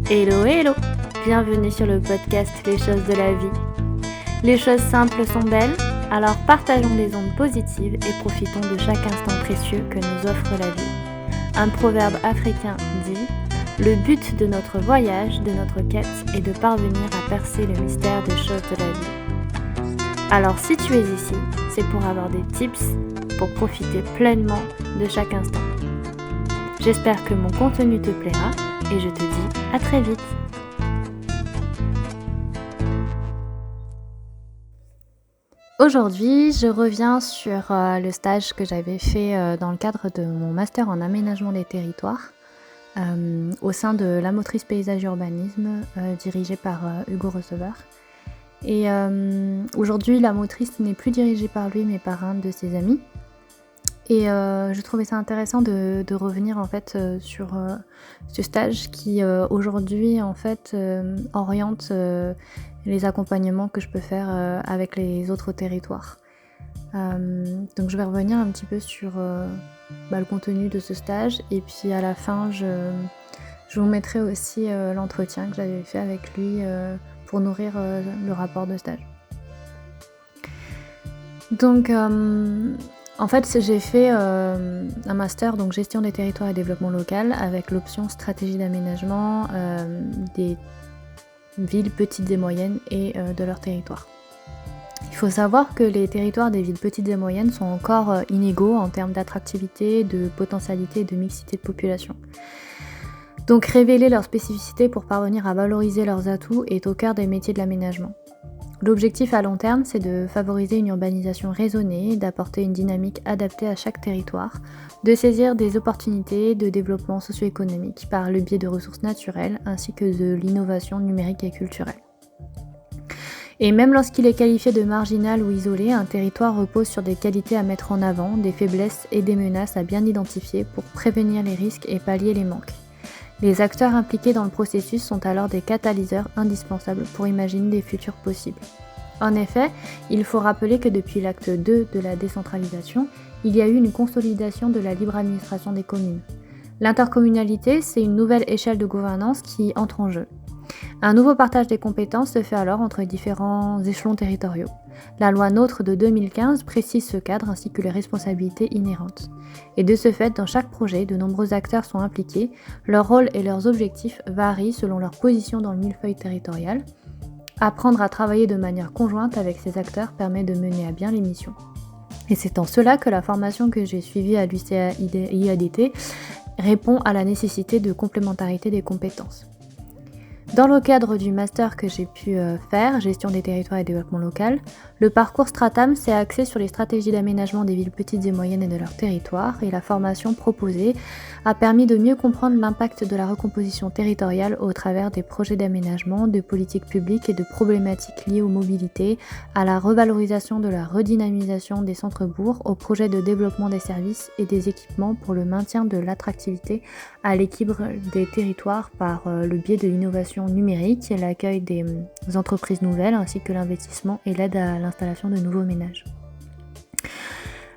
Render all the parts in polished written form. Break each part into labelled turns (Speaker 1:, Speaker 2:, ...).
Speaker 1: Hello hello, bienvenue sur le podcast Les choses de la vie. Les choses simples sont belles, alors partageons des ondes positives et profitons de chaque instant précieux que nous offre la vie. Un proverbe africain dit « Le but de notre voyage, de notre quête, est de parvenir à percer le mystère des choses de la vie. » Alors si tu es ici, c'est pour avoir des tips pour profiter pleinement de chaque instant. J'espère que mon contenu te plaira et je te dis à très vite. Aujourd'hui, je reviens sur le stage que j'avais fait dans le cadre de mon master en aménagement des territoires au sein de la motrice paysage et urbanisme dirigée par Hugo Receveur. Et aujourd'hui, la motrice n'est plus dirigée par lui mais par un de ses amis. Et je trouvais ça intéressant de revenir en fait sur ce stage qui aujourd'hui en fait oriente les accompagnements que je peux faire avec les autres territoires. Donc je vais revenir un petit peu sur le contenu de ce stage et puis à la fin je vous mettrai aussi l'entretien que j'avais fait avec lui pour nourrir le rapport de stage. Donc en fait, j'ai fait un master, donc gestion des territoires et développement local, avec l'option stratégie d'aménagement des villes petites et moyennes et de leur territoire. Il faut savoir que les territoires des villes petites et moyennes sont encore inégaux en termes d'attractivité, de potentialité et de mixité de population. Donc révéler leurs spécificités pour parvenir à valoriser leurs atouts est au cœur des métiers de l'aménagement. L'objectif à long terme, c'est de favoriser une urbanisation raisonnée, d'apporter une dynamique adaptée à chaque territoire, de saisir des opportunités de développement socio-économique par le biais de ressources naturelles ainsi que de l'innovation numérique et culturelle. Et même lorsqu'il est qualifié de marginal ou isolé, un territoire repose sur des qualités à mettre en avant, des faiblesses et des menaces à bien identifier pour prévenir les risques et pallier les manques. Les acteurs impliqués dans le processus sont alors des catalyseurs indispensables pour imaginer des futurs possibles. En effet, il faut rappeler que depuis l'acte 2 de la décentralisation, il y a eu une consolidation de la libre administration des communes. L'intercommunalité, c'est une nouvelle échelle de gouvernance qui entre en jeu. Un nouveau partage des compétences se fait alors entre différents échelons territoriaux. La loi NOTRe de 2015 précise ce cadre ainsi que les responsabilités inhérentes. Et de ce fait, dans chaque projet, de nombreux acteurs sont impliqués, leur rôle et leurs objectifs varient selon leur position dans le millefeuille territorial. Apprendre à travailler de manière conjointe avec ces acteurs permet de mener à bien les missions. Et c'est en cela que la formation que j'ai suivie à l'UCA IADT répond à la nécessité de complémentarité des compétences. Dans le cadre du master que j'ai pu faire, gestion des territoires et développement local, le parcours Stratam s'est axé sur les stratégies d'aménagement des villes petites et moyennes et de leur territoire, et la formation proposée a permis de mieux comprendre l'impact de la recomposition territoriale au travers des projets d'aménagement, de politiques publiques et de problématiques liées aux mobilités, à la revalorisation de la redynamisation des centres-bourgs, aux projets de développement des services et des équipements pour le maintien de l'attractivité, à l'équilibre des territoires par le biais de l'innovation numérique, l'accueil des entreprises nouvelles ainsi que l'investissement et l'aide à l'installation de nouveaux ménages.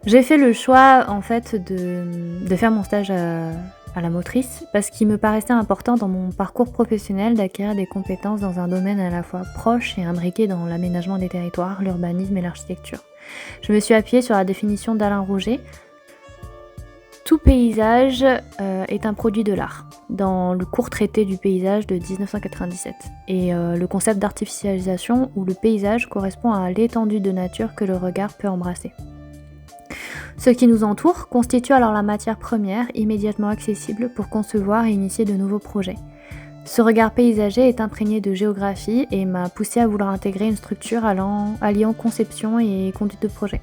Speaker 1: J'ai fait le choix en fait de faire mon stage à la motrice parce qu'il me paraissait important dans mon parcours professionnel d'acquérir des compétences dans un domaine à la fois proche et imbriqué dans l'aménagement des territoires, l'urbanisme et l'architecture. Je me suis appuyée sur la définition d'Alain Roger. Tout paysage est un produit de l'art, dans le court traité du paysage de 1997. Et le concept d'artificialisation où le paysage correspond à l'étendue de nature que le regard peut embrasser. Ce qui nous entoure constitue alors la matière première immédiatement accessible pour concevoir et initier de nouveaux projets. Ce regard paysager est imprégné de géographie et m'a poussé à vouloir intégrer une structure alliant conception et conduite de projet.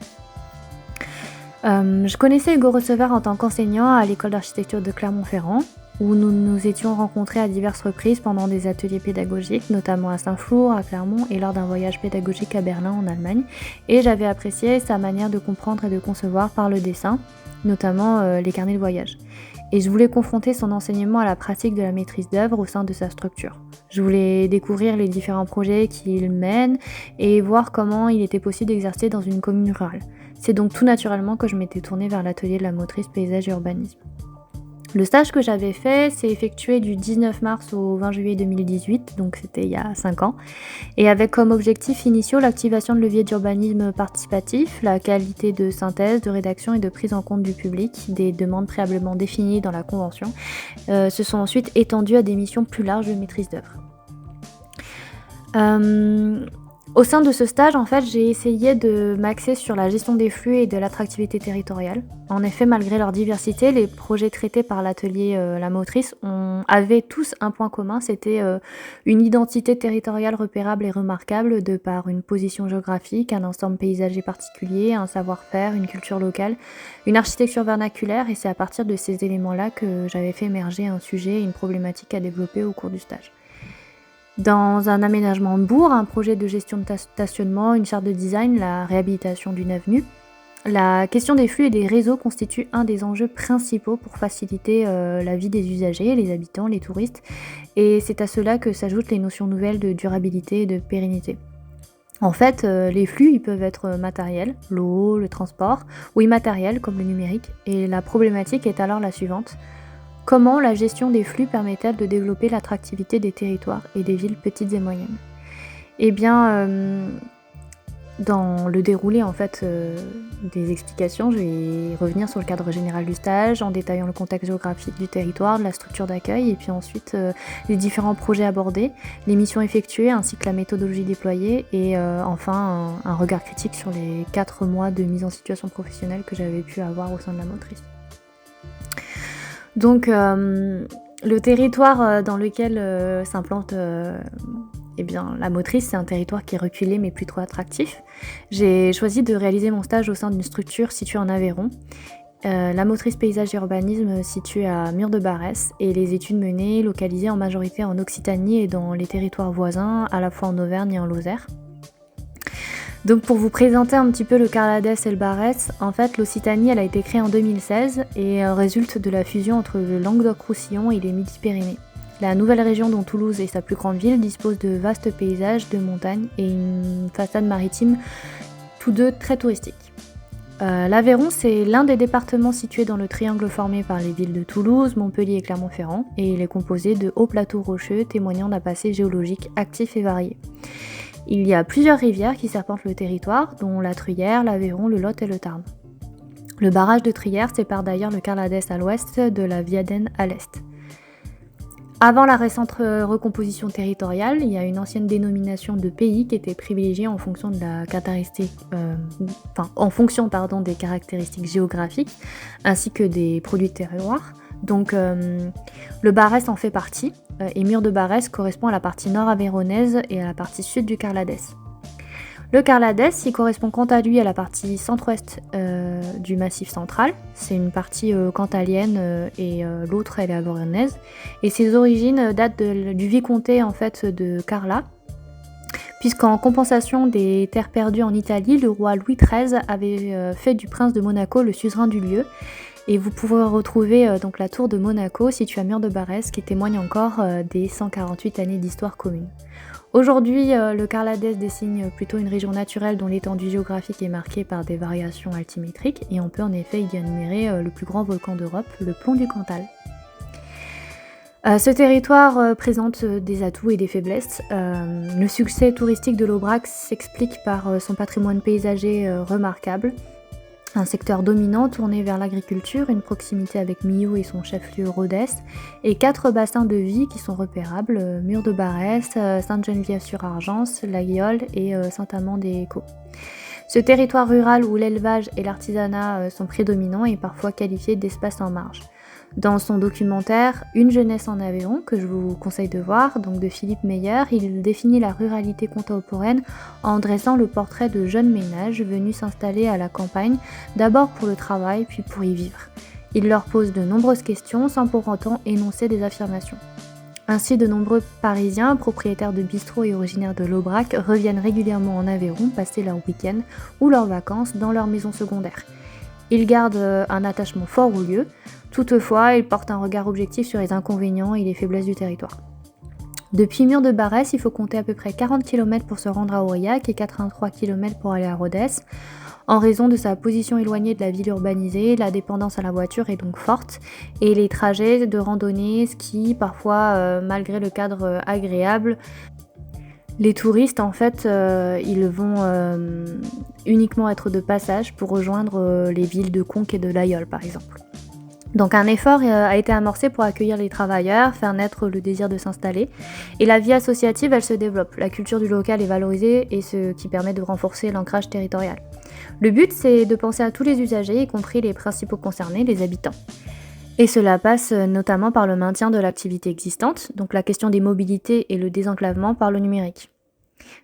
Speaker 1: Je connaissais Hugo Receveur en tant qu'enseignant à l'école d'architecture de Clermont-Ferrand, où nous nous étions rencontrés à diverses reprises pendant des ateliers pédagogiques, notamment à Saint-Flour, à Clermont et lors d'un voyage pédagogique à Berlin en Allemagne, et j'avais apprécié sa manière de comprendre et de concevoir par le dessin, notamment les carnets de voyage. Et je voulais confronter son enseignement à la pratique de la maîtrise d'œuvre au sein de sa structure. Je voulais découvrir les différents projets qu'il mène et voir comment il était possible d'exercer dans une commune rurale. C'est donc tout naturellement que je m'étais tournée vers l'atelier de la motrice paysage et urbanisme. Le stage que j'avais fait s'est effectué du 19 mars au 20 juillet 2018, donc c'était il y a 5 ans, et avec comme objectifs initiaux l'activation de leviers d'urbanisme participatif, la qualité de synthèse, de rédaction et de prise en compte du public, des demandes préalablement définies dans la convention, se sont ensuite étendues à des missions plus larges de maîtrise d'œuvre. Au sein de ce stage, en fait, j'ai essayé de m'axer sur la gestion des flux et de l'attractivité territoriale. En effet, malgré leur diversité, les projets traités par l'atelier La Motrice avaient tous un point commun, c'était une identité territoriale repérable et remarquable de par une position géographique, un ensemble paysager particulier, un savoir-faire, une culture locale, une architecture vernaculaire, et c'est à partir de ces éléments-là que j'avais fait émerger un sujet et une problématique à développer au cours du stage. Dans un aménagement de bourg, un projet de gestion de stationnement, une charte de design, la réhabilitation d'une avenue, la question des flux et des réseaux constitue un des enjeux principaux pour faciliter la vie des usagers, les habitants, les touristes, et c'est à cela que s'ajoutent les notions nouvelles de durabilité et de pérennité. En fait, les flux, ils peuvent être matériels, l'eau, le transport, ou immatériels comme le numérique, et la problématique est alors la suivante. Comment la gestion des flux permet-elle de développer l'attractivité des territoires et des villes petites et moyennes ? Eh bien, dans le déroulé en fait, des explications, je vais revenir sur le cadre général du stage en détaillant le contexte géographique du territoire, de la structure d'accueil et puis ensuite les différents projets abordés, les missions effectuées ainsi que la méthodologie déployée et enfin un regard critique sur les 4 mois de mise en situation professionnelle que j'avais pu avoir au sein de la motrice. Donc le territoire dans lequel s'implante la motrice, c'est un territoire qui est reculé mais plus trop attractif. J'ai choisi de réaliser mon stage au sein d'une structure située en Aveyron. La motrice paysage et urbanisme située à Mur-de-Barès et les études menées localisées en majorité en Occitanie et dans les territoires voisins, à la fois en Auvergne et en Lozère. Donc pour vous présenter un petit peu le Carladès et le Barès, en fait l'Occitanie elle a été créée en 2016 et résulte de la fusion entre le Languedoc-Roussillon et les Midi-Pyrénées. La nouvelle région dont Toulouse est sa plus grande ville dispose de vastes paysages, de montagnes et une façade maritime, tous deux très touristiques. L'Aveyron c'est l'un des départements situés dans le triangle formé par les villes de Toulouse, Montpellier et Clermont-Ferrand et il est composé de hauts plateaux rocheux témoignant d'un passé géologique actif et varié. Il y a plusieurs rivières qui serpentent le territoire, dont la Truyère, l'Aveyron, le Lot et le Tarn. Le barrage de Truyère sépare d'ailleurs le Carladès à l'ouest de la Viadène à l'est. Avant la récente recomposition territoriale, il y a une ancienne dénomination de pays qui était privilégiée en fonction de la des caractéristiques géographiques ainsi que des produits de terroir. Donc le Barès en fait partie et Mur-de-Barès correspond à la partie nord aveyronnaise et à la partie sud du Carladès. Le Carladès, il correspond quant à lui à la partie centre-ouest du Massif central. C'est une partie cantalienne et l'autre elle est aveyronnaise. Et ses origines datent du vicomté en fait de Carla, puisqu'en compensation des terres perdues en Italie, le roi Louis XIII avait fait du prince de Monaco le suzerain du lieu. Et vous pouvez retrouver donc la tour de Monaco située à Mur-de-Barès qui témoigne encore des 148 années d'histoire commune. Aujourd'hui, le Carladès dessine plutôt une région naturelle dont l'étendue géographique est marquée par des variations altimétriques et on peut en effet y admirer le plus grand volcan d'Europe, le plomb du Cantal. Ce territoire présente des atouts et des faiblesses. Le succès touristique de l'Aubrac s'explique par son patrimoine paysager remarquable. Un secteur dominant tourné vers l'agriculture, une proximité avec Millau et son chef-lieu Rodez, et 4 bassins de vie qui sont repérables, Mur-de-Barès, Sainte-Geneviève-sur-Argence, La Guiole et Saint-Amand-des-Échos. Ce territoire rural où l'élevage et l'artisanat sont prédominants est parfois qualifié d'espace en marge. Dans son documentaire Une jeunesse en Aveyron, que je vous conseille de voir, donc de Philippe Meyer, il définit la ruralité contemporaine en dressant le portrait de jeunes ménages venus s'installer à la campagne, d'abord pour le travail, puis pour y vivre. Il leur pose de nombreuses questions sans pour autant énoncer des affirmations. Ainsi, de nombreux Parisiens, propriétaires de bistrots et originaires de l'Aubrac, reviennent régulièrement en Aveyron passer leurs week-ends ou leurs vacances dans leur maison secondaire. Ils gardent un attachement fort au lieu, toutefois ils portent un regard objectif sur les inconvénients et les faiblesses du territoire. Depuis Mur-de-Barrès, il faut compter à peu près 40 km pour se rendre à Aurillac et 83 km pour aller à Rodez. En raison de sa position éloignée de la ville urbanisée, la dépendance à la voiture est donc forte et les trajets de randonnée, ski, parfois malgré le cadre agréable, les touristes en fait ils vont uniquement être de passage pour rejoindre les villes de Conques et de Laguiole par exemple. Donc un effort a été amorcé pour accueillir les travailleurs, faire naître le désir de s'installer. Et la vie associative, elle se développe. La culture du local est valorisée et ce qui permet de renforcer l'ancrage territorial. Le but, c'est de penser à tous les usagers, y compris les principaux concernés, les habitants. Et cela passe notamment par le maintien de l'activité existante, donc la question des mobilités et le désenclavement par le numérique.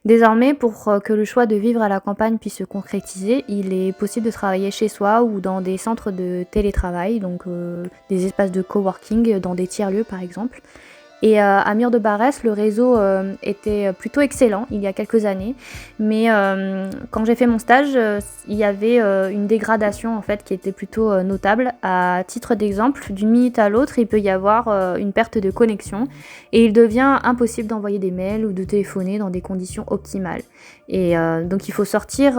Speaker 1: Désormais, pour que le choix de vivre à la campagne puisse se concrétiser, il est possible de travailler chez soi ou dans des centres de télétravail, donc des espaces de coworking dans des tiers-lieux par exemple. Et à Mur-de-Barrès, le réseau était plutôt excellent il y a quelques années, mais quand j'ai fait mon stage, il y avait une dégradation en fait qui était plutôt notable. À titre d'exemple, d'une minute à l'autre, il peut y avoir une perte de connexion et il devient impossible d'envoyer des mails ou de téléphoner dans des conditions optimales. Et donc il faut sortir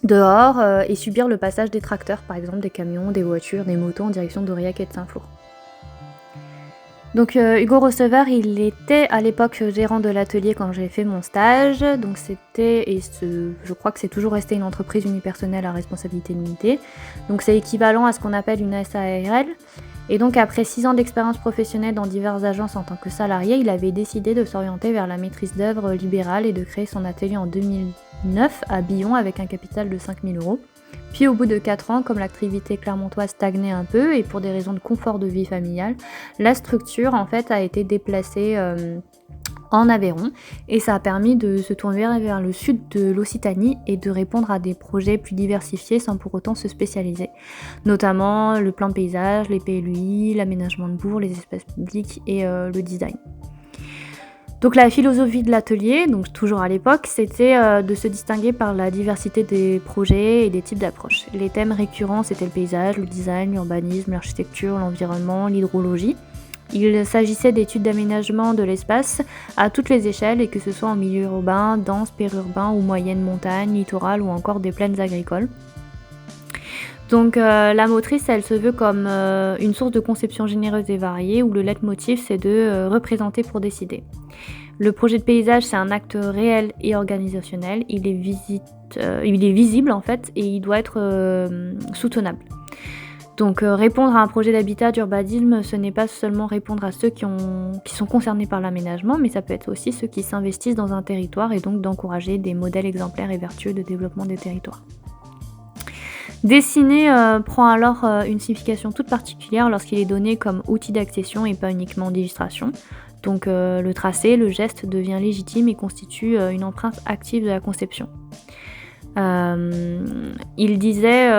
Speaker 1: dehors et subir le passage des tracteurs, par exemple des camions, des voitures, des motos en direction d'Aurillac et de Saint-Flour. Donc Hugo Rosever, il était à l'époque gérant de l'atelier quand j'ai fait mon stage. Donc je crois que c'est toujours resté une entreprise unipersonnelle à responsabilité limitée. Donc c'est équivalent à ce qu'on appelle une SARL. Et donc après 6 ans d'expérience professionnelle dans diverses agences en tant que salarié, il avait décidé de s'orienter vers la maîtrise d'œuvre libérale et de créer son atelier en 2009 à Billon avec un capital de 5 000 €. Puis au bout de 4 ans, comme l'activité clermontoise stagnait un peu et pour des raisons de confort de vie familiale, la structure en fait a été déplacée en Aveyron et ça a permis de se tourner vers le sud de l'Occitanie et de répondre à des projets plus diversifiés sans pour autant se spécialiser, notamment le plan de paysage, les PLUI, l'aménagement de bourgs, les espaces publics et le design. Donc la philosophie de l'atelier, donc toujours à l'époque, c'était de se distinguer par la diversité des projets et des types d'approches. Les thèmes récurrents, c'était le paysage, le design, l'urbanisme, l'architecture, l'environnement, l'hydrologie. Il s'agissait d'études d'aménagement de l'espace à toutes les échelles, et que ce soit en milieu urbain, dense, périurbain ou moyenne montagne, littoral ou encore des plaines agricoles. Donc la motrice, elle se veut comme une source de conception généreuse et variée où le leitmotiv, c'est de représenter pour décider. Le projet de paysage, c'est un acte réel et organisationnel. Il est visible en fait et il doit être soutenable. Donc répondre à un projet d'habitat, d'urbanisme, ce n'est pas seulement répondre à ceux qui sont concernés par l'aménagement, mais ça peut être aussi ceux qui s'investissent dans un territoire et donc d'encourager des modèles exemplaires et vertueux de développement des territoires. Dessiner prend alors une signification toute particulière lorsqu'il est donné comme outil d'accession et pas uniquement d'illustration. Donc le tracé, le geste devient légitime et constitue une empreinte active de la conception. Il disait,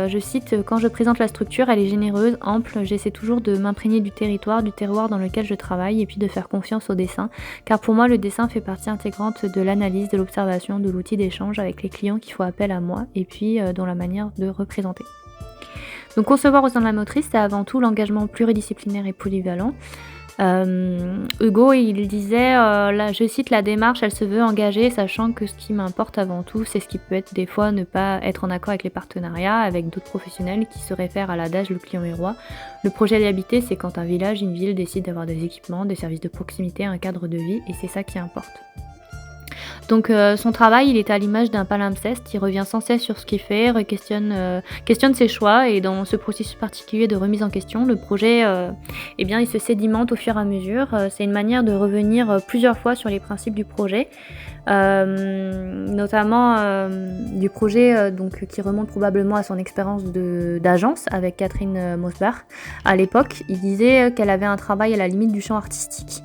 Speaker 1: je cite, « Quand je présente la structure, elle est généreuse, ample, j'essaie toujours de m'imprégner du territoire, du terroir dans lequel je travaille et puis de faire confiance au dessin, car pour moi le dessin fait partie intégrante de l'analyse, de l'observation, de l'outil d'échange avec les clients qui font appel à moi et puis dans la manière de représenter. » Donc concevoir au sein de la motrice, c'est avant tout l'engagement pluridisciplinaire et polyvalent. Hugo, il disait, là, je cite, « La démarche, elle se veut engagée, sachant que ce qui m'importe avant tout, c'est ce qui peut être des fois ne pas être en accord avec les partenariats, avec d'autres professionnels qui se réfèrent à l'adage le client est roi. Le projet d'habiter, c'est quand un village, une ville décide d'avoir des équipements, des services de proximité, un cadre de vie, et c'est ça qui importe. » Donc son travail, il est à l'image d'un palimpseste, il revient sans cesse sur ce qu'il fait, questionne ses choix, et dans ce processus particulier de remise en question, le projet, il se sédimente au fur et à mesure. C'est une manière de revenir plusieurs fois sur les principes du projet, notamment du projet qui remonte probablement à son expérience d'agence avec Catherine Mosbach. À l'époque, il disait qu'elle avait un travail à la limite du champ artistique.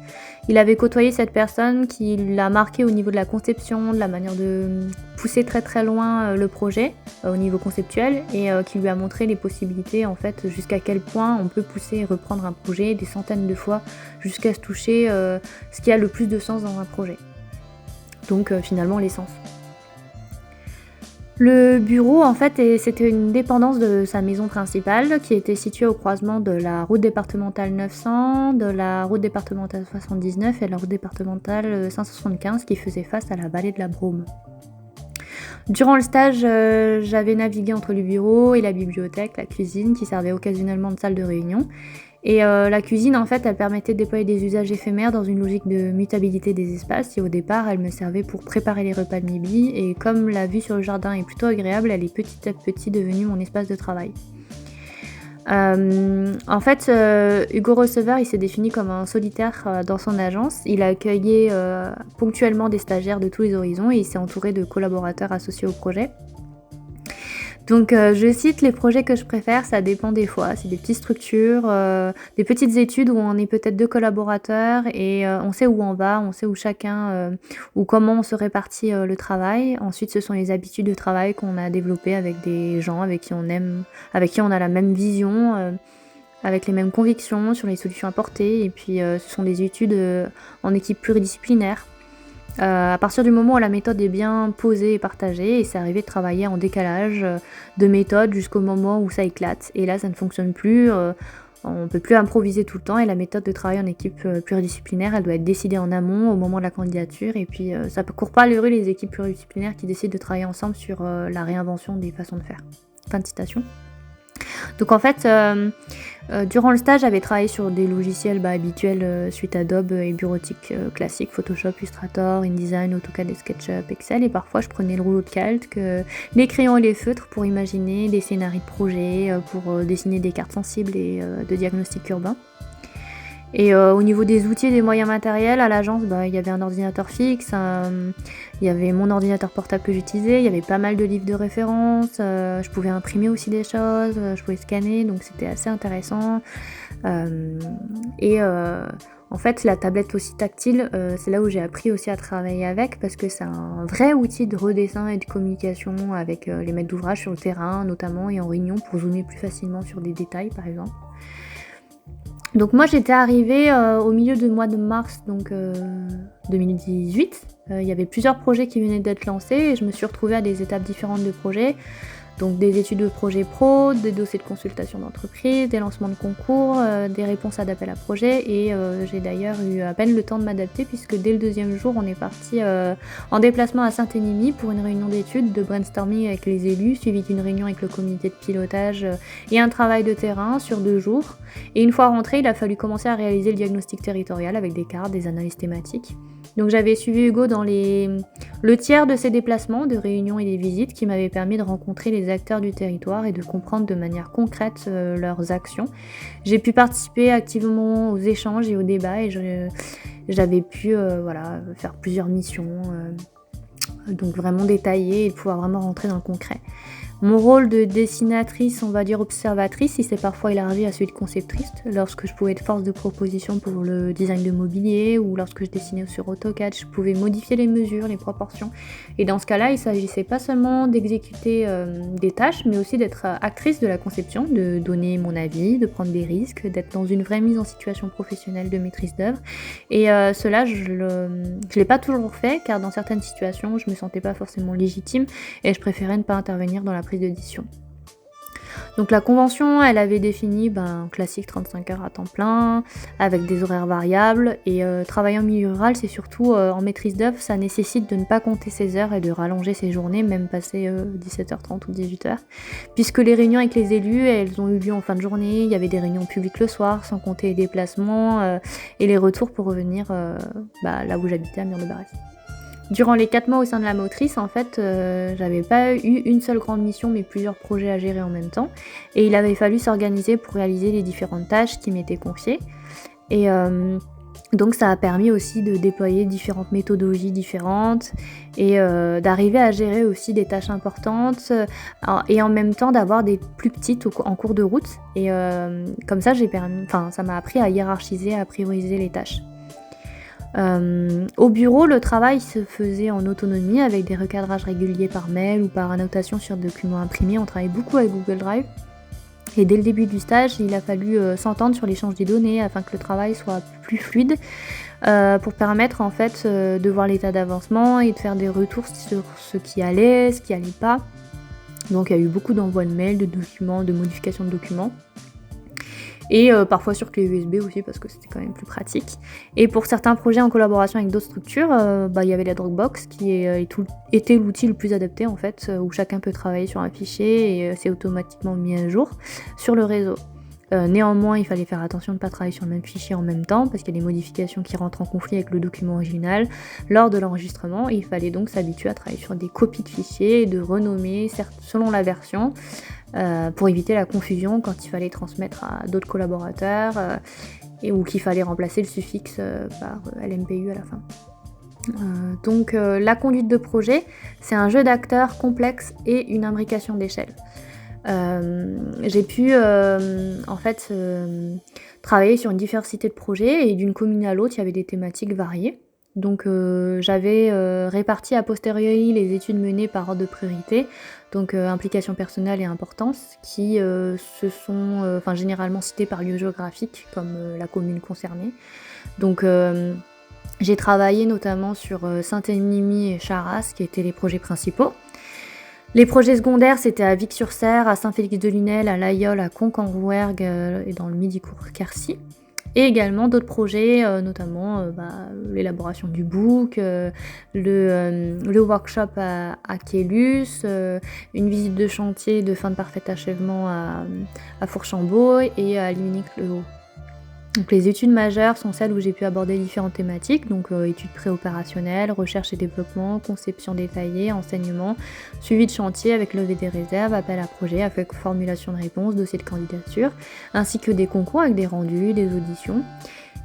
Speaker 1: Il avait côtoyé cette personne qui l'a marqué au niveau de la conception, de la manière de pousser très très loin le projet au niveau conceptuel et qui lui a montré les possibilités en fait jusqu'à quel point on peut pousser et reprendre un projet des centaines de fois jusqu'à se toucher ce qui a le plus de sens dans un projet. Donc finalement l'essence. Le bureau, en fait, c'était une dépendance de sa maison principale qui était située au croisement de la route départementale 900, de la route départementale 79 et de la route départementale 575 qui faisait face à la vallée de la Brome. Durant le stage, j'avais navigué entre le bureau et la bibliothèque, la cuisine qui servait occasionnellement de salle de réunion. Et la cuisine, en fait, elle permettait de déployer des usages éphémères dans une logique de mutabilité des espaces. Et au départ, elle me servait pour préparer les repas de midi. Et comme la vue sur le jardin est plutôt agréable, elle est petit à petit devenue mon espace de travail. En fait, Hugo Receveur, il s'est défini comme un solitaire dans son agence. Il a accueilli ponctuellement des stagiaires de tous les horizons et il s'est entouré de collaborateurs associés au projet. Donc je cite les projets que je préfère, ça dépend des fois. C'est des petites structures, des petites études où on est peut-être 2 collaborateurs et on sait où on va, on sait où chacun, ou comment on se répartit, le travail. Ensuite, ce sont les habitudes de travail qu'on a développées avec des gens avec qui on aime, avec qui on a la même vision, avec les mêmes convictions sur les solutions apportées. Et puis, ce sont des études, en équipe pluridisciplinaire. À partir du moment où la méthode est bien posée et partagée, et c'est arrivé de travailler en décalage de méthode jusqu'au moment où ça éclate. Et là, ça ne fonctionne plus, on ne peut plus improviser tout le temps, et la méthode de travail en équipe pluridisciplinaire, elle doit être décidée en amont au moment de la candidature, et puis ça ne court pas les rues les équipes pluridisciplinaires qui décident de travailler ensemble sur la réinvention des façons de faire. Fin de citation. Donc en fait, durant le stage, j'avais travaillé sur des logiciels habituels suite Adobe et bureautique classiques, Photoshop, Illustrator, InDesign, AutoCAD et SketchUp, Excel. Et parfois, je prenais le rouleau de calque, les crayons et les feutres pour imaginer des scénarios de projet, pour dessiner des cartes sensibles et de diagnostic urbain. Et au niveau des outils et des moyens matériels, à l'agence, il y avait un ordinateur fixe, il y avait mon ordinateur portable que j'utilisais, il y avait pas mal de livres de référence, je pouvais imprimer aussi des choses, je pouvais scanner, donc c'était assez intéressant. En fait, la tablette aussi tactile, c'est là où j'ai appris aussi à travailler avec, parce que c'est un vrai outil de redessin et de communication avec les maîtres d'ouvrage sur le terrain, notamment, et en réunion, pour zoomer plus facilement sur des détails, par exemple. Donc moi j'étais arrivée au milieu du mois de mars 2018. Il y avait plusieurs projets qui venaient d'être lancés et je me suis retrouvée à des étapes différentes de projets. Donc des études de projets pro, des dossiers de consultation d'entreprise, des lancements de concours, des réponses à d'appel à projets et j'ai d'ailleurs eu à peine le temps de m'adapter puisque dès le deuxième jour on est parti en déplacement à Saint-Émilion pour une réunion d'études, de brainstorming avec les élus, suivi d'une réunion avec le comité de pilotage et un travail de terrain sur 2 jours. Et une fois rentré, il a fallu commencer à réaliser le diagnostic territorial avec des cartes, des analyses thématiques. Donc j'avais suivi Hugo dans le tiers de ses déplacements, de réunions et des visites qui m'avaient permis de rencontrer les acteurs du territoire et de comprendre de manière concrète leurs actions. J'ai pu participer activement aux échanges et aux débats et j'avais pu faire plusieurs missions, donc vraiment détaillées et pouvoir vraiment rentrer dans le concret. Mon rôle de dessinatrice, on va dire observatrice, il s'est parfois élargi à celui de conceptrice, lorsque je pouvais être force de proposition pour le design de mobilier ou lorsque je dessinais sur AutoCAD, je pouvais modifier les mesures, les proportions. Et dans ce cas-là, il ne s'agissait pas seulement d'exécuter des tâches, mais aussi d'être actrice de la conception, de donner mon avis, de prendre des risques, d'être dans une vraie mise en situation professionnelle de maîtrise d'œuvre. Et cela, je ne l'ai pas toujours fait, car dans certaines situations, je ne me sentais pas forcément légitime et je préférais ne pas intervenir dans la prise d'édition. Donc la convention, elle avait défini classique 35 heures à temps plein, avec des horaires variables, et travailler en milieu rural, c'est surtout en maîtrise d'œuvre, ça nécessite de ne pas compter ses heures et de rallonger ses journées, même passer 17h30 ou 18h, puisque les réunions avec les élus, elles ont eu lieu en fin de journée, il y avait des réunions publiques le soir, sans compter les déplacements et les retours pour revenir là où j'habitais, à Mur-de-Barès. Durant les 4 mois au sein de la motrice, en fait, j'avais pas eu une seule grande mission, mais plusieurs projets à gérer en même temps. Et il avait fallu s'organiser pour réaliser les différentes tâches qui m'étaient confiées. Et donc ça a permis aussi de déployer différentes méthodologies différentes et d'arriver à gérer aussi des tâches importantes et en même temps d'avoir des plus petites en cours de route. Et comme ça, ça m'a appris à hiérarchiser, à prioriser les tâches. Au bureau, le travail se faisait en autonomie avec des recadrages réguliers par mail ou par annotation sur documents imprimés. On travaillait beaucoup avec Google Drive. Et dès le début du stage, il a fallu s'entendre sur l'échange des données afin que le travail soit plus fluide pour permettre de voir l'état d'avancement et de faire des retours sur ce qui allait pas. Donc il y a eu beaucoup d'envois de mails, de documents, de modifications de documents. Et parfois sur clé USB aussi parce que c'était quand même plus pratique. Et pour certains projets en collaboration avec d'autres structures, il y avait la Dropbox qui était l'outil le plus adapté en fait, où chacun peut travailler sur un fichier et c'est automatiquement mis à jour sur le réseau. Néanmoins, il fallait faire attention de ne pas travailler sur le même fichier en même temps parce qu'il y a des modifications qui rentrent en conflit avec le document original lors de l'enregistrement. Il fallait donc s'habituer à travailler sur des copies de fichiers et de renommer selon la version pour éviter la confusion quand il fallait transmettre à d'autres collaborateurs ou qu'il fallait remplacer le suffixe par LMPU à la fin. Donc la conduite de projet, c'est un jeu d'acteurs complexe et une imbrication d'échelle. J'ai pu travailler sur une diversité de projets et d'une commune à l'autre, il y avait des thématiques variées. Donc j'avais réparti a posteriori les études menées par ordre de priorité, donc implication personnelle et importance, qui se sont généralement citées par lieu géographique, comme la commune concernée. Donc j'ai travaillé notamment sur Saint-Émilion et Charras, qui étaient les projets principaux. Les projets secondaires, c'était à Vic-sur-Cère, à Saint-Félix-de-Lunel, à Laïol, à Conques-en-Rouergue et dans le Midi-Quercy. Et également d'autres projets, notamment l'élaboration du book, le workshop à Quélus, une visite de chantier de fin de parfait achèvement à Fourchambault et à Ligny-le-Haut. Donc les études majeures sont celles où j'ai pu aborder différentes thématiques, donc études préopérationnelles, recherche et développement, conception détaillée, enseignement, suivi de chantier avec levée des réserves, appel à projet avec formulation de réponse, dossier de candidature, ainsi que des concours avec des rendus, des auditions.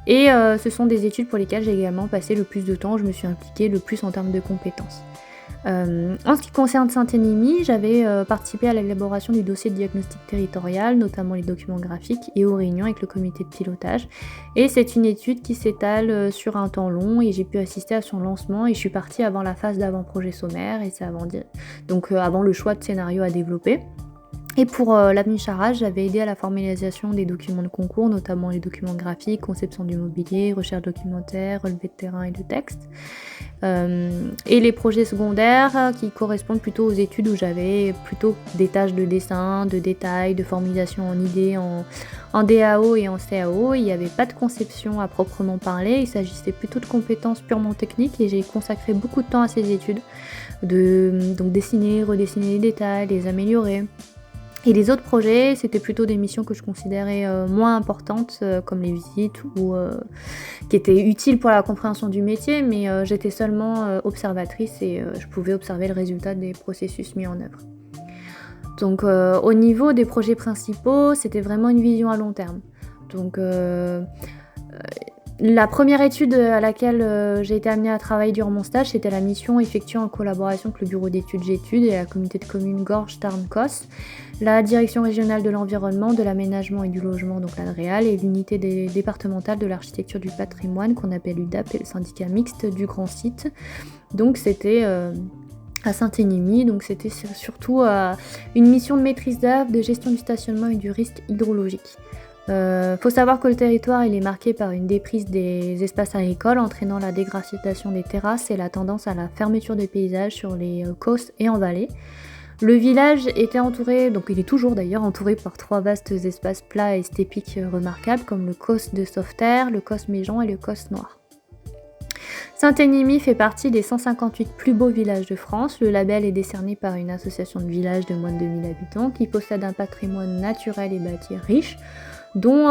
Speaker 1: Et ce sont des études pour lesquelles j'ai également passé le plus de temps, je me suis impliquée le plus en termes de compétences. En ce qui concerne Saint-Émilion, j'avais participé à l'élaboration du dossier de diagnostic territorial, notamment les documents graphiques, et aux réunions avec le comité de pilotage. Et c'est une étude qui s'étale sur un temps long et j'ai pu assister à son lancement et je suis partie avant la phase d'avant-projet sommaire et c'est avant le choix de scénario à développer. Et pour l'avenue Charras, j'avais aidé à la formalisation des documents de concours, notamment les documents graphiques, conception du mobilier, recherche documentaire, relevé de terrain et de texte. Et les projets secondaires qui correspondent plutôt aux études où j'avais plutôt des tâches de dessin, de détail, de formulation en idée, en DAO et en CAO. Il n'y avait pas de conception à proprement parler, il s'agissait plutôt de compétences purement techniques et j'ai consacré beaucoup de temps à ces études, donc dessiner, redessiner les détails, les améliorer. Et les autres projets, c'était plutôt des missions que je considérais moins importantes, comme les visites, ou qui étaient utiles pour la compréhension du métier, mais j'étais seulement observatrice et je pouvais observer le résultat des processus mis en œuvre. Donc au niveau des projets principaux, c'était vraiment une vision à long terme. Donc la première étude à laquelle j'ai été amenée à travailler durant mon stage, c'était la mission effectuée en collaboration avec le bureau d'études J'études et la communauté de communes Gorges-Tarn-Cos, la direction régionale de l'environnement, de l'aménagement et du logement, donc l'ADREAL, et l'unité départementale de l'architecture du patrimoine qu'on appelle UDAP et le syndicat mixte du grand site. Donc c'était à Saint-Émilion, donc c'était surtout une mission de maîtrise d'œuvre, de gestion du stationnement et du risque hydrologique. Faut savoir que le territoire il est marqué par une déprise des espaces agricoles entraînant la dégradation des terrasses et la tendance à la fermeture des paysages sur les causses et en vallée. Le village était entouré, donc il est toujours d'ailleurs entouré par 3 vastes espaces plats et stépiques remarquables comme le Causse de Sauveterre, le Causse Méjean et le Causse Noir. Saint-Émilion fait partie des 158 plus beaux villages de France. Le label est décerné par une association de villages de moins de 2000 habitants qui possède un patrimoine naturel et bâti riche, dont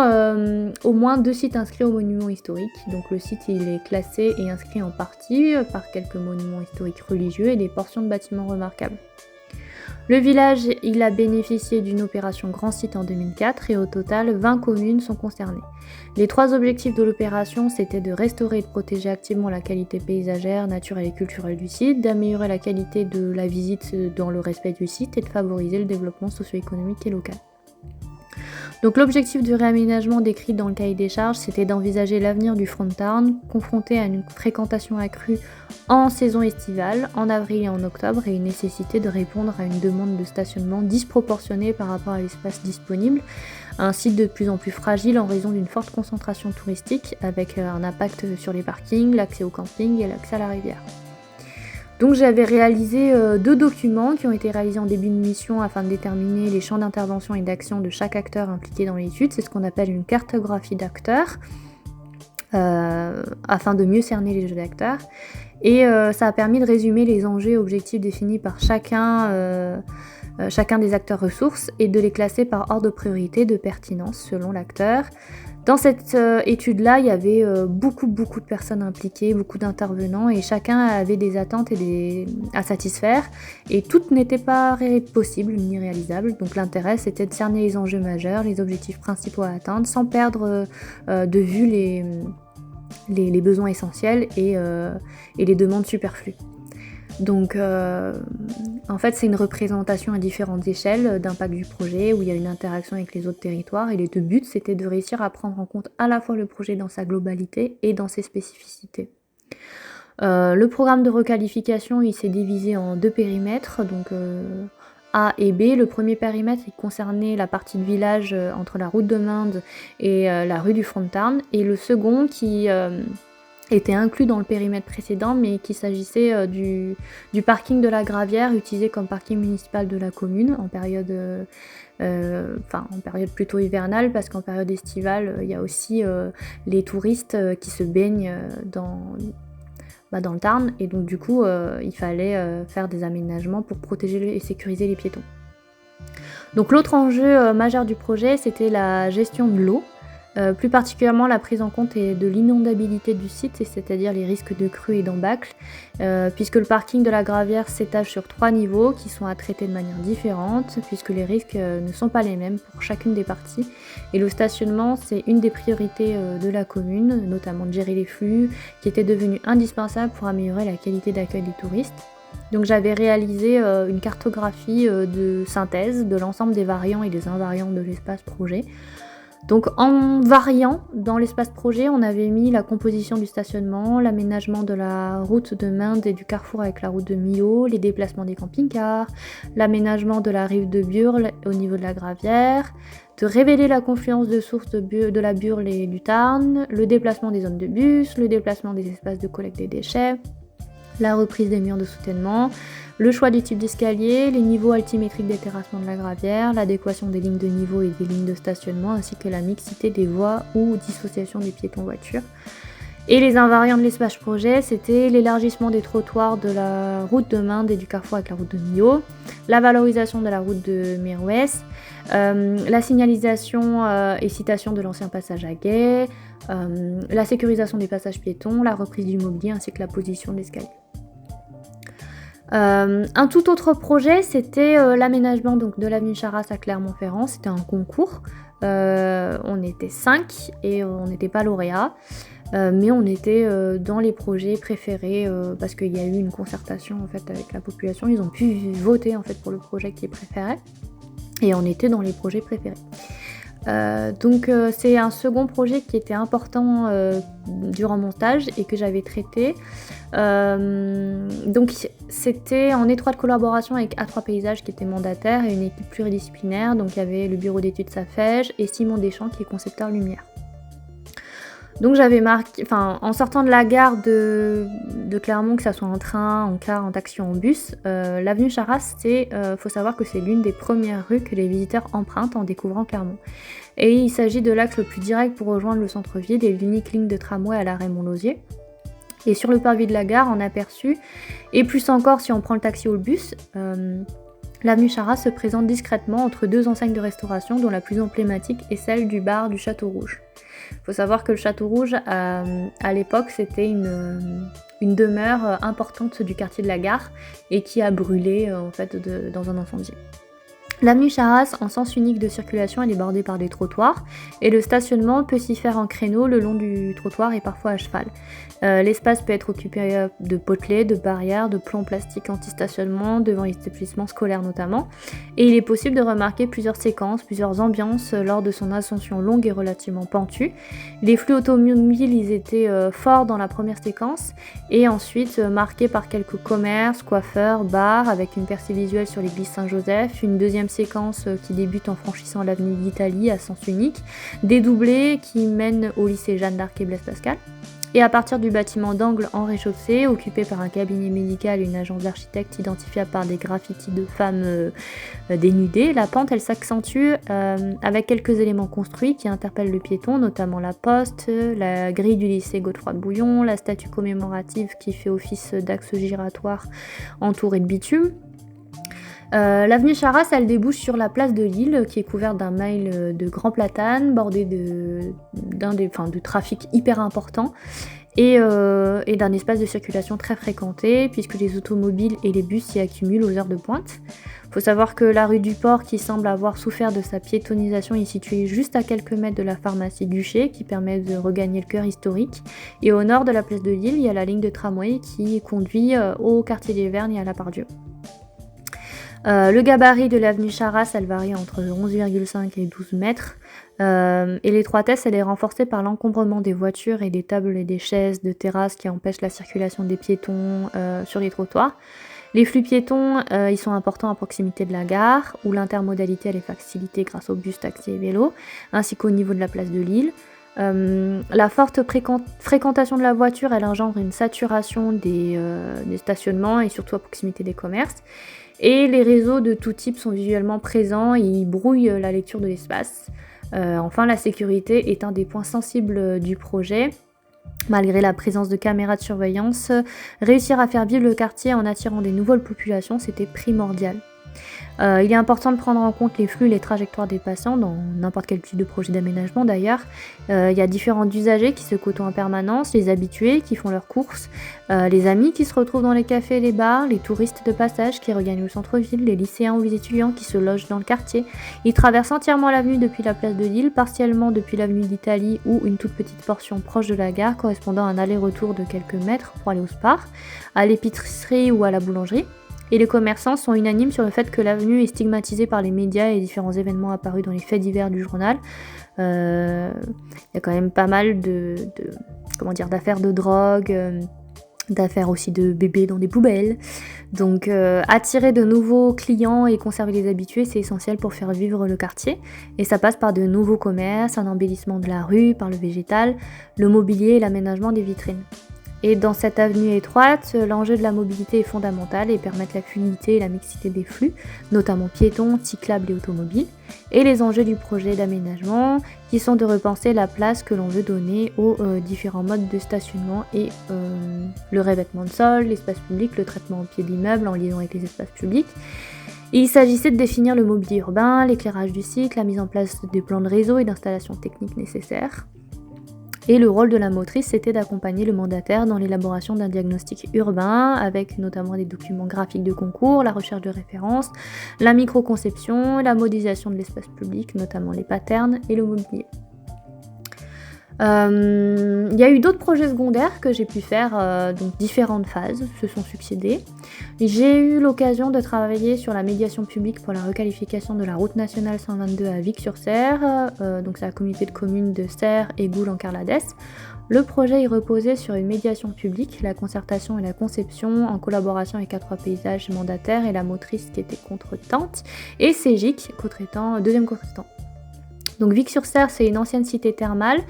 Speaker 1: au moins 2 sites inscrits aux monuments historiques. Donc le site il est classé et inscrit en partie par quelques monuments historiques religieux et des portions de bâtiments remarquables. Le village il a bénéficié d'une opération Grand Site en 2004 et au total 20 communes sont concernées. Les 3 objectifs de l'opération c'était de restaurer et de protéger activement la qualité paysagère, naturelle et culturelle du site, d'améliorer la qualité de la visite dans le respect du site et de favoriser le développement socio-économique et local. Donc l'objectif du réaménagement décrit dans le cahier des charges, c'était d'envisager l'avenir du Front de Tarn, confronté à une fréquentation accrue en saison estivale, en avril et en octobre, et une nécessité de répondre à une demande de stationnement disproportionnée par rapport à l'espace disponible, un site de plus en plus fragile en raison d'une forte concentration touristique, avec un impact sur les parkings, l'accès au camping et l'accès à la rivière. Donc j'avais réalisé 2 documents qui ont été réalisés en début de mission afin de déterminer les champs d'intervention et d'action de chaque acteur impliqué dans l'étude. C'est ce qu'on appelle une cartographie d'acteurs, afin de mieux cerner les jeux d'acteurs. Et ça a permis de résumer les enjeux et objectifs définis par chacun des acteurs ressources et de les classer par ordre de priorité de pertinence selon l'acteur. Dans cette étude-là, il y avait beaucoup de personnes impliquées, beaucoup d'intervenants, et chacun avait des attentes à satisfaire, et toutes n'étaient pas possibles ni réalisables. Donc l'intérêt, c'était de cerner les enjeux majeurs, les objectifs principaux à atteindre, sans perdre de vue les besoins essentiels et les demandes superflues. Donc en fait, c'est une représentation à différentes échelles d'impact du projet où il y a une interaction avec les autres territoires, et les 2 buts, c'était de réussir à prendre en compte à la fois le projet dans sa globalité et dans ses spécificités. Le programme de requalification, il s'est divisé en 2 périmètres, donc A et B. Le premier périmètre, il concernait la partie de village entre la route de Mende et la rue du Frontarn, et le second qui était inclus dans le périmètre précédent, mais qu'il s'agissait du parking de la Gravière, utilisé comme parking municipal de la commune en période plutôt hivernale, parce qu'en période estivale, il y a aussi les touristes qui se baignent dans le Tarn, et donc du coup il fallait faire des aménagements pour protéger et sécuriser les piétons. Donc l'autre enjeu majeur du projet, c'était la gestion de l'eau. Plus particulièrement la prise en compte de l'inondabilité du site, c'est-à-dire les risques de crues et d'embâcles, puisque le parking de la Gravière s'étage sur 3 niveaux qui sont à traiter de manière différente, puisque les risques ne sont pas les mêmes pour chacune des parties. Et le stationnement, c'est une des priorités de la commune, notamment de gérer les flux, qui était devenu indispensable pour améliorer la qualité d'accueil des touristes. Donc j'avais réalisé une cartographie de synthèse de l'ensemble des variants et des invariants de l'espace projet. Donc en variant dans l'espace projet, on avait mis la composition du stationnement, l'aménagement de la route de Mende et du carrefour avec la route de Millau, les déplacements des camping-cars, l'aménagement de la rive de Burle au niveau de la Gravière, de révéler la confluence de sources de la Burle et du Tarn, le déplacement des zones de bus, le déplacement des espaces de collecte des déchets, la reprise des murs de soutènement, le choix du type d'escalier, les niveaux altimétriques des terrassements de la Gravière, l'adéquation des lignes de niveau et des lignes de stationnement, ainsi que la mixité des voies ou dissociation des piétons-voitures. Et les invariants de l'espace projet, c'était l'élargissement des trottoirs de la route de Mende et du carrefour avec la route de Millau, la valorisation de la route de Merouès, la signalisation et citation de l'ancien passage à guet, la sécurisation des passages piétons, la reprise du mobilier ainsi que la position de l'escalier. Un tout autre projet, c'était l'aménagement donc, de l'avenue Charras à Clermont-Ferrand. C'était un concours. On était 5 et on n'était pas lauréats. Mais on était dans les projets préférés parce qu'il y a eu une concertation en fait, avec la population. Ils ont pu voter en fait, pour le projet qu'ils préféraient. Et on était dans les projets préférés. Donc c'est un second projet qui était important durant mon stage et que j'avais traité. Donc c'était en étroite collaboration avec A3 Paysages qui était mandataire et une équipe pluridisciplinaire. Donc il y avait le bureau d'études Safège et Simon Deschamps qui est concepteur lumière. Donc j'avais marqué, en sortant de la gare de Clermont, que ça soit en train, en car, en taxi ou en bus, l'avenue Charras, faut savoir que c'est l'une des premières rues que les visiteurs empruntent en découvrant Clermont. Et il s'agit de l'axe le plus direct pour rejoindre le centre-ville et l'unique ligne de tramway à l'arrêt Montlosier. Et sur le parvis de la gare, on aperçut, et plus encore si on prend le taxi ou le bus, l'avenue Charras se présente discrètement entre 2 enseignes de restauration dont la plus emblématique est celle du bar du Château Rouge. Il faut savoir que le Château Rouge, à l'époque, c'était une demeure importante du quartier de la gare et qui a brûlé en fait, dans un incendie. L'avenue Charras, en sens unique de circulation, elle est bordée par des trottoirs et le stationnement peut s'y faire en créneau le long du trottoir et parfois à cheval. L'espace peut être occupé de potelets, de barrières, de plombs plastiques anti-stationnement devant les établissements scolaires notamment. Et il est possible de remarquer plusieurs séquences, plusieurs ambiances lors de son ascension longue et relativement pentue. Les flux automobiles, ils étaient forts dans la première séquence et ensuite marqués par quelques commerces, coiffeurs, bars avec une percée visuelle sur l'église Saint-Joseph, une deuxième séquence qui débute en franchissant l'avenue d'Italie à sens unique, des doublés qui mènent au lycée Jeanne d'Arc et Blaise Pascal. Et à partir du bâtiment d'angle en rez-de-chaussée, occupé par un cabinet médical et une agence d'architectes identifiable par des graffitis de femmes dénudées, la pente elle s'accentue avec quelques éléments construits qui interpellent le piéton, notamment la poste, la grille du lycée Godefroy-Bouillon, la statue commémorative qui fait office d'axe giratoire entouré de bitume. L'avenue Charras, elle débouche sur la place de Lille, qui est couverte d'un mail de grands platanes, bordé de trafic hyper important, et d'un espace de circulation très fréquenté, puisque les automobiles et les bus s'y accumulent aux heures de pointe. Il faut savoir que la rue du Port, qui semble avoir souffert de sa piétonisation, est située juste à quelques mètres de la pharmacie Duché, qui permet de regagner le cœur historique. Et au nord de la place de Lille, il y a la ligne de tramway qui conduit au quartier des Vergnes et à la Part-Dieu. Le gabarit de l'avenue Charras, elle varie entre 11,5 et 12 mètres. Et l'étroitesse, elle est renforcée par l'encombrement des voitures et des tables et des chaises de terrasse qui empêchent la circulation des piétons sur les trottoirs. Les flux piétons, ils sont importants à proximité de la gare, où l'intermodalité elle est facilitée grâce aux bus, taxis et vélos, ainsi qu'au niveau de la place de Lille. La forte fréquentation de la voiture, elle engendre une saturation des stationnements et surtout à proximité des commerces. Et les réseaux de tout type sont visuellement présents et ils brouillent la lecture de l'espace. Enfin, la sécurité est un des points sensibles du projet. Malgré la présence de caméras de surveillance, réussir à faire vivre le quartier en attirant des nouvelles populations, c'était primordial. Il est important de prendre en compte les flux et les trajectoires des patients dans n'importe quel type de projet d'aménagement d'ailleurs. Il y a différents usagers qui se côtoient en permanence, les habitués qui font leurs courses, les amis qui se retrouvent dans les cafés et les bars, les touristes de passage qui regagnent le centre-ville, les lycéens ou les étudiants qui se logent dans le quartier. Ils traversent entièrement l'avenue depuis la place de Lille, partiellement depuis l'avenue d'Italie ou une toute petite portion proche de la gare correspondant à un aller-retour de quelques mètres pour aller au Spar, à l'épicerie ou à la boulangerie. Et les commerçants sont unanimes sur le fait que l'avenue est stigmatisée par les médias et différents événements apparus dans les faits divers du journal. Il y a quand même pas mal d'affaires de drogue, d'affaires aussi de bébés dans des poubelles. Donc attirer de nouveaux clients et conserver les habitués, c'est essentiel pour faire vivre le quartier. Et ça passe par de nouveaux commerces, un embellissement de la rue, par le végétal, le mobilier et l'aménagement des vitrines. Et dans cette avenue étroite, l'enjeu de la mobilité est fondamental et permettre la fluidité et la mixité des flux, notamment piétons, cyclables et automobiles. Et les enjeux du projet d'aménagement, qui sont de repenser la place que l'on veut donner aux différents modes de stationnement et le revêtement de sol, l'espace public, le traitement au pied de l'immeuble en liaison avec les espaces publics. Et il s'agissait de définir le mobilier urbain, l'éclairage du site, la mise en place des plans de réseau et d'installations techniques nécessaires. Et le rôle de la motrice, c'était d'accompagner le mandataire dans l'élaboration d'un diagnostic urbain, avec notamment des documents graphiques de concours, la recherche de références, la microconception, la modélisation de l'espace public, notamment les patterns et le mobilier. Il y a eu d'autres projets secondaires que j'ai pu faire, donc différentes phases se sont succédées. J'ai eu l'occasion de travailler sur la médiation publique pour la requalification de la route nationale 122 à Vic-sur-Serre, donc c'est la communauté de communes de Serre et Goul en Carladès. Le projet y reposait sur une médiation publique, la concertation et la conception en collaboration avec A3 Paysages mandataires et la motrice qui était contretenante, et CEGIC, deuxième contretenant. Donc Vic-sur-Serre, c'est une ancienne cité thermale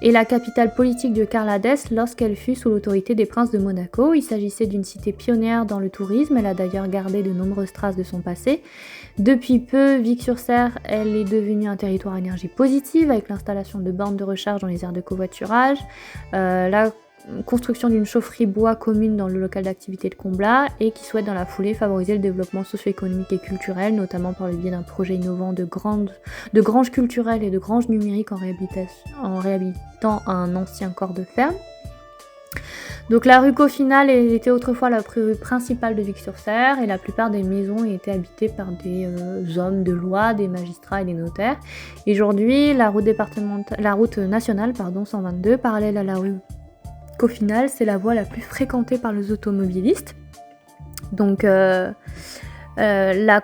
Speaker 1: et la capitale politique de Carladès lorsqu'elle fut sous l'autorité des princes de Monaco. Il s'agissait d'une cité pionnière dans le tourisme, elle a d'ailleurs gardé de nombreuses traces de son passé. Depuis peu, Vic-sur-Serre, elle est devenue un territoire à énergie positive avec l'installation de bornes de recharge dans les aires de covoiturage, la construction d'une chaufferie bois commune dans le local d'activité de Comblat et qui souhaite dans la foulée favoriser le développement socio-économique et culturel, notamment par le biais d'un projet innovant de granges culturelles et de granges numériques en réhabilitant un ancien corps de ferme. Donc la rue Coffinhal était autrefois la rue principale de Vic-sur-Serre et la plupart des maisons étaient habitées par des hommes de loi, des magistrats et des notaires. Et aujourd'hui, la route nationale 122, parallèle à la rue Coffinhal, c'est la voie la plus fréquentée par les automobilistes. Donc la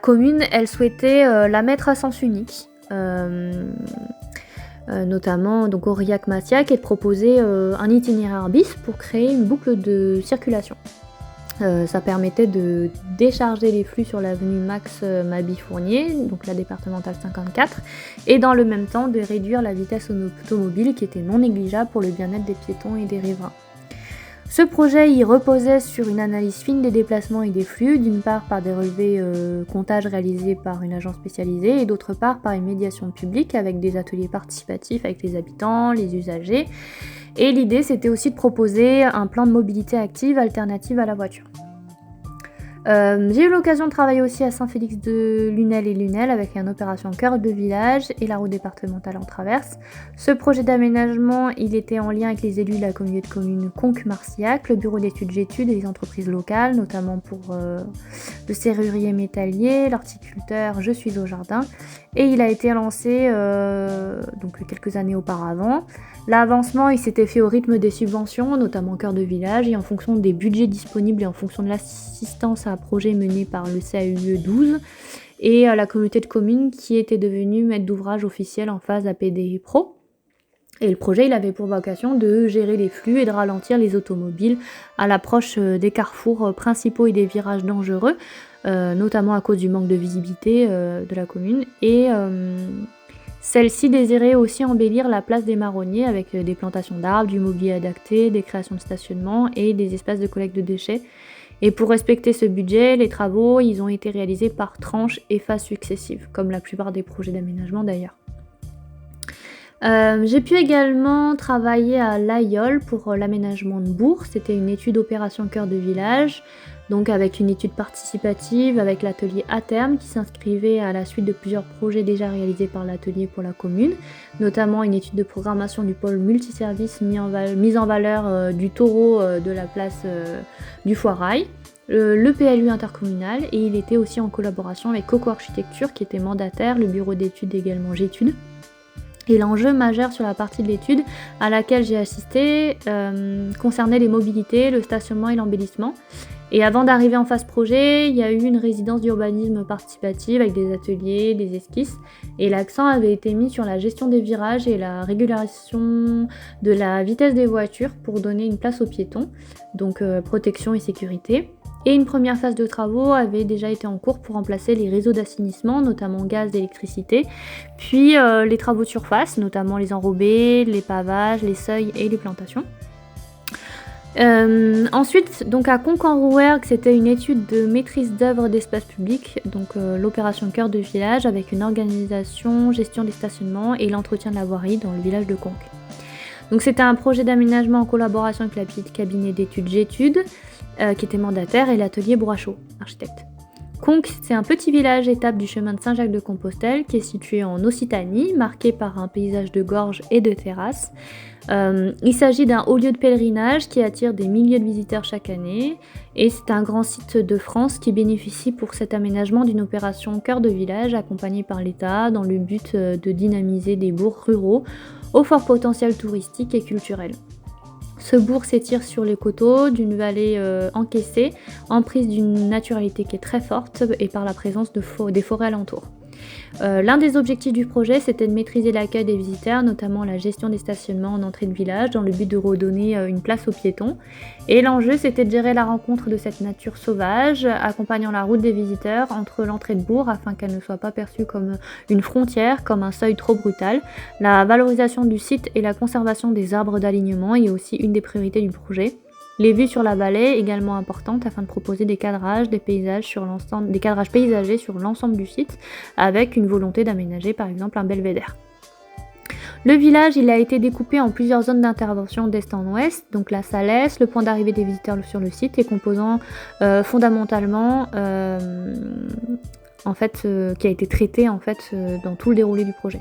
Speaker 1: commune, elle souhaitait la mettre à sens unique, notamment donc Aurillac-Massiac, et de proposer un itinéraire bis pour créer une boucle de circulation. Ça permettait de décharger les flux sur l'avenue Max Maby-Fournier, donc la départementale 54, et dans le même temps de réduire la vitesse automobile qui était non négligeable pour le bien-être des piétons et des riverains. Ce projet y reposait sur une analyse fine des déplacements et des flux, d'une part par des relevés comptages réalisés par une agence spécialisée et d'autre part par une médiation publique avec des ateliers participatifs avec les habitants, les usagers. Et l'idée, c'était aussi de proposer un plan de mobilité active alternative à la voiture. J'ai eu l'occasion de travailler aussi à Saint-Félix-de-Lunel et Lunel avec une opération cœur de village et la route départementale en traverse. Ce projet d'aménagement, il était en lien avec les élus de la communauté de communes Conques-Marcillac, le bureau d'études Gétudes et les entreprises locales, notamment pour le serrurier métallier, l'horticulteur Je suis au jardin. Et il a été lancé donc quelques années auparavant. L'avancement, il s'était fait au rythme des subventions, notamment cœur de village, et en fonction des budgets disponibles et en fonction de l'assistance à projet mené par le CAUE 12 et la communauté de communes qui était devenue maître d'ouvrage officiel en phase APD Pro. Et le projet, il avait pour vocation de gérer les flux et de ralentir les automobiles à l'approche des carrefours principaux et des virages dangereux, notamment à cause du manque de visibilité de la commune. Et celle-ci désirait aussi embellir la place des marronniers avec des plantations d'arbres, du mobilier adapté, des créations de stationnement et des espaces de collecte de déchets. Et pour respecter ce budget, les travaux ils ont été réalisés par tranches et phases successives, comme la plupart des projets d'aménagement d'ailleurs. J'ai pu également travailler à l'Aïol pour l'aménagement de Bourg. C'était une étude opération cœur de village, donc avec une étude participative, avec l'atelier à terme qui s'inscrivait à la suite de plusieurs projets déjà réalisés par l'atelier pour la commune, notamment une étude de programmation du pôle multiservice mise en valeur du taureau de la place du Foirail, le PLU intercommunal, et il était aussi en collaboration avec Coco Architecture qui était mandataire, le bureau d'études également Gétudes. Et l'enjeu majeur sur la partie de l'étude à laquelle j'ai assisté concernait les mobilités, le stationnement et l'embellissement. Et avant d'arriver en phase projet, il y a eu une résidence d'urbanisme participative avec des ateliers, des esquisses. Et l'accent avait été mis sur la gestion des virages et la régulation de la vitesse des voitures pour donner une place aux piétons, donc protection et sécurité. Et une première phase de travaux avait déjà été en cours pour remplacer les réseaux d'assainissement, notamment gaz et électricité, puis les travaux de surface, notamment les enrobés, les pavages, les seuils et les plantations. Ensuite, donc à Conques-en-Rouergue, c'était une étude de maîtrise d'œuvre d'espace public, donc l'opération cœur de village avec une organisation, gestion des stationnements et l'entretien de la voirie dans le village de Conques. Donc c'était un projet d'aménagement en collaboration avec la petite cabinet d'études Gétudes, qui était mandataire, et l'atelier Broichot, architecte. Conques, c'est un petit village étape du chemin de Saint-Jacques-de-Compostelle qui est situé en Occitanie, marqué par un paysage de gorges et de terrasses. Il s'agit d'un haut lieu de pèlerinage qui attire des milliers de visiteurs chaque année, et c'est un grand site de France qui bénéficie pour cet aménagement d'une opération cœur de village accompagnée par l'État dans le but de dynamiser des bourgs ruraux au fort potentiel touristique et culturel. Ce bourg s'étire sur les coteaux d'une vallée encaissée, emprise d'une naturalité qui est très forte et par la présence des forêts alentours. L'un des objectifs du projet, c'était de maîtriser l'accueil des visiteurs, notamment la gestion des stationnements en entrée de village, dans le but de redonner une place aux piétons. Et l'enjeu, c'était de gérer la rencontre de cette nature sauvage, accompagnant la route des visiteurs entre l'entrée de bourg, afin qu'elle ne soit pas perçue comme une frontière, comme un seuil trop brutal. La valorisation du site et la conservation des arbres d'alignement est aussi une des priorités du projet. Les vues sur la vallée, également importantes, afin de proposer des cadrages, des cadrages paysagers sur l'ensemble du site, avec une volonté d'aménager par exemple un belvédère. Le village, il a été découpé en plusieurs zones d'intervention d'est en ouest, donc la Salesse, le point d'arrivée des visiteurs sur le site, et composant fondamentalement qui a été traité dans tout le déroulé du projet.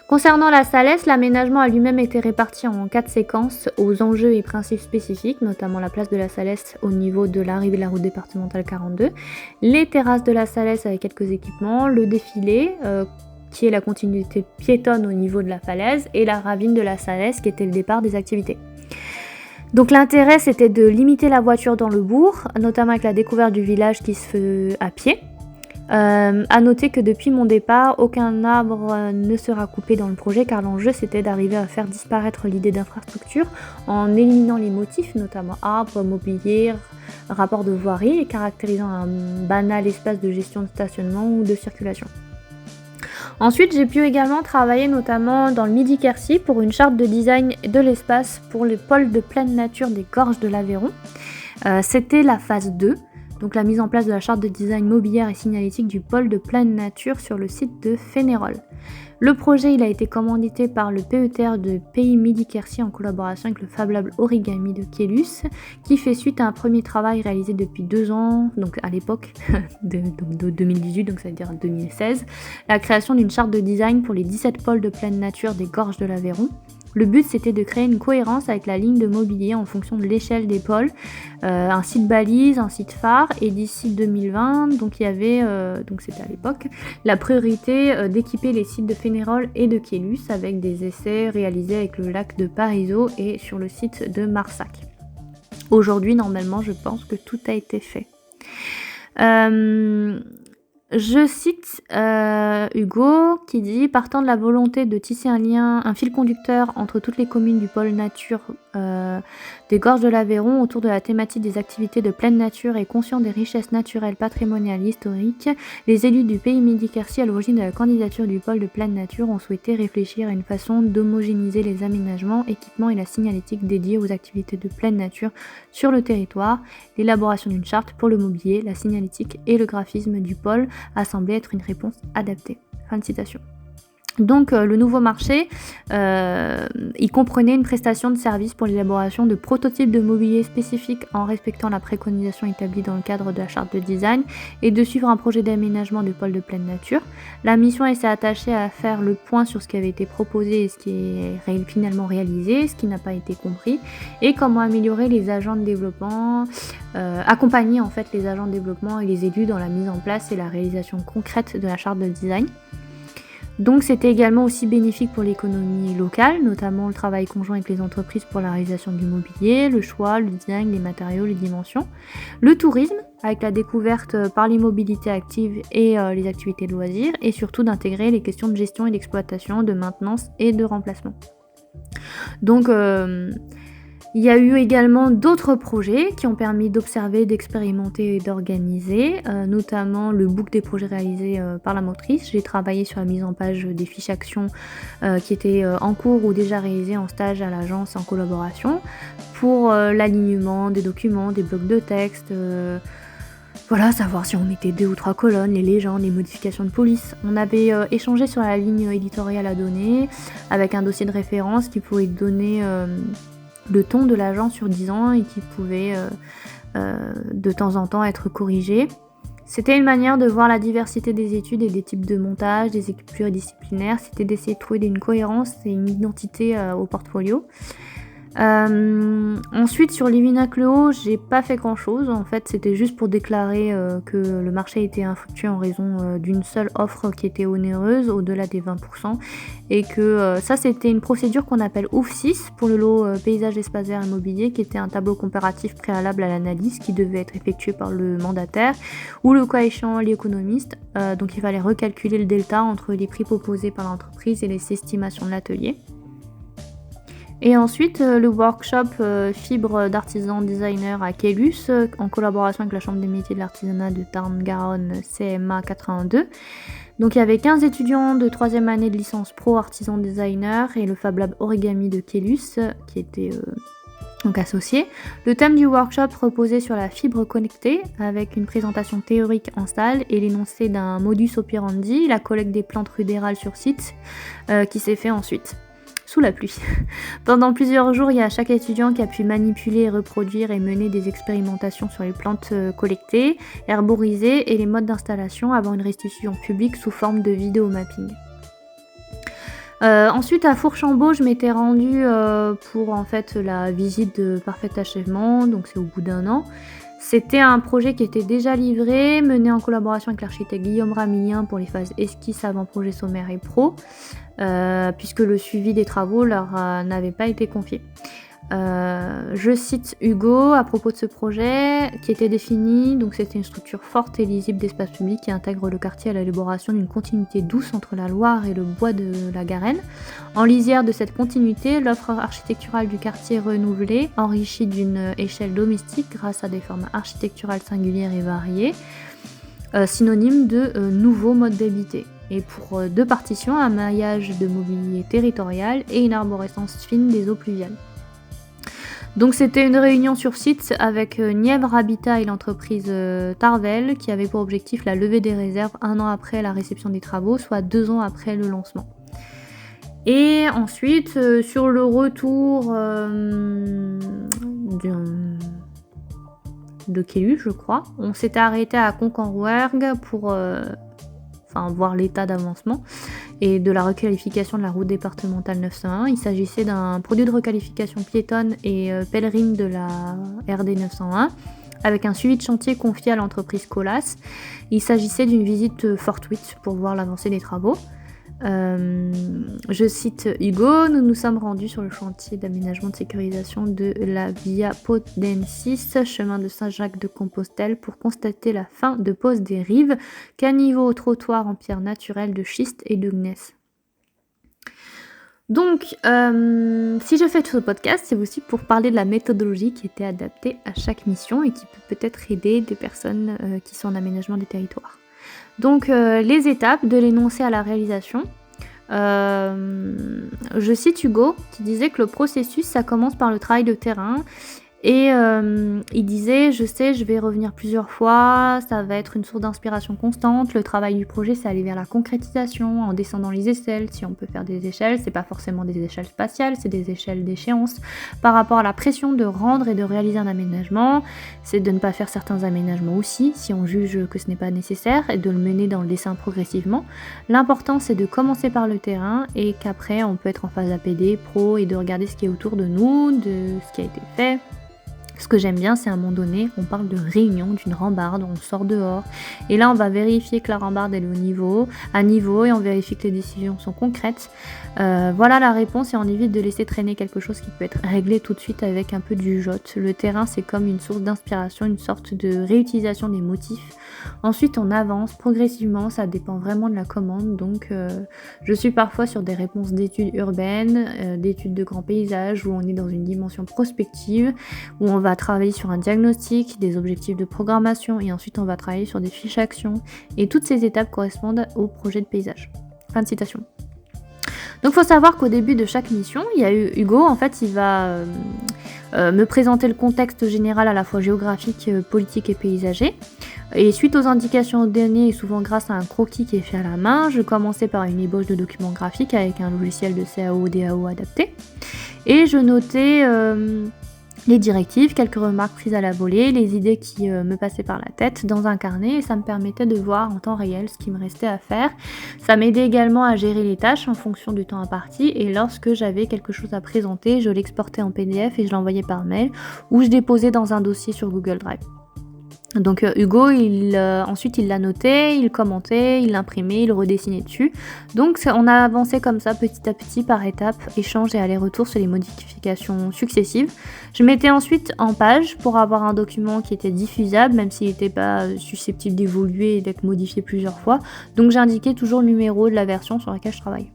Speaker 1: Concernant la Salesse, l'aménagement a lui-même été réparti en 4 séquences aux enjeux et principes spécifiques, notamment la place de la Salesse au niveau de l'arrivée de la route départementale 42, les terrasses de la Salesse avec quelques équipements, le défilé, qui est la continuité piétonne au niveau de la falaise, et la ravine de la Salesse qui était le départ des activités. Donc l'intérêt, c'était de limiter la voiture dans le bourg, notamment avec la découverte du village qui se fait à pied, À noter que depuis mon départ, aucun arbre ne sera coupé dans le projet car l'enjeu c'était d'arriver à faire disparaître l'idée d'infrastructure en éliminant les motifs, notamment arbres, mobilier, rapport de voirie et caractérisant un banal espace de gestion de stationnement ou de circulation. Ensuite, j'ai pu également travailler notamment dans le Midi-Quercy pour une charte de design de l'espace pour les pôles de pleine nature des gorges de l'Aveyron. C'était la phase 2, donc la mise en place de la charte de design mobilière et signalétique du pôle de pleine nature sur le site de Fénérolles. Le projet il a été commandité par le PETR de Pays Midi-Quercy en collaboration avec le Fab Lab Origami de Kélus, qui fait suite à un premier travail réalisé depuis 2 ans, donc à l'époque de 2018, donc ça veut dire 2016, la création d'une charte de design pour les 17 pôles de pleine nature des gorges de l'Aveyron. Le but c'était de créer une cohérence avec la ligne de mobilier en fonction de l'échelle des pôles, un site balise, un site phare, et d'ici 2020, donc il y avait, donc c'était à l'époque, la priorité d'équiper les sites de Fénérolles et de Kélus avec des essais réalisés avec le lac de Parisot et sur le site de Marsac. Aujourd'hui, normalement, je pense que tout a été fait. Je cite Hugo qui dit « Partant de la volonté de tisser un fil conducteur entre toutes les communes du pôle nature des gorges de l'Aveyron autour de la thématique des activités de pleine nature et conscient des richesses naturelles, patrimoniales et historiques, les élus du Pays Midi-Quercy à l'origine de la candidature du pôle de pleine nature ont souhaité réfléchir à une façon d'homogénéiser les aménagements, équipements et la signalétique dédiée aux activités de pleine nature sur le territoire. L'élaboration d'une charte pour le mobilier, la signalétique et le graphisme du pôle a semblé être une réponse adaptée. » Fin de citation. Donc le nouveau marché, il comprenait une prestation de service pour l'élaboration de prototypes de mobilier spécifiques en respectant la préconisation établie dans le cadre de la charte de design et de suivre un projet d'aménagement de pôle de pleine nature. La mission s'est attachée à faire le point sur ce qui avait été proposé et ce qui est finalement réalisé, ce qui n'a pas été compris, et comment améliorer les agents de développement, accompagner en fait les agents de développement et les élus dans la mise en place et la réalisation concrète de la charte de design. Donc c'était également aussi bénéfique pour l'économie locale, notamment le travail conjoint avec les entreprises pour la réalisation du mobilier, le choix, le design, les matériaux, les dimensions. Le tourisme, avec la découverte par les mobilités actives et les activités de loisirs, et surtout d'intégrer les questions de gestion et d'exploitation, de maintenance et de remplacement. Donc il y a eu également d'autres projets qui ont permis d'observer, d'expérimenter et d'organiser, notamment le book des projets réalisés par la motrice. J'ai travaillé sur la mise en page des fiches actions qui étaient en cours ou déjà réalisées en stage à l'agence en collaboration, pour l'alignement des documents, des blocs de texte, voilà, savoir si on mettait 2 ou 3 colonnes, les légendes, les modifications de police. On avait échangé sur la ligne éditoriale à donner, avec un dossier de référence qui pouvait donner le ton de l'agent sur 10 ans et qui pouvait de temps en temps être corrigé. C'était une manière de voir la diversité des études et des types de montage, des équipes pluridisciplinaires. C'était d'essayer de trouver une cohérence et une identité au portfolio. Ensuite sur Living Cleo, j'ai pas fait grand chose, en fait c'était juste pour déclarer que le marché était infructueux en raison d'une seule offre qui était onéreuse au-delà des 20% et que ça c'était une procédure qu'on appelle OUF6 pour le lot paysage, espace vert et mobilier, qui était un tableau comparatif préalable à l'analyse qui devait être effectué par le mandataire ou le cas échéant l'économiste, donc il fallait recalculer le delta entre les prix proposés par l'entreprise et les estimations de l'atelier. Et ensuite, le workshop fibre d'artisan designer à Kélus, en collaboration avec la Chambre des métiers de l'artisanat de Tarn-Garonne CMA 82. Donc il y avait 15 étudiants de 3e année de licence pro artisan designer et le Fab Lab Origami de Kélus qui était donc associé. Le thème du workshop reposait sur la fibre connectée avec une présentation théorique en salle et l'énoncé d'un modus operandi, la collecte des plantes rudérales sur site qui s'est fait ensuite. Sous la pluie. Pendant plusieurs jours, il y a chaque étudiant qui a pu manipuler, reproduire et mener des expérimentations sur les plantes collectées, herborisées et les modes d'installation avant une restitution publique sous forme de vidéo mapping. Ensuite à Fourchambault, je m'étais rendue pour en fait la visite de parfait achèvement, donc c'est au bout d'1 an. C'était un projet qui était déjà livré, mené en collaboration avec l'architecte Guillaume Ramillien pour les phases esquisse, avant-projet sommaire et pro, puisque le suivi des travaux leur n'avait pas été confié. Je cite Hugo à propos de ce projet qui était défini, donc c'était une structure forte et lisible d'espace public qui intègre le quartier à l'élaboration d'une continuité douce entre la Loire et le bois de la Garenne. En lisière de cette continuité, l'offre architecturale du quartier est renouvelée, enrichie d'une échelle domestique grâce à des formes architecturales singulières et variées, synonyme de nouveaux modes d'habiter. Et pour 2 partitions, un maillage de mobilier territorial et une arborescence fine des eaux pluviales. Donc c'était une réunion sur site avec Nièvre Habitat et l'entreprise Tarvel qui avait pour objectif la levée des réserves 1 an après la réception des travaux, soit 2 ans après le lancement. Et ensuite, sur le retour de Kélu, je crois, on s'était arrêté à Concanrouergue pour voir l'état d'avancement et de la requalification de la route départementale 901. Il s'agissait d'un produit de requalification piétonne et pèlerine de la RD 901 avec un suivi de chantier confié à l'entreprise Colas. Il s'agissait d'une visite fortuite pour voir l'avancée des travaux. Je cite Hugo, nous nous sommes rendus sur le chantier d'aménagement de sécurisation de la Via Podensis, chemin de Saint-Jacques-de-Compostelle, pour constater la fin de pose des rives, caniveau au trottoir en pierre naturelle de schiste et de gneiss. Donc, si je fais tout ce podcast, c'est aussi pour parler de la méthodologie qui était adaptée à chaque mission et qui peut peut-être aider des personnes qui sont en aménagement des territoires. Donc les étapes de l'énoncé à la réalisation. Je cite Hugo qui disait que le processus ça commence par le travail de terrain et il disait je sais je vais revenir plusieurs fois, ça va être une source d'inspiration constante, le travail du projet c'est aller vers la concrétisation en descendant les échelles, si on peut faire des échelles, c'est pas forcément des échelles spatiales, c'est des échelles d'échéance par rapport à la pression de rendre et de réaliser un aménagement, c'est de ne pas faire certains aménagements aussi si on juge que ce n'est pas nécessaire et de le mener dans le dessin progressivement. L'important c'est de commencer par le terrain et qu'après on peut être en phase APD, pro et de regarder ce qui est autour de nous, de ce qui a été fait. Ce que j'aime bien, c'est à un moment donné, on parle de réunion, d'une rambarde, on sort dehors. Et là, on va vérifier que la rambarde elle est à niveau et on vérifie que les décisions sont concrètes. Voilà la réponse et on évite de laisser traîner quelque chose qui peut être réglé tout de suite avec un peu de jugeote. Le terrain, c'est comme une source d'inspiration, une sorte de réutilisation des motifs. Ensuite, on avance progressivement, ça dépend vraiment de la commande. Donc, je suis parfois sur des réponses d'études urbaines, d'études de grands paysages, où on est dans une dimension prospective, où on va travailler sur un diagnostic, des objectifs de programmation et ensuite on va travailler sur des fiches actions et toutes ces étapes correspondent au projet de paysage. Fin de citation. Donc il faut savoir qu'au début de chaque mission, il y a eu Hugo, en fait il va me présenter le contexte général à la fois géographique, politique et paysager. Et suite aux indications données et souvent grâce à un croquis qui est fait à la main, je commençais par une ébauche de documents graphiques avec un logiciel de CAO DAO adapté. Et je notais les directives, quelques remarques prises à la volée, les idées qui me passaient par la tête dans un carnet et ça me permettait de voir en temps réel ce qui me restait à faire. Ça m'aidait également à gérer les tâches en fonction du temps imparti et lorsque j'avais quelque chose à présenter, je l'exportais en PDF et je l'envoyais par mail ou je déposais dans un dossier sur Google Drive. Donc Hugo, ensuite il l'a noté, il commentait, il l'imprimait, il redessinait dessus. Donc on a avancé comme ça petit à petit par étapes, échange et aller-retour sur les modifications successives. Je mettais ensuite en page pour avoir un document qui était diffusable, même s'il n'était pas susceptible d'évoluer et d'être modifié plusieurs fois. Donc j'indiquais toujours le numéro de la version sur laquelle je travaille.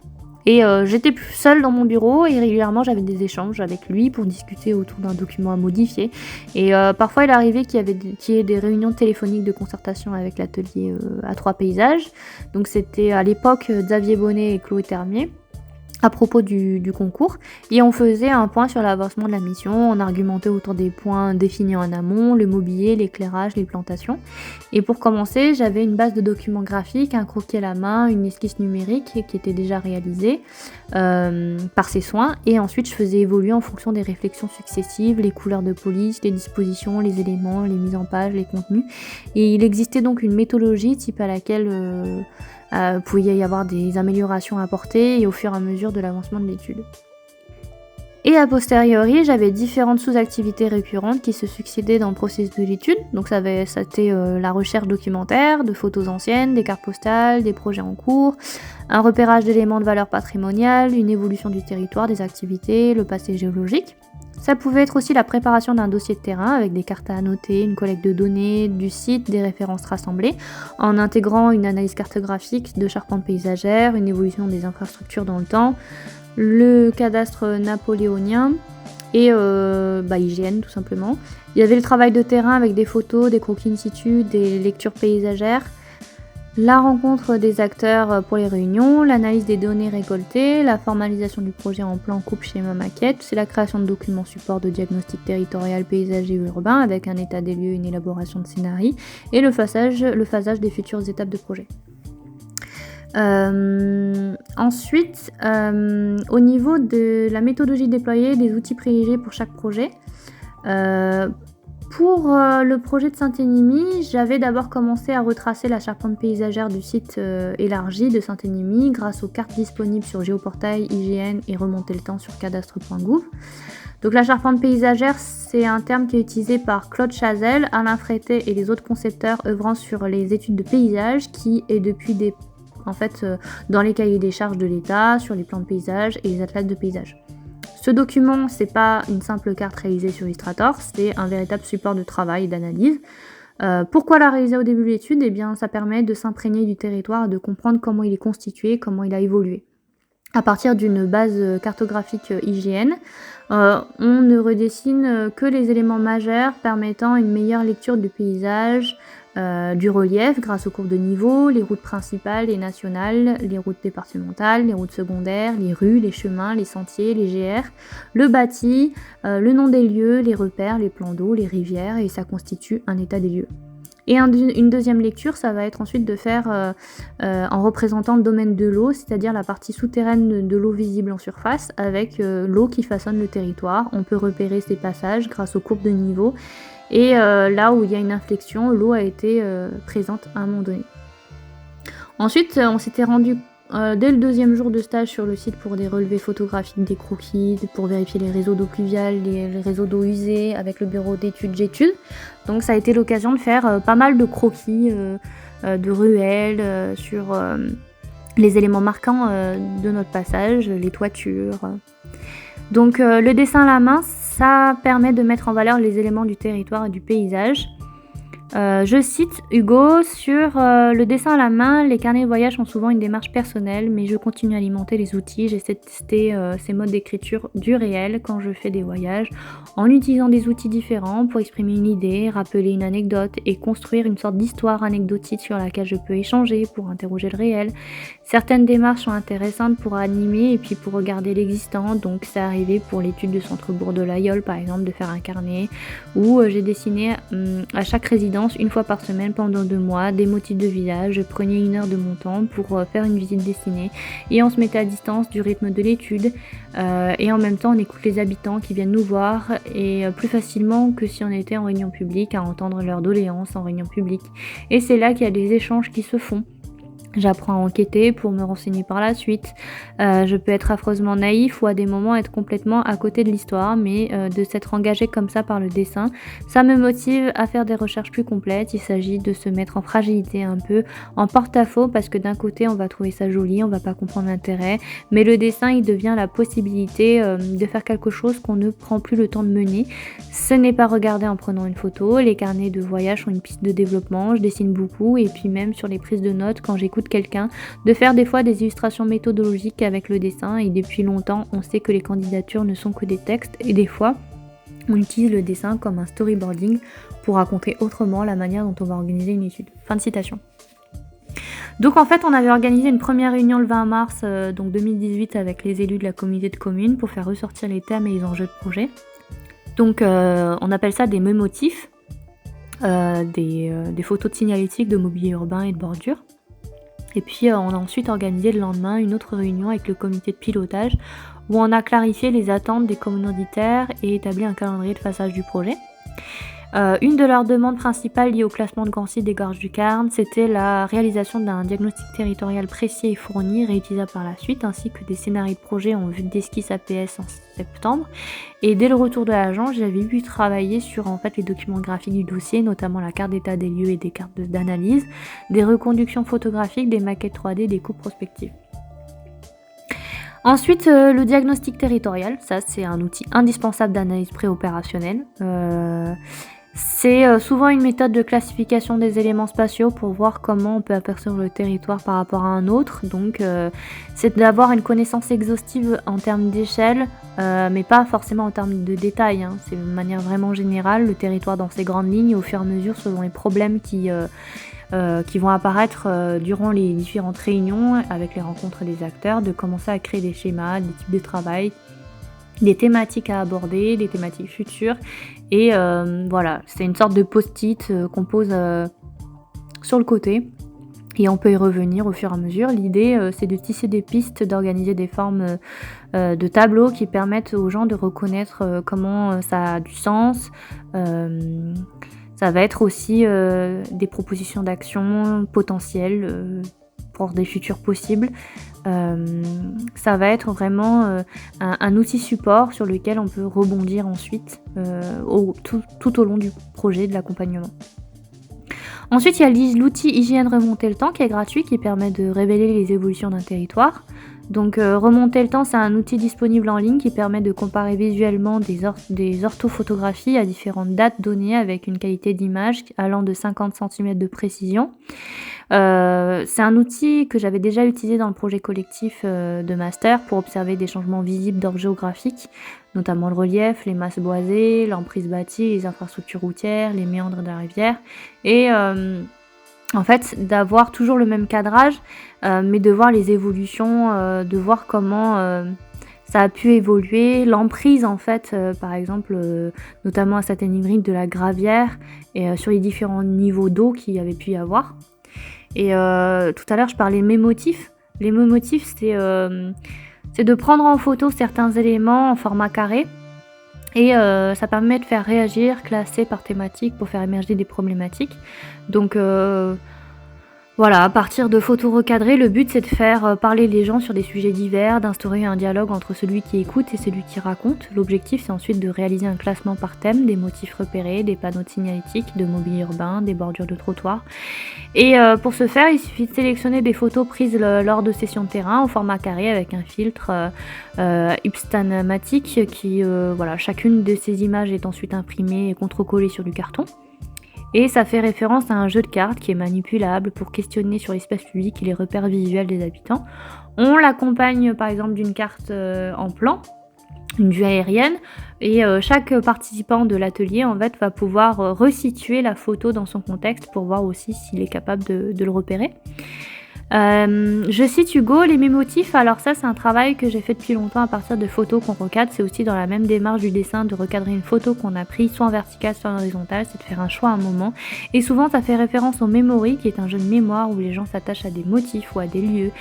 Speaker 1: Et j'étais plus seule dans mon bureau et régulièrement j'avais des échanges avec lui pour discuter autour d'un document à modifier. Et parfois il arrivait qu'il y ait des réunions téléphoniques de concertation avec l'atelier A3 Paysages. Donc c'était à l'époque Xavier Bonnet et Chloé Termier à propos du concours et on faisait un point sur l'avancement de la mission, on argumentait autour des points définis en amont, le mobilier, l'éclairage, les plantations. Et pour commencer, j'avais une base de documents graphiques, un croquis à la main, une esquisse numérique qui était déjà réalisée par ses soins et ensuite je faisais évoluer en fonction des réflexions successives, les couleurs de police, les dispositions, les éléments, les mises en page, les contenus. Et il existait donc une méthodologie type à laquelle pouvait y avoir des améliorations apportées et au fur et à mesure de l'avancement de l'étude. Et a posteriori, j'avais différentes sous-activités récurrentes qui se succédaient dans le processus de l'étude. Donc ça a été la recherche documentaire, de photos anciennes, des cartes postales, des projets en cours, un repérage d'éléments de valeur patrimoniale, une évolution du territoire, des activités, le passé géologique. Ça pouvait être aussi la préparation d'un dossier de terrain avec des cartes à annoter, une collecte de données du site, des références rassemblées, en intégrant une analyse cartographique de charpente paysagère, une évolution des infrastructures dans le temps, le cadastre napoléonien et IGN tout simplement. Il y avait le travail de terrain avec des photos, des croquis in situ, des lectures paysagères, la rencontre des acteurs pour les réunions, l'analyse des données récoltées, la formalisation du projet en plan coupe schéma maquette, c'est la création de documents support de diagnostic territorial, paysager ou urbain avec un état des lieux, une élaboration de scénarii et le phasage des futures étapes de projet. Ensuite, au niveau de la méthodologie déployée, des outils privilégiés pour chaque projet, pour le projet de Saint-Énimie, j'avais d'abord commencé à retracer la charpente paysagère du site élargi de Saint-Énimie grâce aux cartes disponibles sur Géoportail, IGN et remonter le temps sur cadastre.gouv. Donc la charpente paysagère, c'est un terme qui est utilisé par Claude Chazelle, Alain Frété et les autres concepteurs œuvrant sur les études de paysage qui est depuis dans les cahiers des charges de l'État, sur les plans de paysage et les atlas de paysage. Ce document, c'est pas une simple carte réalisée sur Illustrator, c'est un véritable support de travail et d'analyse. Pourquoi la réaliser au début de l'étude ? Eh bien, ça permet de s'imprégner du territoire et de comprendre comment il est constitué, comment il a évolué. À partir d'une base cartographique IGN, on ne redessine que les éléments majeurs permettant une meilleure lecture du paysage, du relief grâce aux courbes de niveau, les routes principales et nationales, les routes départementales, les routes secondaires, les rues, les chemins, les sentiers, les GR, le bâti, le nom des lieux, les repères, les plans d'eau, les rivières, et ça constitue un état des lieux. Et une deuxième lecture, ça va être ensuite de faire en représentant le domaine de l'eau, c'est-à-dire la partie souterraine de l'eau visible en surface, avec l'eau qui façonne le territoire. On peut repérer ces passages grâce aux courbes de niveau. Et là où il y a une inflexion, l'eau a été présente à un moment donné. Ensuite, on s'était rendu dès le deuxième jour de stage sur le site pour des relevés photographiques, des croquis, pour vérifier les réseaux d'eau pluviale, les réseaux d'eau usée avec le bureau d'études Gétudes. Donc ça a été l'occasion de faire pas mal de croquis de ruelles sur les éléments marquants de notre passage, les toitures. Donc le dessin à la main, ça permet de mettre en valeur les éléments du territoire et du paysage. Je cite Hugo, sur le dessin à la main, les carnets de voyage ont souvent une démarche personnelle, mais je continue à alimenter les outils. J'essaie de tester ces modes d'écriture du réel quand je fais des voyages, en utilisant des outils différents pour exprimer une idée, rappeler une anecdote et construire une sorte d'histoire anecdotique sur laquelle je peux échanger pour interroger le réel. Certaines démarches sont intéressantes pour animer et puis pour regarder l'existant, donc c'est arrivé pour l'étude du centre-bourg de l'Aïol par exemple de faire un carnet où j'ai dessiné à chaque résidence une fois par semaine pendant 2 mois des motifs de village. Je prenais 1 heure de mon temps pour faire une visite dessinée et on se mettait à distance du rythme de l'étude et en même temps on écoute les habitants qui viennent nous voir et plus facilement que si on était en réunion publique à entendre leurs doléances en réunion publique. Et c'est là qu'il y a des échanges qui se font. J'apprends à enquêter pour me renseigner par la suite. Je peux être affreusement naïf ou à des moments être complètement à côté de l'histoire, mais de s'être engagé comme ça par le dessin, ça me motive à faire des recherches plus complètes. Il s'agit de se mettre en fragilité un peu, en porte-à-faux, parce que d'un côté on va trouver ça joli, on va pas comprendre l'intérêt, mais le dessin il devient la possibilité de faire quelque chose qu'on ne prend plus le temps de mener. Ce n'est pas regarder en prenant une photo, les carnets de voyage sont une piste de développement, je dessine beaucoup et puis même sur les prises de notes quand j'écoute quelqu'un, de faire des fois des illustrations méthodologiques avec le dessin et depuis longtemps on sait que les candidatures ne sont que des textes et des fois on utilise le dessin comme un storyboarding pour raconter autrement la manière dont on va organiser une étude. Fin de citation. Donc en fait on avait organisé une première réunion le 20 mars 2018 avec les élus de la communauté de communes pour faire ressortir les thèmes et les enjeux de projet. Donc on appelle ça des mémotifs, des photos de signalétique de mobilier urbain et de bordure. Et puis on a ensuite organisé le lendemain une autre réunion avec le comité de pilotage où on a clarifié les attentes des commanditaires et établi un calendrier de phasage du projet. Une de leurs demandes principales liées au classement de grands sites des Gorges du Carn, c'était la réalisation d'un diagnostic territorial précis et fourni, réutilisable par la suite, ainsi que des scénarios de projet en vue d'esquisse APS en septembre. Et dès le retour de l'agence, j'avais pu travailler sur les documents graphiques du dossier, notamment la carte d'état des lieux et des cartes d'analyse, des reconductions photographiques, des maquettes 3D, des coupes prospectives. Ensuite, le diagnostic territorial, ça c'est un outil indispensable d'analyse préopérationnelle. C'est souvent une méthode de classification des éléments spatiaux pour voir comment on peut apercevoir le territoire par rapport à un autre. Donc, c'est d'avoir une connaissance exhaustive en termes d'échelle, mais pas forcément en termes de détails, hein. C'est de manière vraiment générale, le territoire dans ses grandes lignes, au fur et à mesure, selon les problèmes qui vont apparaître durant les différentes réunions avec les rencontres des acteurs, de commencer à créer des schémas, des types de travail, des thématiques à aborder, des thématiques futures. Et voilà, c'est une sorte de post-it qu'on pose sur le côté et on peut y revenir au fur et à mesure. L'idée, c'est de tisser des pistes, d'organiser des formes de tableaux qui permettent aux gens de reconnaître comment ça a du sens. Ça va être aussi des propositions d'action potentielles pour des futurs possibles. Ça va être vraiment un outil support sur lequel on peut rebondir ensuite tout au long du projet de l'accompagnement. Ensuite, il y a l'outil Hygiène Remonter le temps qui est gratuit, qui permet de révéler les évolutions d'un territoire. Donc Remonter le temps, c'est un outil disponible en ligne qui permet de comparer visuellement des orthophotographies à différentes dates données avec une qualité d'image allant de 50 cm de précision. C'est un outil que j'avais déjà utilisé dans le projet collectif de master pour observer des changements visibles d'ordre géographique, notamment le relief, les masses boisées, l'emprise bâtie, les infrastructures routières, les méandres de la rivière. Et en fait, d'avoir toujours le même cadrage, mais de voir les évolutions, de voir comment ça a pu évoluer, l'emprise en fait, par exemple, notamment à Saint-Émeric de la Gravière, et sur les différents niveaux d'eau qu'il y avait pu y avoir. Et tout à l'heure, je parlais de mémotifs. Les mémotifs, c'est de prendre en photo certains éléments en format carré. Et ça permet de faire réagir, classer par thématique pour faire émerger des problématiques. Donc voilà, à partir de photos recadrées, le but c'est de faire parler les gens sur des sujets divers, d'instaurer un dialogue entre celui qui écoute et celui qui raconte. L'objectif c'est ensuite de réaliser un classement par thème, des motifs repérés, des panneaux de signalétique, de mobilier urbain, des bordures de trottoir. Et pour ce faire, il suffit de sélectionner des photos prises lors de sessions de terrain au format carré avec un filtre Ipstanamatic qui, voilà, chacune de ces images est ensuite imprimée et contre-collée sur du carton. Et ça fait référence à un jeu de cartes qui est manipulable pour questionner sur l'espace public et les repères visuels des habitants. On l'accompagne par exemple d'une carte en plan, une vue aérienne, et chaque participant de l'atelier en fait va pouvoir resituer la photo dans son contexte pour voir aussi s'il est capable de le repérer. Je cite Hugo, les mémotifs, alors ça c'est un travail que j'ai fait depuis longtemps à partir de photos qu'on recadre, c'est aussi dans la même démarche du dessin de recadrer une photo qu'on a prise soit en verticale soit en horizontale, c'est de faire un choix à un moment, et souvent ça fait référence au memory qui est un jeu de mémoire où les gens s'attachent à des motifs ou à des lieux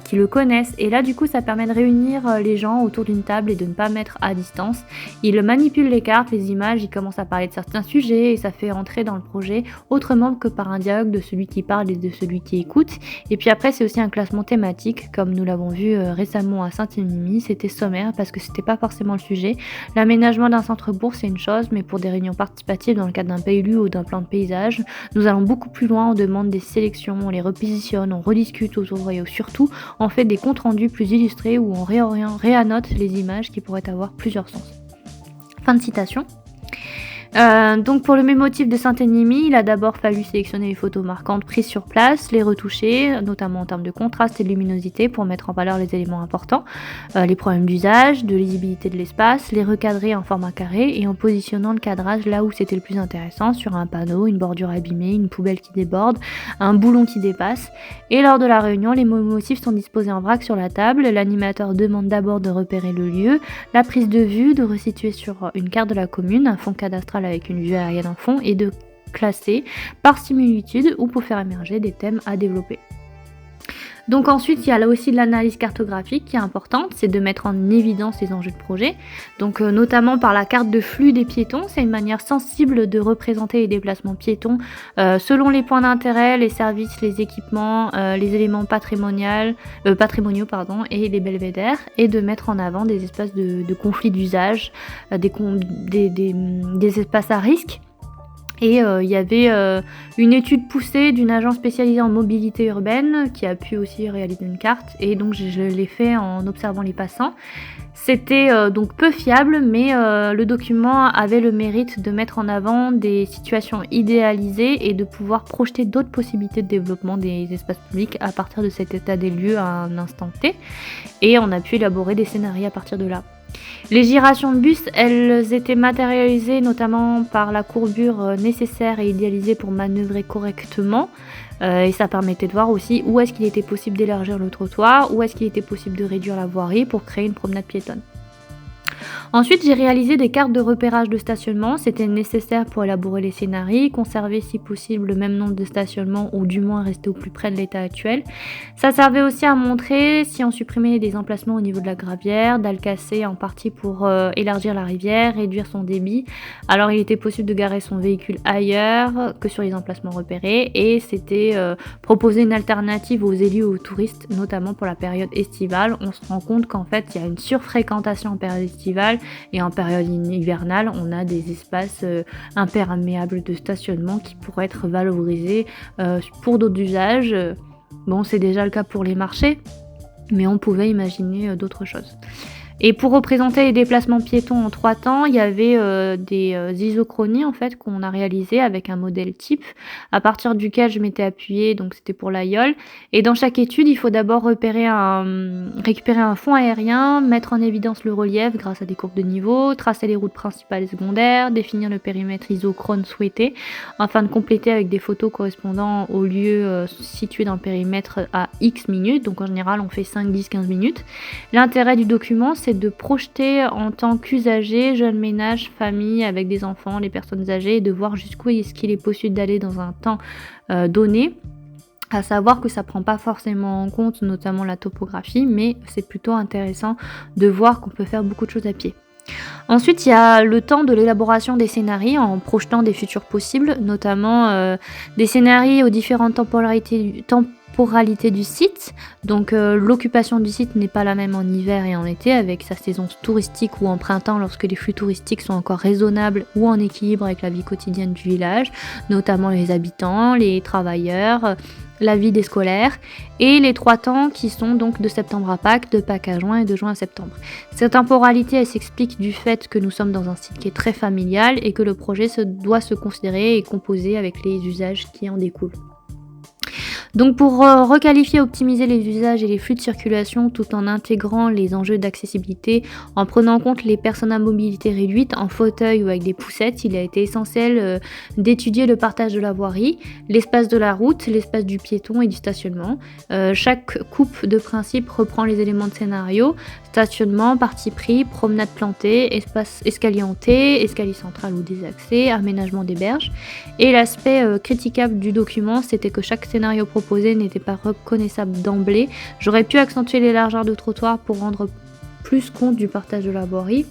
Speaker 1: qui le connaissent, et là du coup ça permet de réunir les gens autour d'une table et de ne pas mettre à distance. Ils manipulent les cartes, les images, ils commencent à parler de certains sujets et ça fait entrer dans le projet autrement que par un dialogue de celui qui parle et de celui qui écoute. Et puis après, c'est aussi un classement thématique, comme nous l'avons vu récemment à Saint-Émeric, c'était sommaire parce que c'était pas forcément le sujet. L'aménagement d'un centre-bourg, c'est une chose, mais pour des réunions participatives dans le cadre d'un PLU ou d'un plan de paysage, nous allons beaucoup plus loin, on demande des sélections, on les repositionne, on rediscute autour et surtout, on fait des comptes rendus plus illustrés où on réannote les images qui pourraient avoir plusieurs sens. Fin de citation. Donc pour le mémotif de Saint-Émeric, il a d'abord fallu sélectionner les photos marquantes prises sur place, les retoucher, notamment en termes de contraste et de luminosité pour mettre en valeur les éléments importants, les problèmes d'usage, de lisibilité de l'espace, les recadrer en format carré et en positionnant le cadrage là où c'était le plus intéressant, sur un panneau, une bordure abîmée, une poubelle qui déborde, un boulon qui dépasse. Et lors de la réunion, les mémotifs sont disposés en vrac sur la table, l'animateur demande d'abord de repérer le lieu, la prise de vue, de resituer sur une carte de la commune, un fond cadastral avec une vue aérienne en fond et de classer par similitude ou pour faire émerger des thèmes à développer. Donc ensuite, il y a là aussi de l'analyse cartographique qui est importante, c'est de mettre en évidence les enjeux de projet. Donc notamment par la carte de flux des piétons, c'est une manière sensible de représenter les déplacements piétons selon les points d'intérêt, les services, les équipements, les éléments patrimoniaux et les belvédères, et de mettre en avant des espaces de conflit d'usage, des espaces à risque. Et il y avait, une étude poussée d'une agence spécialisée en mobilité urbaine qui a pu aussi réaliser une carte et donc je l'ai fait en observant les passants. C'était, donc peu fiable mais le document avait le mérite de mettre en avant des situations idéalisées et de pouvoir projeter d'autres possibilités de développement des espaces publics à partir de cet état des lieux à un instant T et on a pu élaborer des scénarios à partir de là. Les gyrations de bus, elles étaient matérialisées notamment par la courbure nécessaire et idéalisée pour manœuvrer correctement. Et ça permettait de voir aussi où est-ce qu'il était possible d'élargir le trottoir, où est-ce qu'il était possible de réduire la voirie pour créer une promenade piétonne. Ensuite, j'ai réalisé des cartes de repérage de stationnement. C'était nécessaire pour élaborer les scénarios, conserver si possible le même nombre de stationnements ou du moins rester au plus près de l'état actuel. Ça servait aussi à montrer si on supprimait des emplacements au niveau de la gravière, dalles cassées en partie pour élargir la rivière, réduire son débit. Alors il était possible de garer son véhicule ailleurs que sur les emplacements repérés et c'était proposer une alternative aux élus et aux touristes, notamment pour la période estivale. On se rend compte qu'en fait il y a une surfréquentation en période estivale et en période hivernale, on a des espaces imperméables de stationnement qui pourraient être valorisés pour d'autres usages. Bon, c'est déjà le cas pour les marchés, mais on pouvait imaginer d'autres choses. Et pour représenter les déplacements piétons en 3 temps, il y avait des isochronies en fait qu'on a réalisées avec un modèle type à partir duquel je m'étais appuyée, donc c'était pour l'AIOL. Et dans chaque étude, il faut d'abord récupérer un fond aérien, mettre en évidence le relief grâce à des courbes de niveau, tracer les routes principales et secondaires, définir le périmètre isochrone souhaité, afin de compléter avec des photos correspondant aux lieux situés dans le périmètre à X minutes. Donc en général, on fait 5, 10, 15 minutes. L'intérêt du document, c'est de projeter en tant qu'usager, jeunes ménages, familles avec des enfants, les personnes âgées, et de voir jusqu'où est-ce qu'il est possible d'aller dans un temps donné. À savoir que ça prend pas forcément en compte notamment la topographie, mais c'est plutôt intéressant de voir qu'on peut faire beaucoup de choses à pied. Ensuite, il y a le temps de l'élaboration des scénarios en projetant des futurs possibles, notamment des scénarios aux différentes temporalités du site. Donc l'occupation du site n'est pas la même en hiver et en été avec sa saison touristique ou en printemps lorsque les flux touristiques sont encore raisonnables ou en équilibre avec la vie quotidienne du village, notamment les habitants, les travailleurs, la vie des scolaires et les 3 temps qui sont donc de septembre à Pâques, de Pâques à juin et de juin à septembre. Cette temporalité, elle s'explique du fait que nous sommes dans un site qui est très familial et que le projet doit se considérer et composer avec les usages qui en découlent. Donc pour requalifier et optimiser les usages et les flux de circulation tout en intégrant les enjeux d'accessibilité, en prenant en compte les personnes à mobilité réduite en fauteuil ou avec des poussettes, il a été essentiel d'étudier le partage de la voirie, l'espace de la route, l'espace du piéton et du stationnement. Chaque coupe de principe reprend les éléments de scénario, stationnement, parti pris, promenade plantée, espace escalier en T, escalier central ou désaxé, aménagement des berges. Et l'aspect critiquable du document, c'était que chaque scénario proposé n'était pas reconnaissable d'emblée. J'aurais pu accentuer les largeurs de trottoir pour rendre plus compte du partage de la voirie.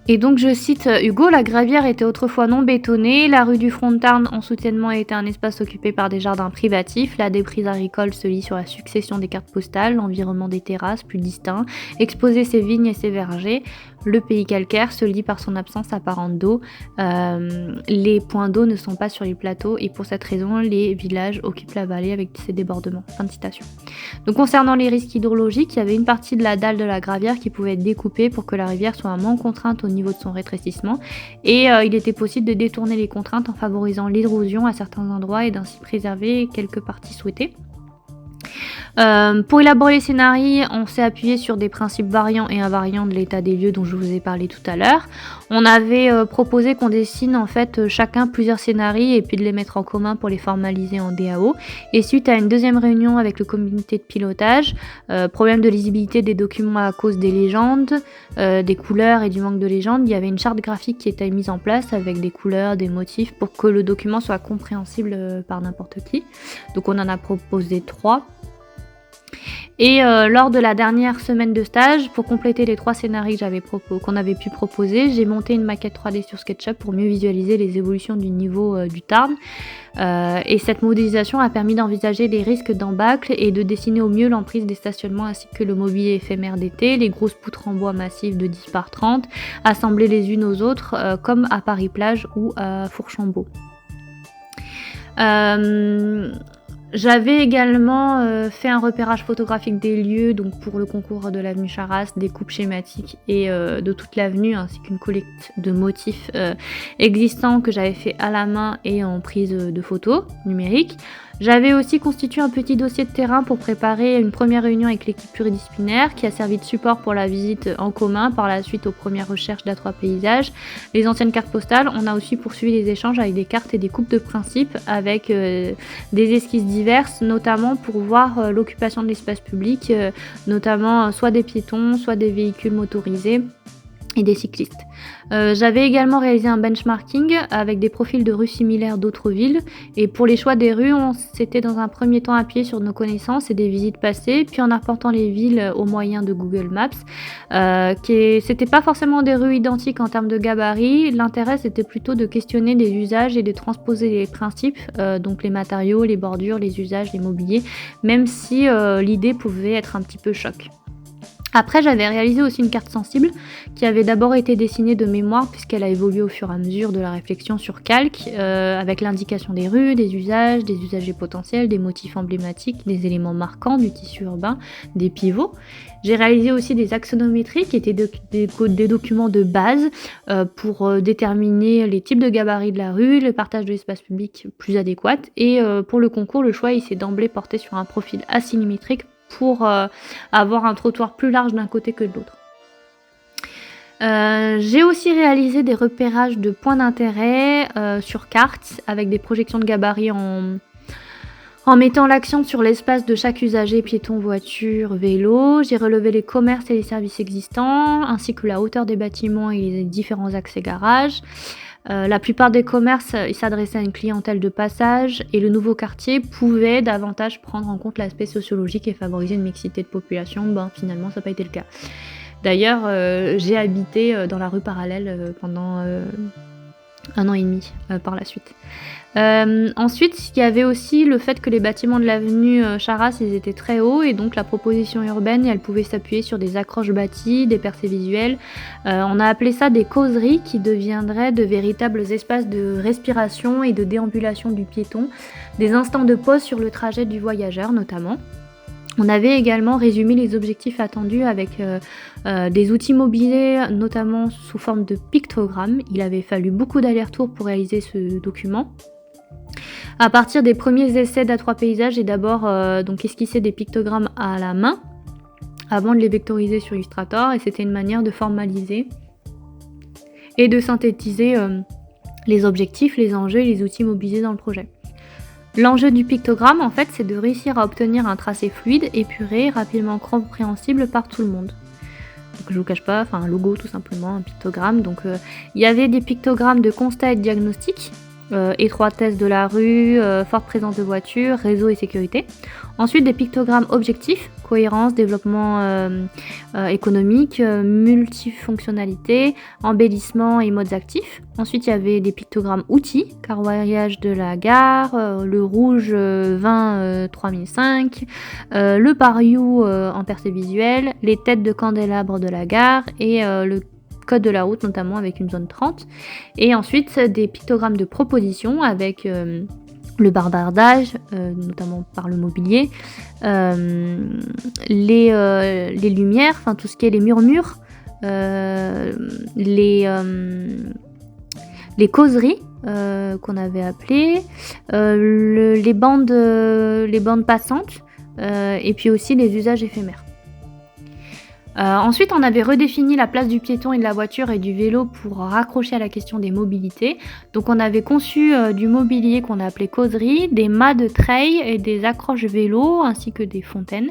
Speaker 1: Et donc je cite Hugo, la gravière était autrefois non bétonnée, la rue du Front de Tarn en soutènement était un espace occupé par des jardins privatifs, la déprise agricole se lit sur la succession des cartes postales, l'environnement des terrasses plus distinct, exposer ses vignes et ses vergers, le pays calcaire se lit par son absence apparente d'eau, les points d'eau ne sont pas sur les plateaux et pour cette raison les villages occupent la vallée avec ses débordements. Fin de citation. Donc concernant les risques hydrologiques, il y avait une partie de la dalle de la gravière qui pouvait être découpée pour que la rivière soit moins contrainte au niveau de son rétrécissement et il était possible de détourner les contraintes en favorisant l'érosion à certains endroits et d'ainsi préserver quelques parties souhaitées. Pour élaborer les scénarios, on s'est appuyé sur des principes variants et invariants de l'état des lieux dont je vous ai parlé tout à l'heure. On avait proposé qu'on dessine en fait chacun plusieurs scénarios et puis de les mettre en commun pour les formaliser en DAO. Et suite à une deuxième réunion avec le comité de pilotage, problème de lisibilité des documents à cause des légendes, des couleurs et du manque de légendes, il y avait une charte graphique qui était mise en place avec des couleurs, des motifs pour que le document soit compréhensible par n'importe qui. Donc on en a proposé 3. Et lors de la dernière semaine de stage, pour compléter les 3 scénarios qu'on avait pu proposer, j'ai monté une maquette 3D sur SketchUp pour mieux visualiser les évolutions du niveau du Tarn. Et cette modélisation a permis d'envisager les risques d'embâcle et de dessiner au mieux l'emprise des stationnements ainsi que le mobilier éphémère d'été, les grosses poutres en bois massif de 10 par 30, assemblées les unes aux autres comme à Paris-Plage ou à Fourchambault. J'avais également fait un repérage photographique des lieux, donc pour le concours de l'avenue Charras, des coupes schématiques et de toute l'avenue, ainsi qu'une collecte de motifs existants que j'avais fait à la main et en prise de photos numériques. J'avais aussi constitué un petit dossier de terrain pour préparer une première réunion avec l'équipe pluridisciplinaire qui a servi de support pour la visite en commun par la suite aux premières recherches d'A3 Paysages. Les anciennes cartes postales, on a aussi poursuivi les échanges avec des cartes et des coupes de principe avec des esquisses diverses, notamment pour voir l'occupation de l'espace public, notamment soit des piétons, soit des véhicules motorisés et des cyclistes. J'avais également réalisé un benchmarking avec des profils de rues similaires d'autres villes, et pour les choix des rues, on s'était dans un premier temps appuyé sur nos connaissances et des visites passées, puis en apportant les villes au moyen de Google Maps. C'était pas forcément des rues identiques en termes de gabarit, l'intérêt c'était plutôt de questionner des usages et de transposer les principes, donc les matériaux, les bordures, les usages, les mobiliers, même si l'idée pouvait être un petit peu choc. Après, j'avais réalisé aussi une carte sensible qui avait d'abord été dessinée de mémoire puisqu'elle a évolué au fur et à mesure de la réflexion sur calque, avec l'indication des rues, des usagers potentiels, des motifs emblématiques, des éléments marquants du tissu urbain, des pivots. J'ai réalisé aussi des axonométries qui étaient des documents de base pour déterminer les types de gabarits de la rue, le partage de l'espace public plus adéquat. Et pour le concours, le choix il s'est d'emblée porté sur un profil asymétrique pour avoir un trottoir plus large d'un côté que de l'autre. J'ai aussi réalisé des repérages de points d'intérêt sur carte avec des projections de gabarits en mettant l'accent sur l'espace de chaque usager, piéton, voiture, vélo. J'ai relevé les commerces et les services existants, ainsi que la hauteur des bâtiments et les différents accès garages. La plupart des commerces s'adressaient à une clientèle de passage et le nouveau quartier pouvait davantage prendre en compte l'aspect sociologique et favoriser une mixité de population. Finalement, ça n'a pas été le cas. D'ailleurs, j'ai habité dans la rue parallèle pendant 1 an et demi par la suite. Ensuite, il y avait aussi le fait que les bâtiments de l'avenue Charras, ils étaient très hauts et donc la proposition urbaine, elle pouvait s'appuyer sur des accroches bâties, des percées visuelles. On a appelé ça des causeries qui deviendraient de véritables espaces de respiration et de déambulation du piéton, des instants de pause sur le trajet du voyageur notamment. On avait également résumé les objectifs attendus avec des outils mobilisés, notamment sous forme de pictogrammes. Il avait fallu beaucoup d'allers-retours pour réaliser ce document. À partir des premiers essais d'A3 Paysages, j'ai d'abord donc esquissé des pictogrammes à la main avant de les vectoriser sur Illustrator, et c'était une manière de formaliser et de synthétiser les objectifs, les enjeux et les outils mobilisés dans le projet. L'enjeu du pictogramme, en fait, c'est de réussir à obtenir un tracé fluide, épuré, rapidement compréhensible par tout le monde. Donc je vous cache pas, un logo tout simplement, un pictogramme. Donc il y avait des pictogrammes de constat et de diagnostic, étroitesse de la rue, forte présence de voitures, réseau et sécurité. Ensuite des pictogrammes objectifs, cohérence, développement économique, multifonctionnalité, embellissement et modes actifs. Ensuite il y avait des pictogrammes outils, carroyage de la gare, le rouge 20 3005, le pariou en percée visuelle, les têtes de candélabres de la gare et le code de la route notamment avec une zone 30, et ensuite des pictogrammes de proposition avec le barbardage, notamment par le mobilier, les lumières, tout ce qui est les murmures, les causeries qu'on avait appelées, les bandes passantes, et puis aussi les usages éphémères. Ensuite, on avait redéfini la place du piéton et de la voiture et du vélo pour raccrocher à la question des mobilités. Donc on avait conçu du mobilier qu'on a appelé causerie, des mâts de treilles et des accroches vélo ainsi que des fontaines.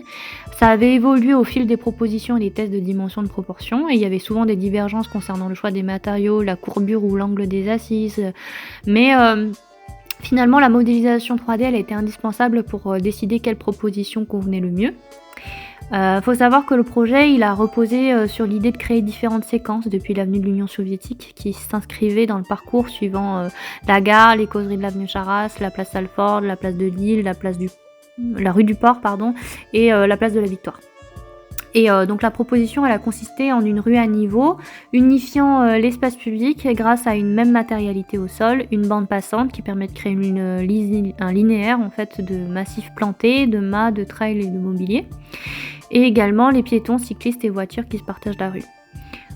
Speaker 1: Ça avait évolué au fil des propositions et des tests de dimension de proportion, et il y avait souvent des divergences concernant le choix des matériaux, la courbure ou l'angle des assises. Mais finalement, la modélisation 3D elle a été indispensable pour décider quelle proposition convenait le mieux. Faut savoir que le projet, il a reposé, sur l'idée de créer différentes séquences depuis l'avenue de l'Union soviétique qui s'inscrivaient dans le parcours suivant, la gare, les causeries de l'avenue Charras, la place Salford, la place de Lille, la rue du Port pardon et la place de la Victoire. Et donc la proposition, elle a consisté en une rue à niveau, unifiant l'espace public grâce à une même matérialité au sol, une bande passante qui permet de créer un linéaire en fait de massifs plantés, de mâts, de trails et de mobilier, et également les piétons, cyclistes et voitures qui se partagent la rue.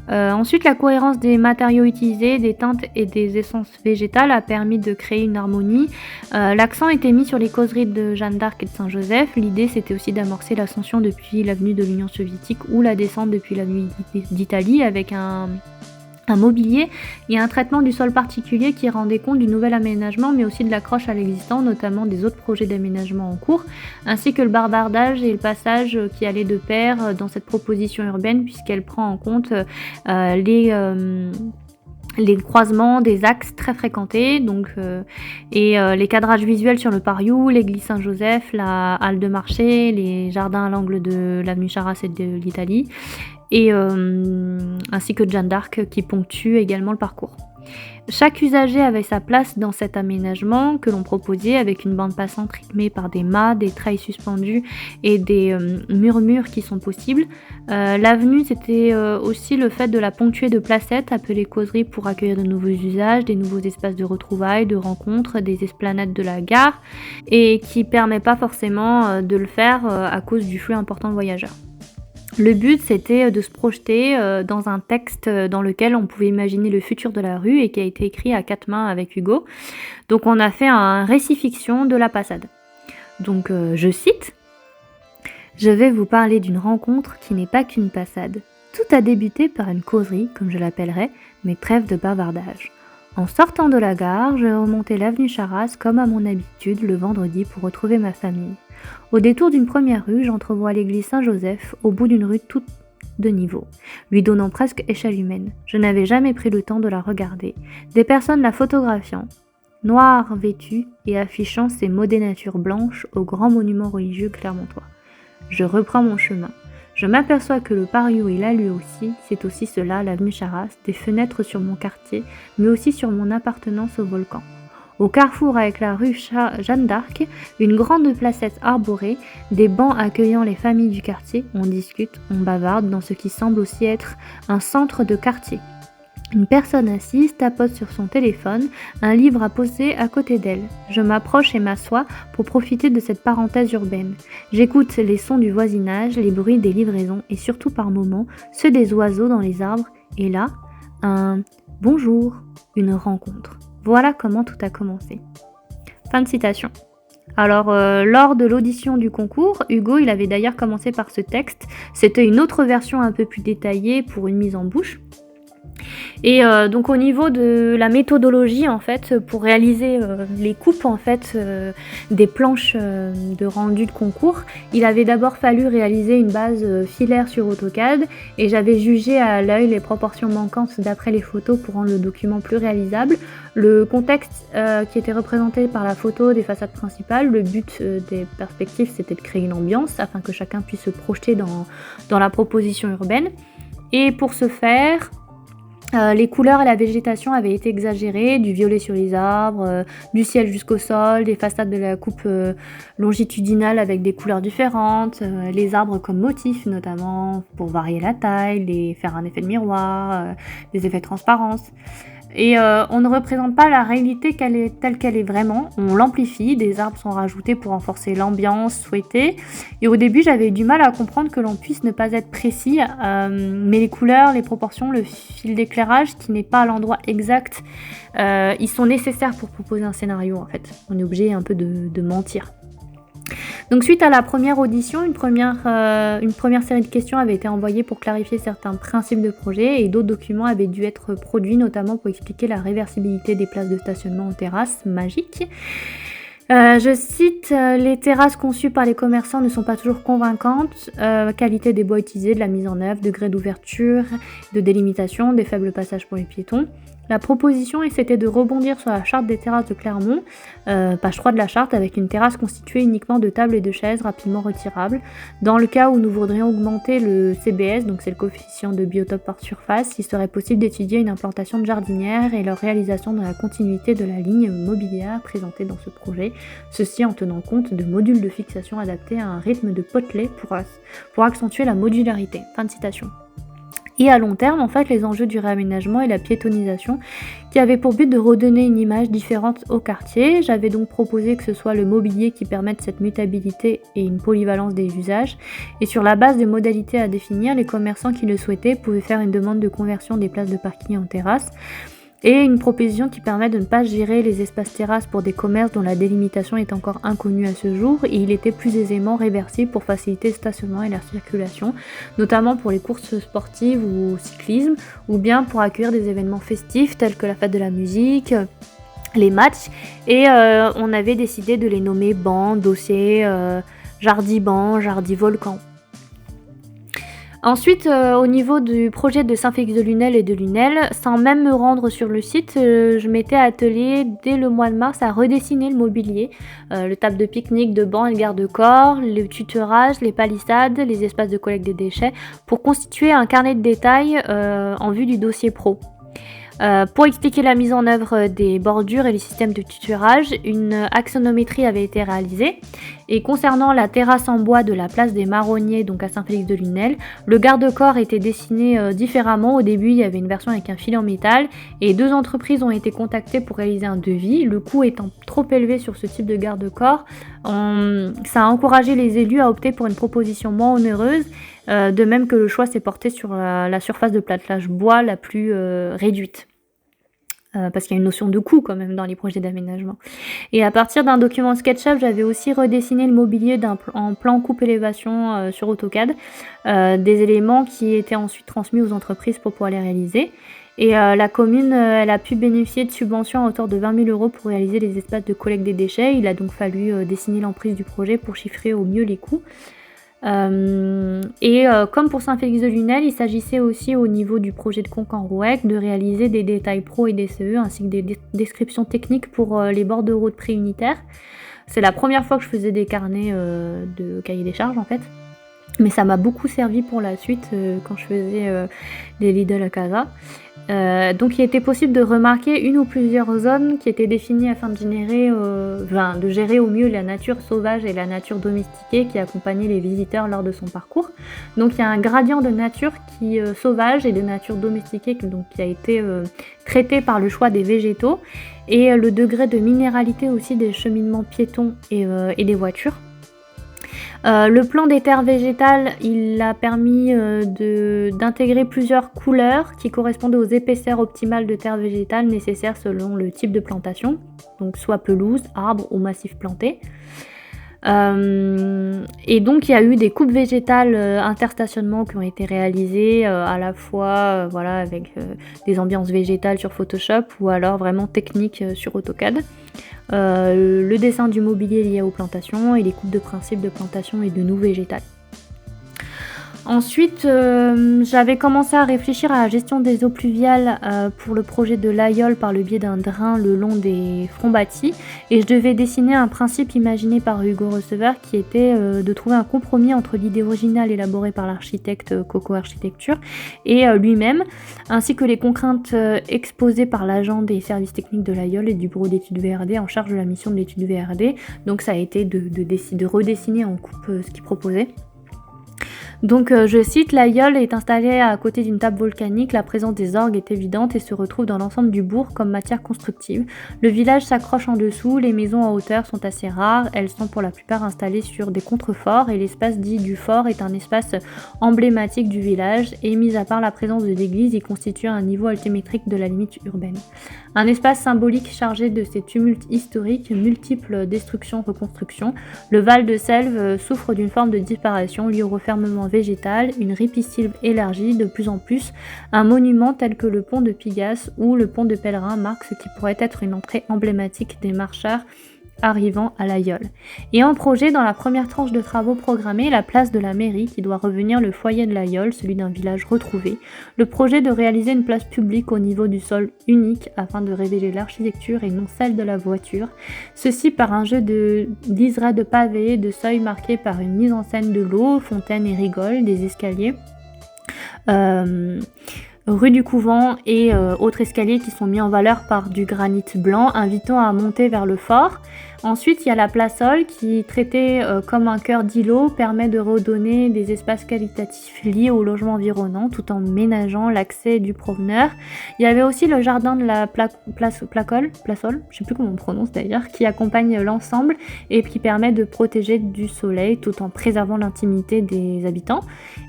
Speaker 1: Ensuite, la cohérence des matériaux utilisés, des teintes et des essences végétales a permis de créer une harmonie. L'accent était mis sur les causeries de Jeanne d'Arc et de Saint-Joseph. L'idée, c'était aussi d'amorcer l'ascension depuis l'avenue de l'Union soviétique ou la descente depuis l'avenue d'Italie avec un mobilier et un traitement du sol particulier qui rendait compte du nouvel aménagement mais aussi de l'accroche à l'existant, notamment des autres projets d'aménagement en cours, ainsi que le barbardage et le passage qui allaient de pair dans cette proposition urbaine puisqu'elle prend en compte les croisements des axes très fréquentés, les cadrages visuels sur le Pariou, l'église Saint-Joseph, la halle de marché, les jardins à l'angle de l'avenue Charras et de l'Italie, ainsi que Jeanne d'Arc qui ponctue également le parcours. Chaque usager avait sa place dans cet aménagement que l'on proposait avec une bande passante rythmée par des mâts, des treilles suspendus et des murmures qui sont possibles. L'avenue, c'était aussi le fait de la ponctuer de placettes appelées causeries pour accueillir de nouveaux usages, des nouveaux espaces de retrouvailles, de rencontres, des esplanades de la gare et qui permet pas forcément de le faire à cause du flux important de voyageurs. Le but, c'était de se projeter dans un texte dans lequel on pouvait imaginer le futur de la rue et qui a été écrit à 4 mains avec Hugo. Donc on a fait un récit-fiction de la passade. Donc je cite « Je vais vous parler d'une rencontre qui n'est pas qu'une passade. Tout a débuté par une causerie, comme je l'appellerais, mais trêve de bavardage. En sortant de la gare, je remontais l'avenue Charras comme à mon habitude le vendredi pour retrouver ma famille. Au détour d'une première rue, j'entrevois l'église Saint-Joseph au bout d'une rue toute de niveau, lui donnant presque échelle humaine. Je n'avais jamais pris le temps de la regarder. Des personnes la photographiant, noires vêtues et affichant ces mots des natures blanches au grand monument religieux clermontois. Je reprends mon chemin. Je m'aperçois que le Pariou est là lui aussi, c'est aussi cela, l'avenue Charras, des fenêtres sur mon quartier, mais aussi sur mon appartenance au volcan. Au carrefour avec la rue Jeanne d'Arc, une grande placette arborée, des bancs accueillant les familles du quartier, on discute, on bavarde dans ce qui semble aussi être un centre de quartier. Une personne assise tapote sur son téléphone, un livre à poser à côté d'elle. Je m'approche et m'assois pour profiter de cette parenthèse urbaine. J'écoute les sons du voisinage, les bruits des livraisons et surtout par moments ceux des oiseaux dans les arbres. Et là, un bonjour, une rencontre. Voilà comment tout a commencé. Fin de citation. Alors, lors de l'audition du concours, Hugo, il avait d'ailleurs commencé par ce texte. C'était une autre version un peu plus détaillée pour une mise en bouche. Et donc au niveau de la méthodologie en fait pour réaliser les coupes en fait des planches de rendu de concours, il avait d'abord fallu réaliser une base filaire sur AutoCAD et j'avais jugé à l'œil les proportions manquantes d'après les photos pour rendre le document plus réalisable. Le contexte qui était représenté par la photo des façades principales, le but des perspectives c'était de créer une ambiance afin que chacun puisse se projeter dans la proposition urbaine. Et pour ce faire, les couleurs et la végétation avaient été exagérées, du violet sur les arbres, du ciel jusqu'au sol, des façades de la coupe longitudinale avec des couleurs différentes, les arbres comme motifs notamment pour varier la taille, faire un effet de miroir, des effets de transparence. Et on ne représente pas la réalité telle qu'elle est vraiment, on l'amplifie, des arbres sont rajoutés pour renforcer l'ambiance souhaitée. Et au début, j'avais du mal à comprendre que l'on puisse ne pas être précis, mais les couleurs, les proportions, le fil d'éclairage qui n'est pas à l'endroit exact, ils sont nécessaires pour proposer un scénario en fait. On est obligé un peu de mentir. Donc suite à la première audition, une première série de questions avait été envoyée pour clarifier certains principes de projet et d'autres documents avaient dû être produits notamment pour expliquer la réversibilité des places de stationnement aux terrasses magiques. Je cite, les terrasses conçues par les commerçants ne sont pas toujours convaincantes, qualité des bois utilisés, de la mise en œuvre, degré d'ouverture, de délimitation, des faibles passages pour les piétons. La proposition, c'était de rebondir sur la charte des terrasses de Clermont, page 3 de la charte, avec une terrasse constituée uniquement de tables et de chaises rapidement retirables. Dans le cas où nous voudrions augmenter le CBS, donc c'est le coefficient de biotope par surface, il serait possible d'étudier une implantation de jardinières et leur réalisation dans la continuité de la ligne mobilière présentée dans ce projet, ceci en tenant compte de modules de fixation adaptés à un rythme de potelet pour accentuer la modularité. Fin de citation. Et à long terme, en fait, les enjeux du réaménagement et la piétonisation qui avaient pour but de redonner une image différente au quartier. J'avais donc proposé que ce soit le mobilier qui permette cette mutabilité et une polyvalence des usages. Et sur la base de modalités à définir, les commerçants qui le souhaitaient pouvaient faire une demande de conversion des places de parking en terrasse. Et une proposition qui permet de ne pas gérer les espaces terrasses pour des commerces dont la délimitation est encore inconnue à ce jour, et il était plus aisément réversible pour faciliter le stationnement et la circulation, notamment pour les courses sportives ou cyclisme, ou bien pour accueillir des événements festifs tels que la fête de la musique, les matchs, et on avait décidé de les nommer bancs, dossiers, jardi-banc, jardi-volcan. Ensuite, au niveau du projet de Saint-Félix-de-Lunel et de Lunel, sans même me rendre sur le site, je m'étais attelée dès le mois de mars à redessiner le mobilier, le table de pique-nique, de banc et de garde-corps, le tutorage, les palissades, les espaces de collecte des déchets, pour constituer un carnet de détails en vue du dossier pro. Pour expliquer la mise en œuvre des bordures et les systèmes de tutorage, une axonométrie avait été réalisée. Et concernant la terrasse en bois de la place des Marronniers, donc à Saint-Félix-de-Lunel, le garde-corps était dessiné différemment. Au début, il y avait une version avec un fil en métal et 2 entreprises ont été contactées pour réaliser un devis. Le coût étant trop élevé sur ce type de garde-corps, ça a encouragé les élus à opter pour une proposition moins onéreuse, de même que le choix s'est porté sur la surface de plâtrage bois la plus réduite. Parce qu'il y a une notion de coût quand même dans les projets d'aménagement. Et à partir d'un document SketchUp, j'avais aussi redessiné le mobilier en plan coupe-élévation sur AutoCAD, des éléments qui étaient ensuite transmis aux entreprises pour pouvoir les réaliser. Et la commune, elle a pu bénéficier de subventions à hauteur de 20 000 € pour réaliser les espaces de collecte des déchets. Il a donc fallu dessiner l'emprise du projet pour chiffrer au mieux les coûts. Comme pour Saint-Félix-de-Lunel, il s'agissait aussi au niveau du projet de Conques-en-Rouec de réaliser des détails pro et DCE ainsi que des descriptions techniques pour les bordereaux de prix unitaires. C'est la première fois que je faisais des carnets de cahiers des charges en fait, mais ça m'a beaucoup servi pour la suite quand je faisais les Lidl à Casa. Donc il était possible de remarquer une ou plusieurs zones qui étaient définies afin de gérer au mieux la nature sauvage et la nature domestiquée qui accompagnait les visiteurs lors de son parcours. Donc il y a un gradient de nature sauvage et de nature domestiquée qui a été traité par le choix des végétaux et le degré de minéralité aussi des cheminements piétons et des voitures. Le plan des terres végétales, il a permis d'intégrer plusieurs couleurs qui correspondaient aux épaisseurs optimales de terres végétales nécessaires selon le type de plantation, donc soit pelouse, arbre ou massif planté. Et donc il y a eu des coupes végétales interstationnement qui ont été réalisées à la fois avec des ambiances végétales sur Photoshop ou alors vraiment techniques sur AutoCAD. Le dessin du mobilier lié aux plantations et les coupes de principe de plantation et de noues végétales. Ensuite, j'avais commencé à réfléchir à la gestion des eaux pluviales pour le projet de l'Aïole par le biais d'un drain le long des fronts bâtis et je devais dessiner un principe imaginé par Hugo Receveur qui était de trouver un compromis entre l'idée originale élaborée par l'architecte Coco Architecture et lui-même, ainsi que les contraintes exposées par l'agent des services techniques de l'Aïole et du bureau d'études VRD en charge de la mission de l'étude VRD. Donc ça a été de redessiner en coupe ce qu'il proposait. Donc je cite, l'Aïole est installée à côté d'une table volcanique, la présence des orgues est évidente et se retrouve dans l'ensemble du bourg comme matière constructive. Le village s'accroche en dessous, les maisons en hauteur sont assez rares, elles sont pour la plupart installées sur des contreforts et l'espace dit du fort est un espace emblématique du village et mis à part la présence de l'église, il constitue un niveau altimétrique de la limite urbaine. Un espace symbolique chargé de ces tumultes historiques, multiples destructions, reconstructions. Le Val de Selve souffre d'une forme de disparition liée au refermement végétal, une ripisylve élargie de plus en plus, un monument tel que le pont de Pigasse ou le pont de Pèlerin marque ce qui pourrait être une entrée emblématique des marcheurs arrivant à l'Aïeul. Et en projet, dans la première tranche de travaux programmés, la place de la mairie qui doit revenir le foyer de l'Aïeul, celui d'un village retrouvé. Le projet de réaliser une place publique au niveau du sol unique afin de révéler l'architecture et non celle de la voiture. Ceci par un jeu d'iseraie de pavés, de seuils marqués par une mise en scène de l'eau, fontaines et rigoles, des escaliers. Rue du Couvent et autres escaliers qui sont mis en valeur par du granit blanc, invitant à monter vers le fort. Ensuite, il y a la Plaçole qui, traitée comme un cœur d'îlot, permet de redonner des espaces qualitatifs liés au logement environnant tout en ménageant l'accès du promeneur. Il y avait aussi le jardin de la Plaçole, je sais plus comment on prononce d'ailleurs, qui accompagne l'ensemble et qui permet de protéger du soleil tout en préservant l'intimité des habitants.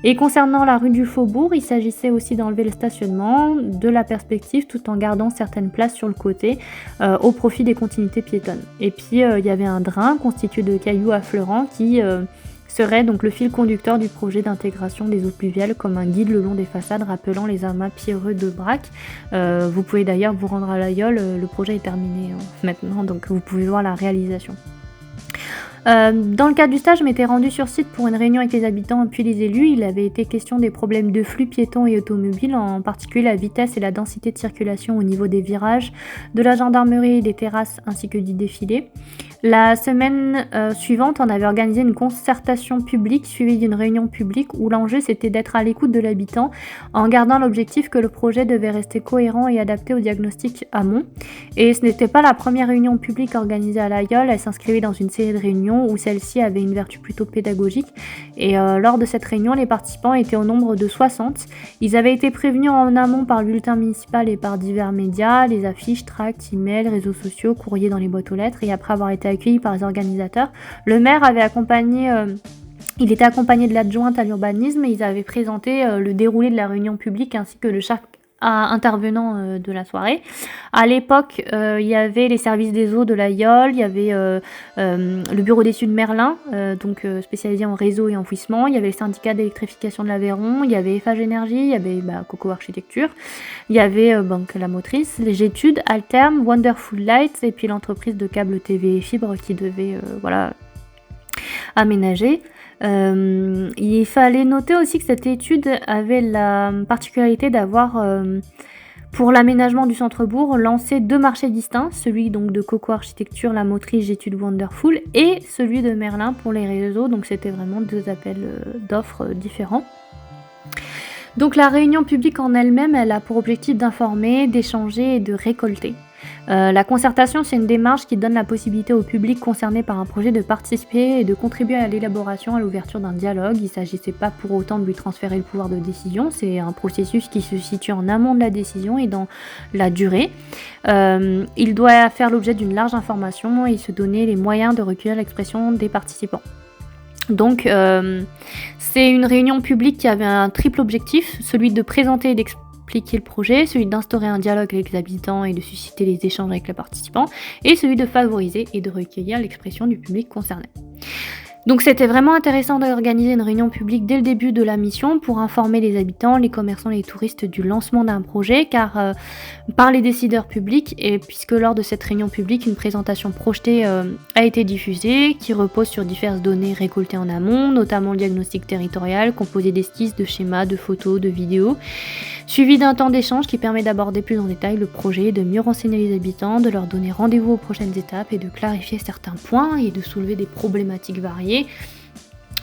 Speaker 1: Et concernant la rue du Faubourg, il s'agissait aussi d'enlever le stationnement de la perspective tout en gardant certaines places sur le côté au profit des continuités piétonnes. Et puis il y avait un drain constitué de cailloux affleurants qui serait donc le fil conducteur du projet d'intégration des eaux pluviales comme un guide le long des façades rappelant les amas pierreux de Braque. Vous pouvez d'ailleurs vous rendre à l'Aïeul, le projet est terminé maintenant, donc vous pouvez voir la réalisation. Dans le cadre du stage, je m'étais rendue sur site pour une réunion avec les habitants puis les élus. Il avait été question des problèmes de flux piétons et automobiles, en particulier la vitesse et la densité de circulation au niveau des virages, de la gendarmerie et des terrasses ainsi que du défilé. La semaine suivante, on avait organisé une concertation publique suivie d'une réunion publique où l'enjeu c'était d'être à l'écoute de l'habitant en gardant l'objectif que le projet devait rester cohérent et adapté au diagnostic amont. Et ce n'était pas la première réunion publique organisée à l'Aïeul, elle s'inscrivait dans une série de réunions où celle-ci avait une vertu plutôt pédagogique. Et lors de cette réunion, les participants étaient au nombre de 60. Ils avaient été prévenus en amont par le bulletin municipal et par divers médias, les affiches, tracts, emails, réseaux sociaux, courriers dans les boîtes aux lettres. Et après avoir été accueillis par les organisateurs, le maire avait accompagné... Il était accompagné de l'adjointe à l'urbanisme et ils avaient présenté le déroulé de la réunion publique ainsi que de chaque intervenant de la soirée. À l'époque, il y avait les services des eaux de l'Aïeul, il y avait le bureau d'études Merlin, donc spécialisé en réseau et enfouissement, il y avait le syndicat d'électrification de l'Aveyron, il y avait Eiffage Énergie, il y avait Coco Architecture, il y avait la motrice, les études, Alterm, Wonderful Lights et puis l'entreprise de câbles TV et fibres qui devait aménager. Il fallait noter aussi que cette étude avait la particularité d'avoir, pour l'aménagement du centre-bourg, lancé 2 marchés distincts, celui donc de Coco Architecture, la motrice J'étude Wonderful, et celui de Merlin pour les réseaux, donc c'était vraiment 2 appels d'offres différents. Donc la réunion publique en elle-même, elle a pour objectif d'informer, d'échanger et de récolter. La concertation, c'est une démarche qui donne la possibilité au public concerné par un projet de participer et de contribuer à l'élaboration, à l'ouverture d'un dialogue. Il ne s'agissait pas pour autant de lui transférer le pouvoir de décision, c'est un processus qui se situe en amont de la décision et dans la durée. Il doit faire l'objet d'une large information et se donner les moyens de recueillir l'expression des participants. Donc c'est une réunion publique qui avait un triple objectif, celui de présenter et d'expliquer le projet, celui d'instaurer un dialogue avec les habitants et de susciter les échanges avec les participants, et celui de favoriser et de recueillir l'expression du public concerné. Donc c'était vraiment intéressant d'organiser une réunion publique dès le début de la mission pour informer les habitants, les commerçants et les touristes du lancement d'un projet, car par les décideurs publics, et puisque lors de cette réunion publique, une présentation projetée a été diffusée, qui repose sur diverses données récoltées en amont, notamment le diagnostic territorial, composé d'esquisses, de schémas, de photos, de vidéos, suivi d'un temps d'échange qui permet d'aborder plus en détail le projet, de mieux renseigner les habitants, de leur donner rendez-vous aux prochaines étapes et de clarifier certains points et de soulever des problématiques variées.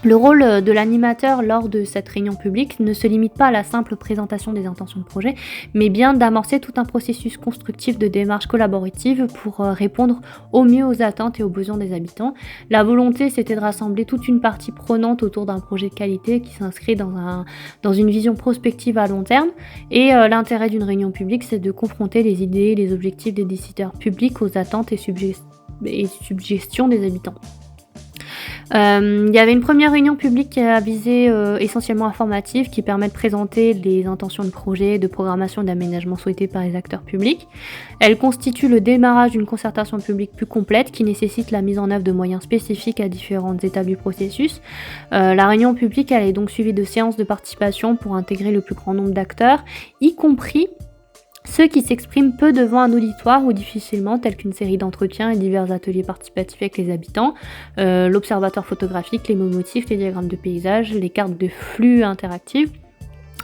Speaker 1: Le rôle de l'animateur lors de cette réunion publique ne se limite pas à la simple présentation des intentions de projet, mais bien d'amorcer tout un processus constructif de démarche collaborative pour répondre au mieux aux attentes et aux besoins des habitants. La volonté, c'était de rassembler toute une partie prenante autour d'un projet de qualité qui s'inscrit dans une vision prospective à long terme. Et l'intérêt d'une réunion publique, c'est de confronter les idées et les objectifs des décideurs publics aux attentes et suggestions des habitants. Il y avait une première réunion publique qui a visé essentiellement informative, qui permet de présenter les intentions de projet, de programmation et d'aménagement souhaitées par les acteurs publics. Elle constitue le démarrage d'une concertation publique plus complète qui nécessite la mise en œuvre de moyens spécifiques à différentes étapes du processus. La réunion publique, elle est donc suivie de séances de participation pour intégrer le plus grand nombre d'acteurs, y compris Ceux qui s'expriment peu devant un auditoire ou difficilement, tels qu'une série d'entretiens et divers ateliers participatifs avec les habitants, l'observateur photographique, les mots-motifs, les diagrammes de paysage, les cartes de flux interactives,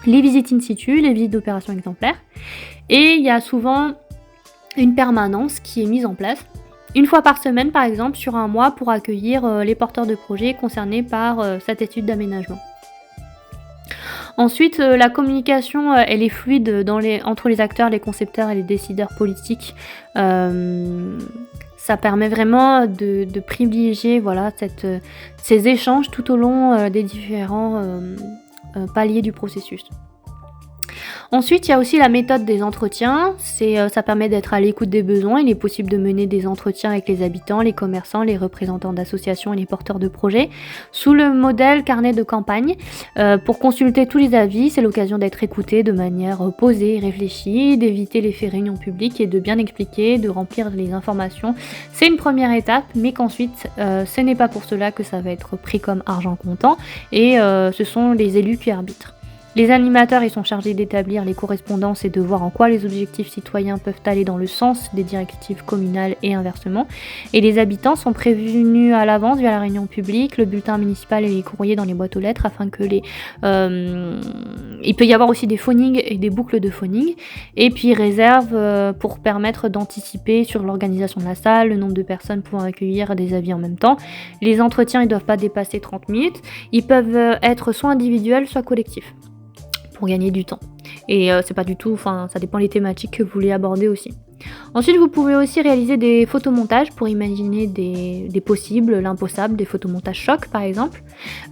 Speaker 1: les visites in situ, les visites d'opérations exemplaires. Et il y a souvent une permanence qui est mise en place, une fois par semaine par exemple, sur un mois, pour accueillir les porteurs de projets concernés par cette étude d'aménagement. Ensuite, la communication, elle est fluide entre les acteurs, les concepteurs et les décideurs politiques. Ça permet vraiment de privilégier ces échanges tout au long des différents paliers du processus. Ensuite, il y a aussi la méthode des entretiens. Ça permet d'être à l'écoute des besoins. Il est possible de mener des entretiens avec les habitants, les commerçants, les représentants d'associations et les porteurs de projets sous le modèle carnet de campagne. Pour consulter tous les avis, c'est l'occasion d'être écouté de manière posée et réfléchie, d'éviter l'effet réunion publique et de bien expliquer, de remplir les informations. C'est une première étape, mais qu'ensuite, ce n'est pas pour cela que ça va être pris comme argent comptant, et ce sont les élus qui arbitrent. Les animateurs, ils sont chargés d'établir les correspondances et de voir en quoi les objectifs citoyens peuvent aller dans le sens des directives communales et inversement. Et les habitants sont prévenus à l'avance via la réunion publique, le bulletin municipal et les courriers dans les boîtes aux lettres afin que il peut y avoir aussi des phonings et des boucles de phoning. Et puis ils réservent pour permettre d'anticiper sur l'organisation de la salle, le nombre de personnes pouvant accueillir des avis en même temps. Les entretiens, ils ne doivent pas dépasser 30 minutes. Ils peuvent être soit individuels, soit collectifs, pour gagner du temps. Et c'est pas du tout, ça dépend des thématiques que vous voulez aborder aussi. Ensuite, vous pouvez aussi réaliser des photomontages pour imaginer des possibles, l'impossible, des photomontages chocs par exemple.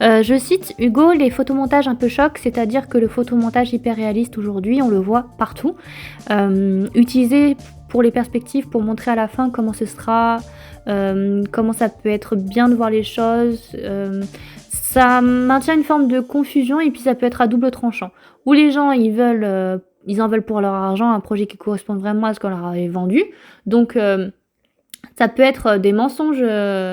Speaker 1: Je cite Hugo, les photomontages un peu chocs, c'est-à-dire que le photomontage hyper réaliste aujourd'hui, on le voit partout, utilisé pour les perspectives, pour montrer à la fin comment ce sera, comment ça peut être bien de voir les choses. Ça maintient une forme de confusion et puis ça peut être à double tranchant. Où les gens ils en veulent pour leur argent un projet qui correspond vraiment à ce qu'on leur avait vendu. Donc ça peut être des mensonges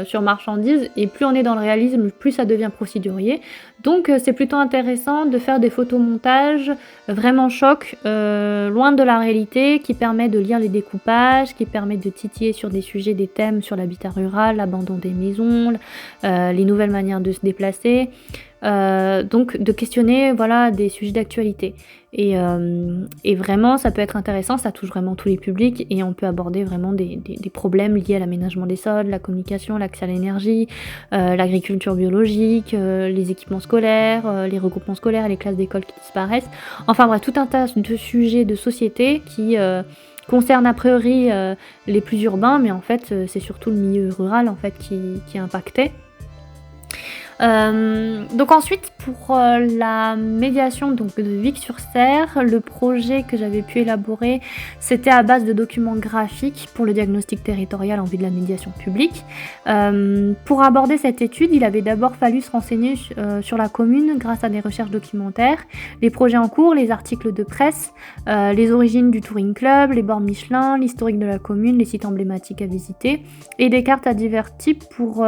Speaker 1: sur marchandises, et plus on est dans le réalisme, plus ça devient procédurier. Donc c'est plutôt intéressant de faire des photomontages vraiment chocs, loin de la réalité, qui permet de lire les découpages, qui permet de titiller sur des sujets, des thèmes sur l'habitat rural, l'abandon des maisons, les nouvelles manières de se déplacer. Donc de questionner des sujets d'actualité. Et vraiment ça peut être intéressant, ça touche vraiment tous les publics et on peut aborder vraiment des problèmes liés à l'aménagement des sols, la communication, l'accès à l'énergie, l'agriculture biologique, les équipements scolaires, les regroupements scolaires, les classes d'école qui disparaissent. Enfin bref, tout un tas de sujets de société qui concernent a priori les plus urbains, mais en fait c'est surtout le milieu rural en fait qui est impacté. Donc ensuite pour la médiation de Vic-sur-Serre, le projet que j'avais pu élaborer, c'était à base de documents graphiques pour le diagnostic territorial en vue de la médiation publique. Pour aborder cette étude, il avait d'abord fallu se renseigner sur la commune grâce à des recherches documentaires, les projets en cours, les articles de presse, les origines du Touring Club, les bornes Michelin, l'historique de la commune, les sites emblématiques à visiter et des cartes à divers types pour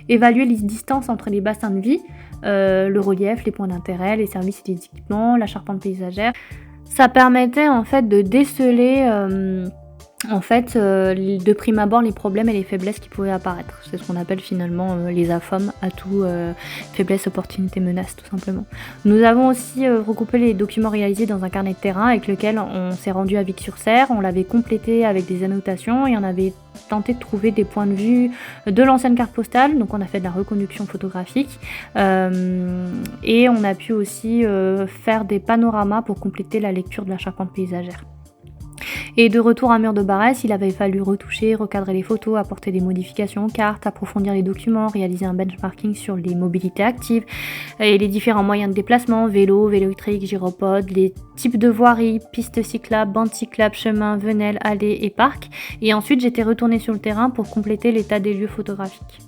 Speaker 1: évaluer les distances entre les bassins de vie, le relief, les points d'intérêt, les services et les équipements, la charpente paysagère. Ça permettait en fait de déceler de prime abord les problèmes et les faiblesses qui pouvaient apparaître. C'est ce qu'on appelle finalement les AFOM, atouts, faiblesses, opportunités, menaces tout simplement. Nous avons aussi regroupé les documents réalisés dans un carnet de terrain avec lequel on s'est rendu à Vic-sur-Serre, on l'avait complété avec des annotations et on avait tenté de trouver des points de vue de l'ancienne carte postale, donc on a fait de la reconduction photographique et on a pu aussi faire des panoramas pour compléter la lecture de la charpente paysagère. Et de retour à Mur de Barès, il avait fallu retoucher, recadrer les photos, apporter des modifications aux cartes, approfondir les documents, réaliser un benchmarking sur les mobilités actives et les différents moyens de déplacement, vélo électrique, gyropode, les types de voiries, pistes cyclables, bandes cyclables, chemins, venelles, allées et parcs. Et ensuite, j'étais retournée sur le terrain pour compléter l'état des lieux photographiques.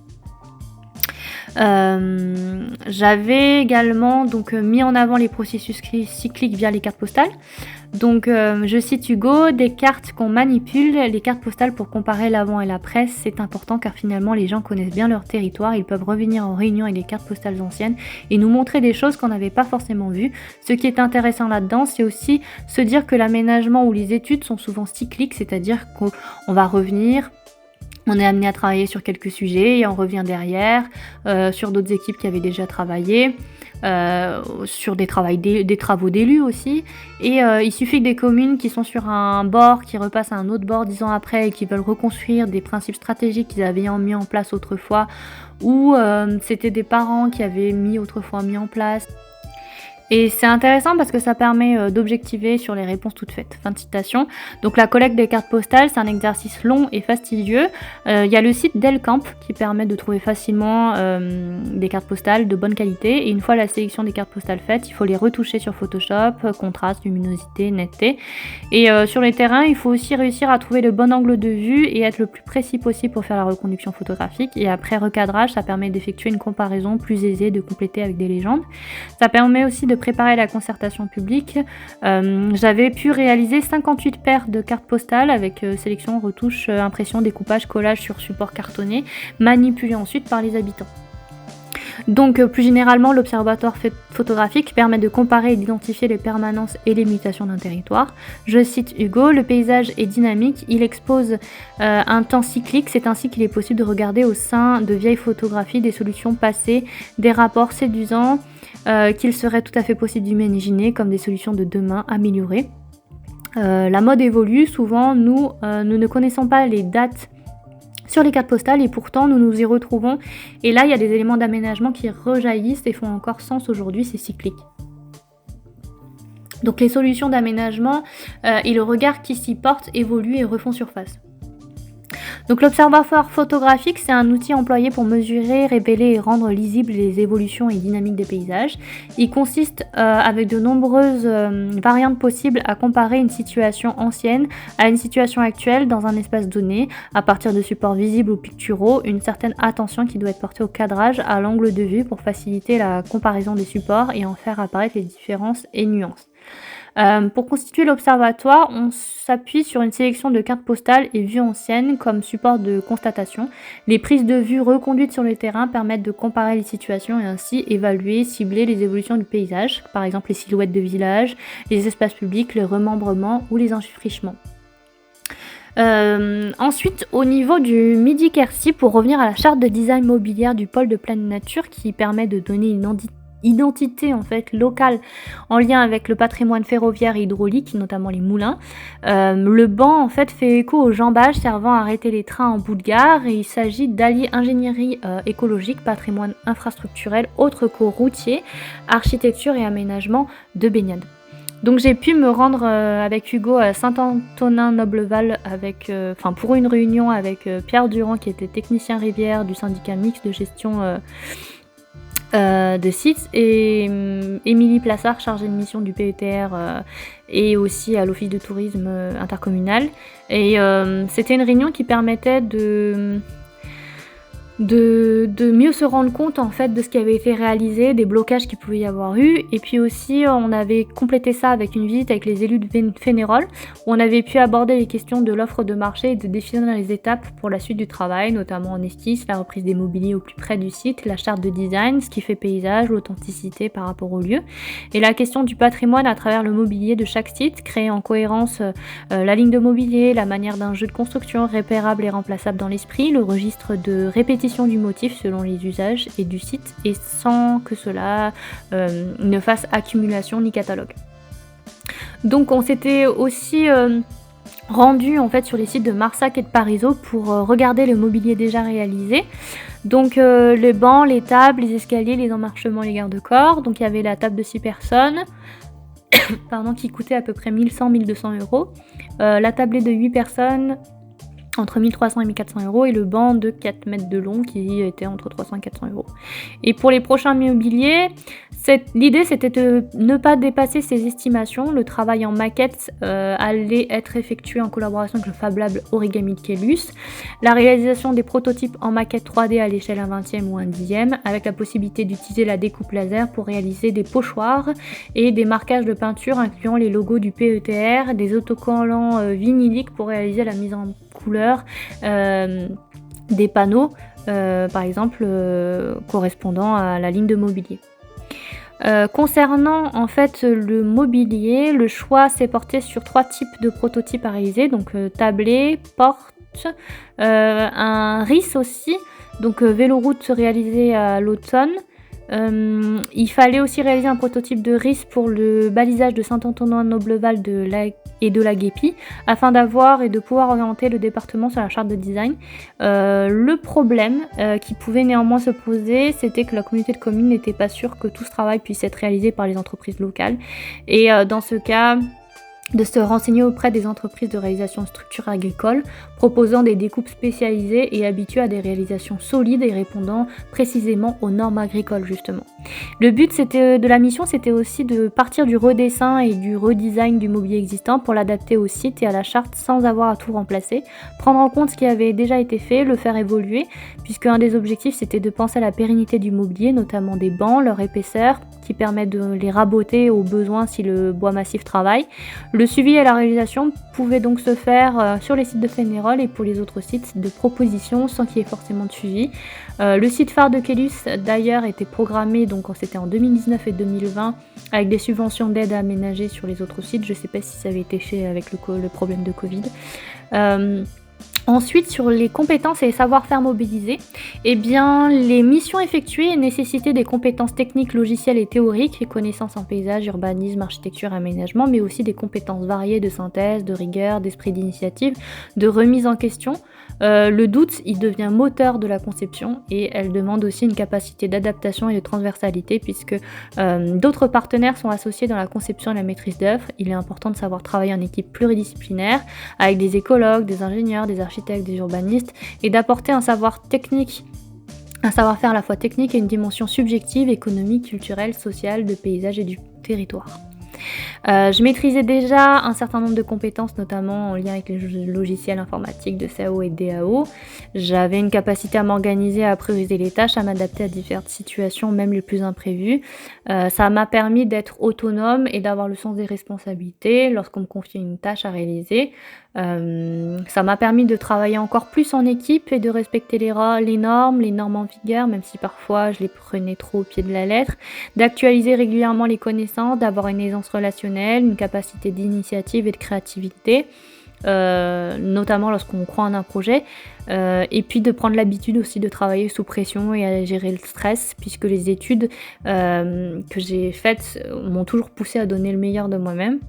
Speaker 1: J'avais également donc mis en avant les processus cycliques via les cartes postales. Donc, je cite Hugo: «Des cartes qu'on manipule, les cartes postales pour comparer l'avant et l'après, c'est important car finalement les gens connaissent bien leur territoire, ils peuvent revenir en réunion avec des cartes postales anciennes et nous montrer des choses qu'on n'avait pas forcément vues. Ce qui est intéressant là-dedans, c'est aussi se dire que l'aménagement ou les études sont souvent cycliques, c'est-à-dire qu'on va revenir, on est amené à travailler sur quelques sujets et on revient derrière, sur d'autres équipes qui avaient déjà travaillé, sur des travaux d'élus aussi. Et il suffit que des communes qui sont sur un bord, qui repassent à un autre bord 10 ans après et qui veulent reconstruire des principes stratégiques qu'ils avaient mis en place autrefois, ou c'était des parents qui avaient autrefois mis en place. Et c'est intéressant parce que ça permet d'objectiver sur les réponses toutes faites. Fin de citation. Donc la collecte des cartes postales, c'est un exercice long et fastidieux. Il y a le site Delcamp qui permet de trouver facilement des cartes postales de bonne qualité. Et une fois la sélection des cartes postales faite, il faut les retoucher sur Photoshop, contraste, luminosité, netteté. Et sur les terrains, il faut aussi réussir à trouver le bon angle de vue et être le plus précis possible pour faire la reconduction photographique. Et après recadrage, ça permet d'effectuer une comparaison plus aisée, de compléter avec des légendes. Ça permet aussi de préparer la concertation publique. J'avais pu réaliser 58 paires de cartes postales avec sélection, retouche, impression, découpage, collage sur support cartonné, manipulé ensuite par les habitants. Donc plus généralement, l'observatoire photographique permet de comparer et d'identifier les permanences et les mutations d'un territoire. Je cite Hugo: «Le paysage est dynamique, il expose un temps cyclique, c'est ainsi qu'il est possible de regarder au sein de vieilles photographies des solutions passées, des rapports séduisants qu'il serait tout à fait possible d'imaginer comme des solutions de demain améliorées. La mode évolue, souvent nous ne connaissons pas les dates sur les cartes postales et pourtant nous nous y retrouvons et là il y a des éléments d'aménagement qui rejaillissent et font encore sens aujourd'hui, c'est cyclique.» Donc les solutions d'aménagement et le regard qui s'y porte évoluent et refont surface. Donc l'observatoire photographique, c'est un outil employé pour mesurer, révéler et rendre lisibles les évolutions et dynamiques des paysages. Il consiste avec de nombreuses variantes possibles à comparer une situation ancienne à une situation actuelle dans un espace donné, à partir de supports visibles ou picturaux, une certaine attention qui doit être portée au cadrage, à l'angle de vue pour faciliter la comparaison des supports et en faire apparaître les différences et nuances. Pour constituer l'observatoire, on s'appuie sur une sélection de cartes postales et vues anciennes comme support de constatation. Les prises de vue reconduites sur le terrain permettent de comparer les situations et ainsi évaluer, cibler les évolutions du paysage, par exemple les silhouettes de villages, les espaces publics, les remembrements ou les enfrichements. Ensuite, au niveau du Midi-Quercy, pour revenir à la charte de design mobilière du pôle de pleine nature qui permet de donner une identité en fait locale en lien avec le patrimoine ferroviaire et hydraulique, notamment les moulins. Le banc en fait fait écho au jambage servant à arrêter les trains en bout de gare et il s'agit d'allier ingénierie écologique, patrimoine infrastructurel autre qu'au routier, architecture et aménagement de baignade. Donc j'ai pu me rendre avec Hugo à Saint-Antonin-Nobleval pour une réunion avec Pierre Durand qui était technicien rivière du syndicat mixte de gestion de sites et Émilie Plassard, chargée de mission du PETR et aussi à l'office de tourisme intercommunal. Et c'était une réunion qui permettait de mieux se rendre compte en fait de ce qui avait été réalisé, des blocages qu'il pouvait y avoir eu, et puis aussi on avait complété ça avec une visite avec les élus de Fénérol où on avait pu aborder les questions de l'offre de marché et de définir les étapes pour la suite du travail, notamment en esquisse, la reprise des mobiliers au plus près du site, la charte de design, ce qui fait paysage, l'authenticité par rapport au lieu, et la question du patrimoine à travers le mobilier de chaque site, créer en cohérence la ligne de mobilier, la manière d'un jeu de construction repérable et remplaçable dans l'esprit, le registre de répétition du motif selon les usages et du site et sans que cela ne fasse accumulation ni catalogue. Donc on s'était aussi rendu en fait sur les sites de Marsac et de Parisot pour regarder le mobilier déjà réalisé. Donc les bancs, les tables, les escaliers, les emmarchements, les garde-corps. Donc il y avait la table de 6 personnes qui coûtait à peu près 1100-1200 €. La tablée de 8 personnes entre 1 300 et 1 400 € et le banc de 4 mètres de long qui était entre 300 et 400 €. Et pour les prochains mobiliers, l'idée c'était de ne pas dépasser ces estimations. Le travail en maquette allait être effectué en collaboration avec le Fab Lab Origami de Kélus. La réalisation des prototypes en maquette 3D à l'échelle 1/20 ou 1/10 avec la possibilité d'utiliser la découpe laser pour réaliser des pochoirs et des marquages de peinture incluant les logos du PETR, des autocollants vinyliques pour réaliser la mise en couleur des panneaux, par exemple correspondant à la ligne de mobilier. Concernant en fait le mobilier, le choix s'est porté sur 3 types de prototypes à réaliser, donc tablé, porte, un RIS aussi, donc véloroute réalisé à l'automne. Il fallait aussi réaliser un prototype de RIS pour le balisage de Saint-Antonin-Nobleval et de la Guépie, afin d'avoir et de pouvoir orienter le département sur la charte de design. Le problème qui pouvait néanmoins se poser, c'était que la communauté de communes n'était pas sûre que tout ce travail puisse être réalisé par les entreprises locales. Et dans ce cas, de se renseigner auprès des entreprises de réalisation de structures agricoles, proposant des découpes spécialisées et habituées à des réalisations solides et répondant précisément aux normes agricoles justement. Le but de la mission, c'était aussi de partir du redessin et du redesign du mobilier existant pour l'adapter au site et à la charte sans avoir à tout remplacer, prendre en compte ce qui avait déjà été fait, le faire évoluer, puisque un des objectifs c'était de penser à la pérennité du mobilier, notamment des bancs, leur épaisseur, qui permet de les raboter au besoin si le bois massif travaille. Le suivi et la réalisation pouvaient donc se faire sur les sites de Fénérol et pour les autres sites de proposition sans qu'il y ait forcément de suivi. Le site phare de Kélus d'ailleurs était programmé, donc c'était en 2019 et 2020, avec des subventions d'aide à aménager sur les autres sites. Je ne sais pas si ça avait été fait avec le problème de Covid. Ensuite, sur les compétences et les savoir-faire mobilisés, eh bien, les missions effectuées nécessitaient des compétences techniques, logicielles et théoriques, et connaissances en paysage, urbanisme, architecture, aménagement, mais aussi des compétences variées de synthèse, de rigueur, d'esprit d'initiative, de remise en question. Le doute, il devient moteur de la conception et elle demande aussi une capacité d'adaptation et de transversalité puisque d'autres partenaires sont associés dans la conception et la maîtrise d'œuvre. Il est important de savoir travailler en équipe pluridisciplinaire avec des écologues, des ingénieurs, des architectes, des urbanistes et d'apporter un savoir technique, un savoir-faire à la fois technique et une dimension subjective, économique, culturelle, sociale, de paysage et du territoire. Je maîtrisais déjà un certain nombre de compétences, notamment en lien avec les logiciels informatiques de CAO et DAO. J'avais une capacité à m'organiser, à prioriser les tâches, à m'adapter à différentes situations, même les plus imprévues. Ça m'a permis d'être autonome et d'avoir le sens des responsabilités lorsqu'on me confiait une tâche à réaliser. Ça m'a permis de travailler encore plus en équipe et de respecter les normes en vigueur, même si parfois je les prenais trop au pied de la lettre, d'actualiser régulièrement les connaissances, d'avoir une aisance relationnelle, une capacité d'initiative et de créativité, notamment lorsqu'on croit en un projet, et puis de prendre l'habitude aussi de travailler sous pression et à gérer le stress, puisque les études que j'ai faites m'ont toujours poussé à donner le meilleur de moi-même.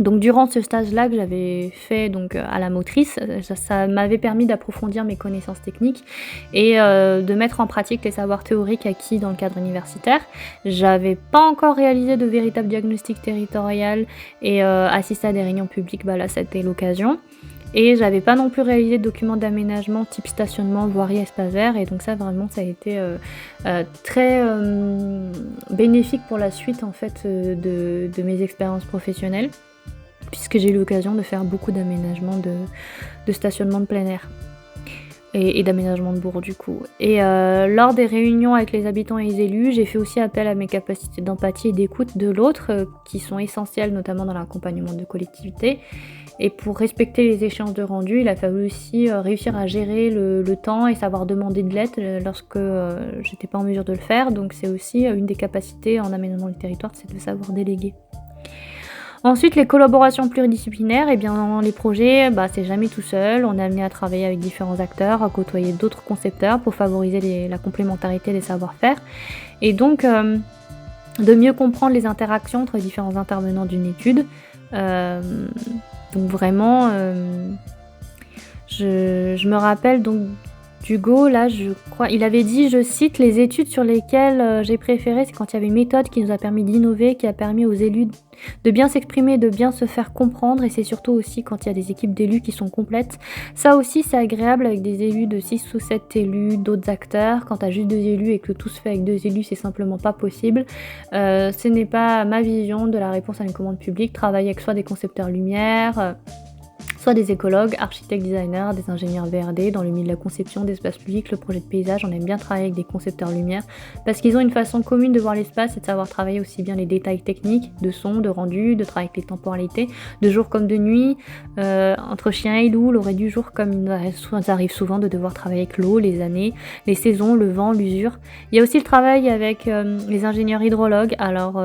Speaker 1: Donc durant ce stage-là que j'avais fait donc à la motrice, ça m'avait permis d'approfondir mes connaissances techniques et de mettre en pratique les savoirs théoriques acquis dans le cadre universitaire. J'avais pas encore réalisé de véritable diagnostic territorial et assisté à des réunions publiques, là c'était l'occasion. Et j'avais pas non plus réalisé de documents d'aménagement type stationnement, voirie, espace vert. Et donc ça vraiment ça a été très bénéfique pour la suite en fait de mes expériences professionnelles, puisque j'ai eu l'occasion de faire beaucoup d'aménagements de stationnement de plein air et d'aménagement de bourg du coup. Et lors des réunions avec les habitants et les élus, j'ai fait aussi appel à mes capacités d'empathie et d'écoute de l'autre, qui sont essentielles notamment dans l'accompagnement de collectivités. Et pour respecter les échéances de rendu, il a fallu aussi réussir à gérer le temps et savoir demander de l'aide lorsque j'étais pas en mesure de le faire. Donc c'est aussi une des capacités en aménagement du territoire, c'est de savoir déléguer. Ensuite, les collaborations pluridisciplinaires, dans les projets, c'est jamais tout seul. On est amené à travailler avec différents acteurs, à côtoyer d'autres concepteurs pour favoriser la complémentarité des savoir-faire. Et donc, de mieux comprendre les interactions entre les différents intervenants d'une étude. Donc vraiment, je me rappelle donc d'Hugo, là, je crois, il avait dit, je cite: «Les études sur lesquelles, j'ai préféré, c'est quand il y avait une méthode qui nous a permis d'innover, qui a permis aux élus de bien s'exprimer, de bien se faire comprendre et c'est surtout aussi quand il y a des équipes d'élus qui sont complètes. Ça aussi, c'est agréable avec des élus de 6 ou 7 élus, d'autres acteurs. Quand tu as juste 2 élus et que tout se fait avec 2 élus, c'est simplement pas possible. Ce n'est pas ma vision de la réponse à une commande publique. Travailler avec soit des concepteurs lumière, soit des écologues, architectes, designers, des ingénieurs VRD dans le milieu de la conception d'espace public, le projet de paysage. On aime bien travailler avec des concepteurs lumière parce qu'ils ont une façon commune de voir l'espace et de savoir travailler aussi bien les détails techniques, de son, de rendu, de travailler avec les temporalités, de jour comme de nuit, entre chien et loup, l'heure du jour comme il arrive souvent de devoir travailler avec l'eau, les années, les saisons, le vent, l'usure. Il y a aussi le travail avec les ingénieurs hydrologues. Alors,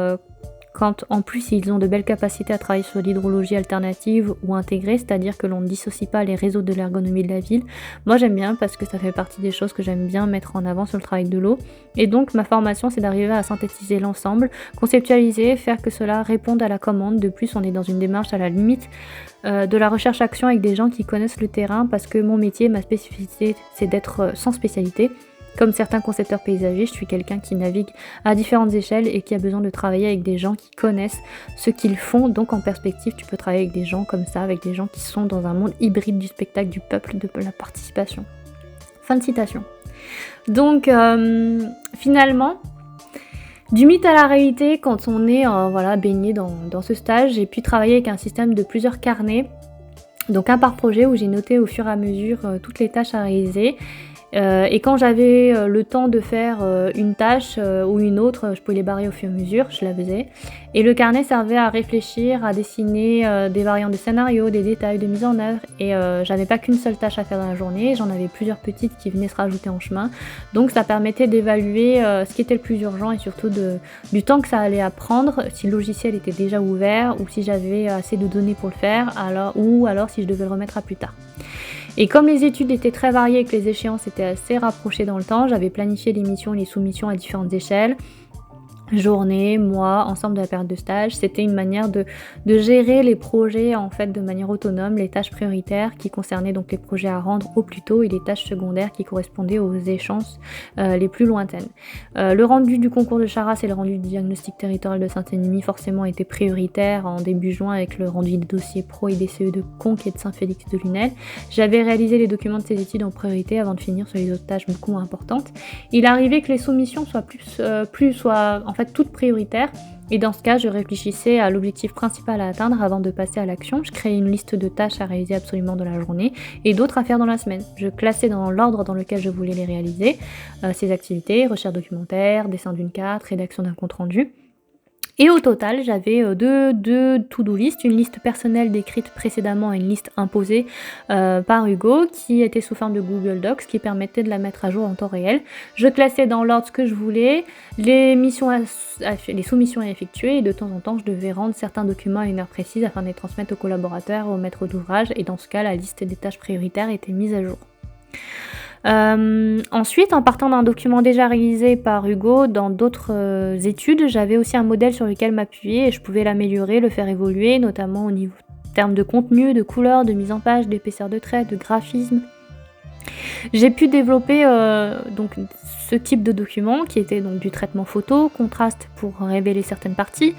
Speaker 1: quand en plus ils ont de belles capacités à travailler sur l'hydrologie alternative ou intégrée, c'est-à-dire que l'on ne dissocie pas les réseaux de l'ergonomie de la ville. Moi j'aime bien parce que ça fait partie des choses que j'aime bien mettre en avant sur le travail de l'eau. Et donc ma formation c'est d'arriver à synthétiser l'ensemble, conceptualiser, faire que cela réponde à la commande. De plus on est dans une démarche à la limite de la recherche-action avec des gens qui connaissent le terrain parce que mon métier, ma spécificité c'est d'être sans spécialité. Comme certains concepteurs paysagistes, je suis quelqu'un qui navigue à différentes échelles et qui a besoin de travailler avec des gens qui connaissent ce qu'ils font. Donc en perspective, tu peux travailler avec des gens comme ça, avec des gens qui sont dans un monde hybride du spectacle, du peuple, de la participation. Fin de citation. Donc finalement, du mythe à la réalité, quand on est baigné dans ce stage, j'ai pu travailler avec un système de plusieurs carnets, donc un par projet où j'ai noté au fur et à mesure toutes les tâches à réaliser. Et quand j'avais le temps de faire une tâche ou une autre, je pouvais les barrer au fur et à mesure, je la faisais. Et le carnet servait à réfléchir, à dessiner des variantes de scénario, des détails de mise en œuvre. Et j'avais pas qu'une seule tâche à faire dans la journée, j'en avais plusieurs petites qui venaient se rajouter en chemin. Donc ça permettait d'évaluer ce qui était le plus urgent et surtout du temps que ça allait à prendre, si le logiciel était déjà ouvert ou si j'avais assez de données pour le faire, ou alors si je devais le remettre à plus tard. Et comme les études étaient très variées et que les échéances étaient assez rapprochées dans le temps, j'avais planifié les missions et les soumissions à différentes échelles. Journée, mois, ensemble de la période de stage. C'était une manière de gérer les projets en fait de manière autonome, les tâches prioritaires qui concernaient donc les projets à rendre au plus tôt et les tâches secondaires qui correspondaient aux échéances les plus lointaines. Le rendu du concours de Charras et le rendu du diagnostic territorial de Saint-Ennemi forcément étaient prioritaires en début juin avec le rendu des dossiers pro et des CE de Conques et de Saint-Félix de Lunel. J'avais réalisé les documents de ces études en priorité avant de finir sur les autres tâches beaucoup moins importantes. Il arrivait que les soumissions soient en fait toutes prioritaires et dans ce cas je réfléchissais à l'objectif principal à atteindre avant de passer à l'action. Je créais une liste de tâches à réaliser absolument dans la journée et d'autres à faire dans la semaine. Je classais dans l'ordre dans lequel je voulais les réaliser ces activités: recherche documentaire, dessin d'une carte, rédaction d'un compte rendu. Et au total, j'avais deux to-do list, une liste personnelle décrite précédemment et une liste imposée par Hugo qui était sous forme de Google Docs qui permettait de la mettre à jour en temps réel. Je classais dans l'ordre ce que je voulais, les soumissions à effectuer et de temps en temps je devais rendre certains documents à une heure précise afin de les transmettre aux collaborateurs et au maître d'ouvrage et dans ce cas la liste des tâches prioritaires était mise à jour. Ensuite, en partant d'un document déjà réalisé par Hugo dans d'autres études, j'avais aussi un modèle sur lequel m'appuyer et je pouvais l'améliorer, le faire évoluer, notamment au niveau termes de contenu, de couleur, de mise en page, d'épaisseur de trait, de graphisme. J'ai pu développer donc ce type de document qui était donc du traitement photo, contraste pour révéler certaines parties,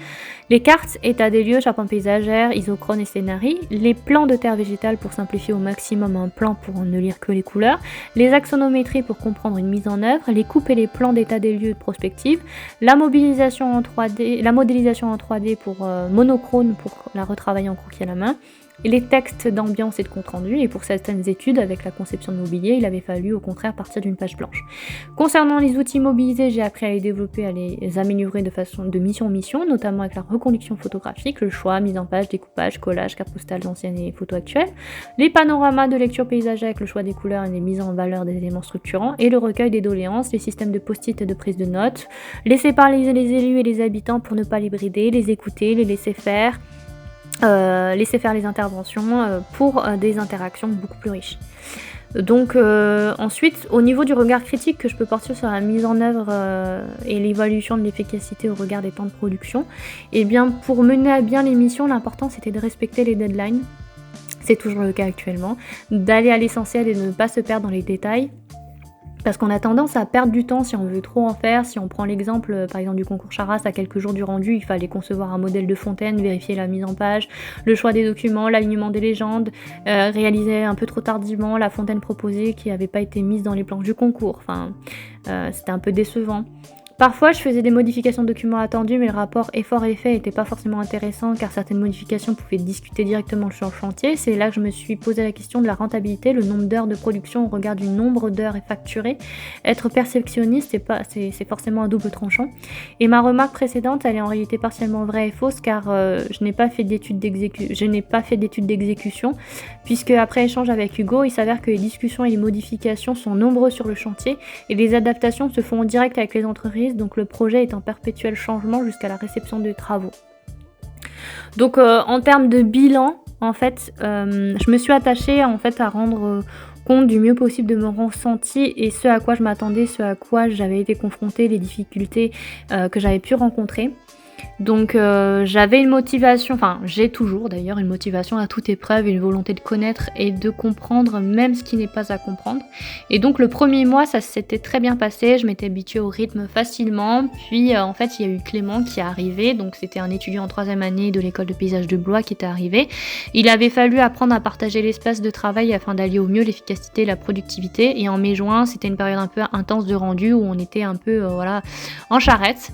Speaker 1: les cartes, état des lieux, charpente paysagère, isochrone et scénarii, les plans de terre végétale pour simplifier au maximum un plan pour ne lire que les couleurs, les axonométries pour comprendre une mise en œuvre, les coupes et les plans d'état des lieux de prospective, la modélisation en 3D pour monochrome pour la retravailler en croquis à la main, les textes d'ambiance et de compte-rendu, et pour certaines études, avec la conception de mobilier, il avait fallu au contraire partir d'une page blanche. Concernant les outils mobilisés, j'ai appris à les développer, à les améliorer de mission en mission, notamment avec la reconduction photographique, le choix, mise en page, découpage, collage, carte postale anciennes et photos actuelles, les panoramas de lecture paysagère avec le choix des couleurs et les mises en valeur des éléments structurants, et le recueil des doléances, les systèmes de post-it et de prise de notes, laisser parler les élus et les habitants pour ne pas les brider, les écouter, les laisser faire les interventions pour des interactions beaucoup plus riches. Donc ensuite, au niveau du regard critique que je peux porter sur la mise en œuvre et l'évaluation de l'efficacité au regard des temps de production, eh bien pour mener à bien les missions, l'important c'était de respecter les deadlines. C'est toujours le cas actuellement, d'aller à l'essentiel et de ne pas se perdre dans les détails. Parce qu'on a tendance à perdre du temps si on veut trop en faire. Si on prend l'exemple, par exemple, du concours Charras, à quelques jours du rendu, il fallait concevoir un modèle de fontaine, vérifier la mise en page, le choix des documents, l'alignement des légendes, réaliser un peu trop tardivement la fontaine proposée qui n'avait pas été mise dans les planches du concours. Enfin, c'était un peu décevant. Parfois, je faisais des modifications de documents attendus, mais le rapport effort-effet n'était pas forcément intéressant car certaines modifications pouvaient discuter directement sur le chantier. C'est là que je me suis posé la question de la rentabilité, le nombre d'heures de production au regard du nombre d'heures facturées. Être perfectionniste, c'est forcément un double tranchant. Et ma remarque précédente, elle est en réalité partiellement vraie et fausse car je n'ai pas fait d'études d'exécution, puisque après échange avec Hugo, il s'avère que les discussions et les modifications sont nombreuses sur le chantier et les adaptations se font en direct avec les entreprises. Donc le projet est en perpétuel changement jusqu'à la réception des travaux. Donc en termes de bilan, en fait, je me suis attachée en fait à rendre compte du mieux possible de mon ressenti et ce à quoi je m'attendais, ce à quoi j'avais été confrontée, les difficultés que j'avais pu rencontrer. Donc j'avais une motivation, enfin j'ai toujours d'ailleurs une motivation à toute épreuve, une volonté de connaître et de comprendre même ce qui n'est pas à comprendre. Et donc le premier mois ça s'était très bien passé, je m'étais habituée au rythme facilement. Puis en fait il y a eu Clément qui est arrivé, donc c'était un étudiant en 3e année de l'école de paysage de Blois qui était arrivé. Il avait fallu apprendre à partager l'espace de travail afin d'allier au mieux l'efficacité et la productivité. Et en mai-juin c'était une période un peu intense de rendu où on était un peu en charrette.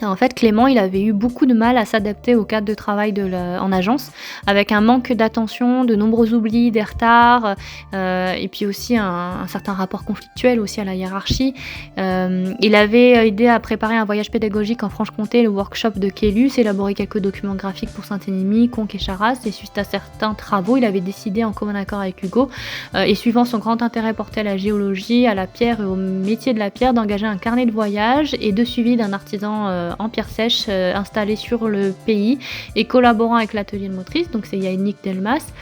Speaker 1: En fait, Clément, il avait eu beaucoup de mal à s'adapter au cadre de travail en agence, avec un manque d'attention, de nombreux oublis, des retards, et puis aussi un certain rapport conflictuel aussi à la hiérarchie. Il avait aidé à préparer un voyage pédagogique en Franche-Comté, le workshop de Kélus, élaboré quelques documents graphiques pour Saint-Émilion, Conques et Charras, et suite à certains travaux, il avait décidé en commun accord avec Hugo, et suivant son grand intérêt porté à la géologie, à la pierre et au métier de la pierre, d'engager un carnet de voyage et de suivi d'un artisan en pierre sèche installé sur le pays et collaborant avec l'atelier de motrice, donc c'est Yannick Delmas,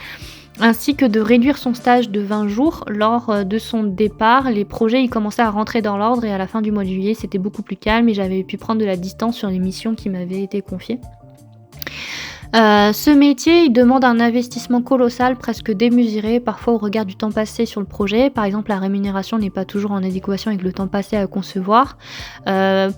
Speaker 1: ainsi que de réduire son stage de 20 jours. Lors de son départ, les projets ils commençaient à rentrer dans l'ordre et à la fin du mois de juillet, c'était beaucoup plus calme et j'avais pu prendre de la distance sur les missions qui m'avaient été confiées. Ce métier, il demande un investissement colossal, presque démesuré, parfois au regard du temps passé sur le projet. Par exemple, la rémunération n'est pas toujours en adéquation avec le temps passé à concevoir.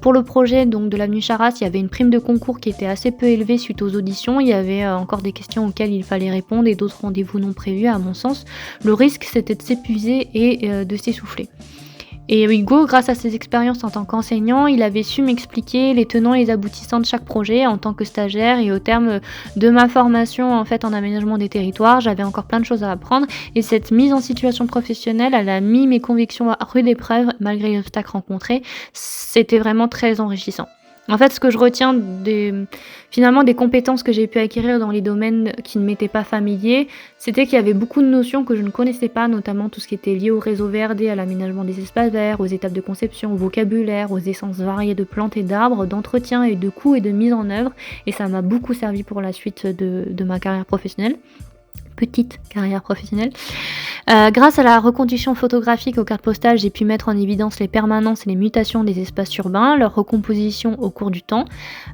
Speaker 1: Pour le projet donc, de l'avenue Charras, il y avait une prime de concours qui était assez peu élevée suite aux auditions. Il y avait encore des questions auxquelles il fallait répondre et d'autres rendez-vous non prévus, à mon sens. Le risque, c'était de s'épuiser et de s'essouffler. Et Hugo, grâce à ses expériences en tant qu'enseignant, il avait su m'expliquer les tenants et les aboutissants de chaque projet en tant que stagiaire, et au terme de ma formation en fait en aménagement des territoires, j'avais encore plein de choses à apprendre, et cette mise en situation professionnelle, elle a mis mes convictions à rude épreuve malgré les obstacles rencontrés. C'était vraiment très enrichissant. En fait, ce que je retiens finalement des compétences que j'ai pu acquérir dans les domaines qui ne m'étaient pas familiers, c'était qu'il y avait beaucoup de notions que je ne connaissais pas, notamment tout ce qui était lié au réseau VRD, à l'aménagement des espaces verts, aux étapes de conception, au vocabulaire, aux essences variées de plantes et d'arbres, d'entretien et de coûts et de mise en œuvre. Et ça m'a beaucoup servi pour la suite de ma carrière professionnelle. Petite carrière professionnelle. Grâce à la reconduction photographique aux cartes postales, j'ai pu mettre en évidence les permanences et les mutations des espaces urbains, leur recomposition au cours du temps.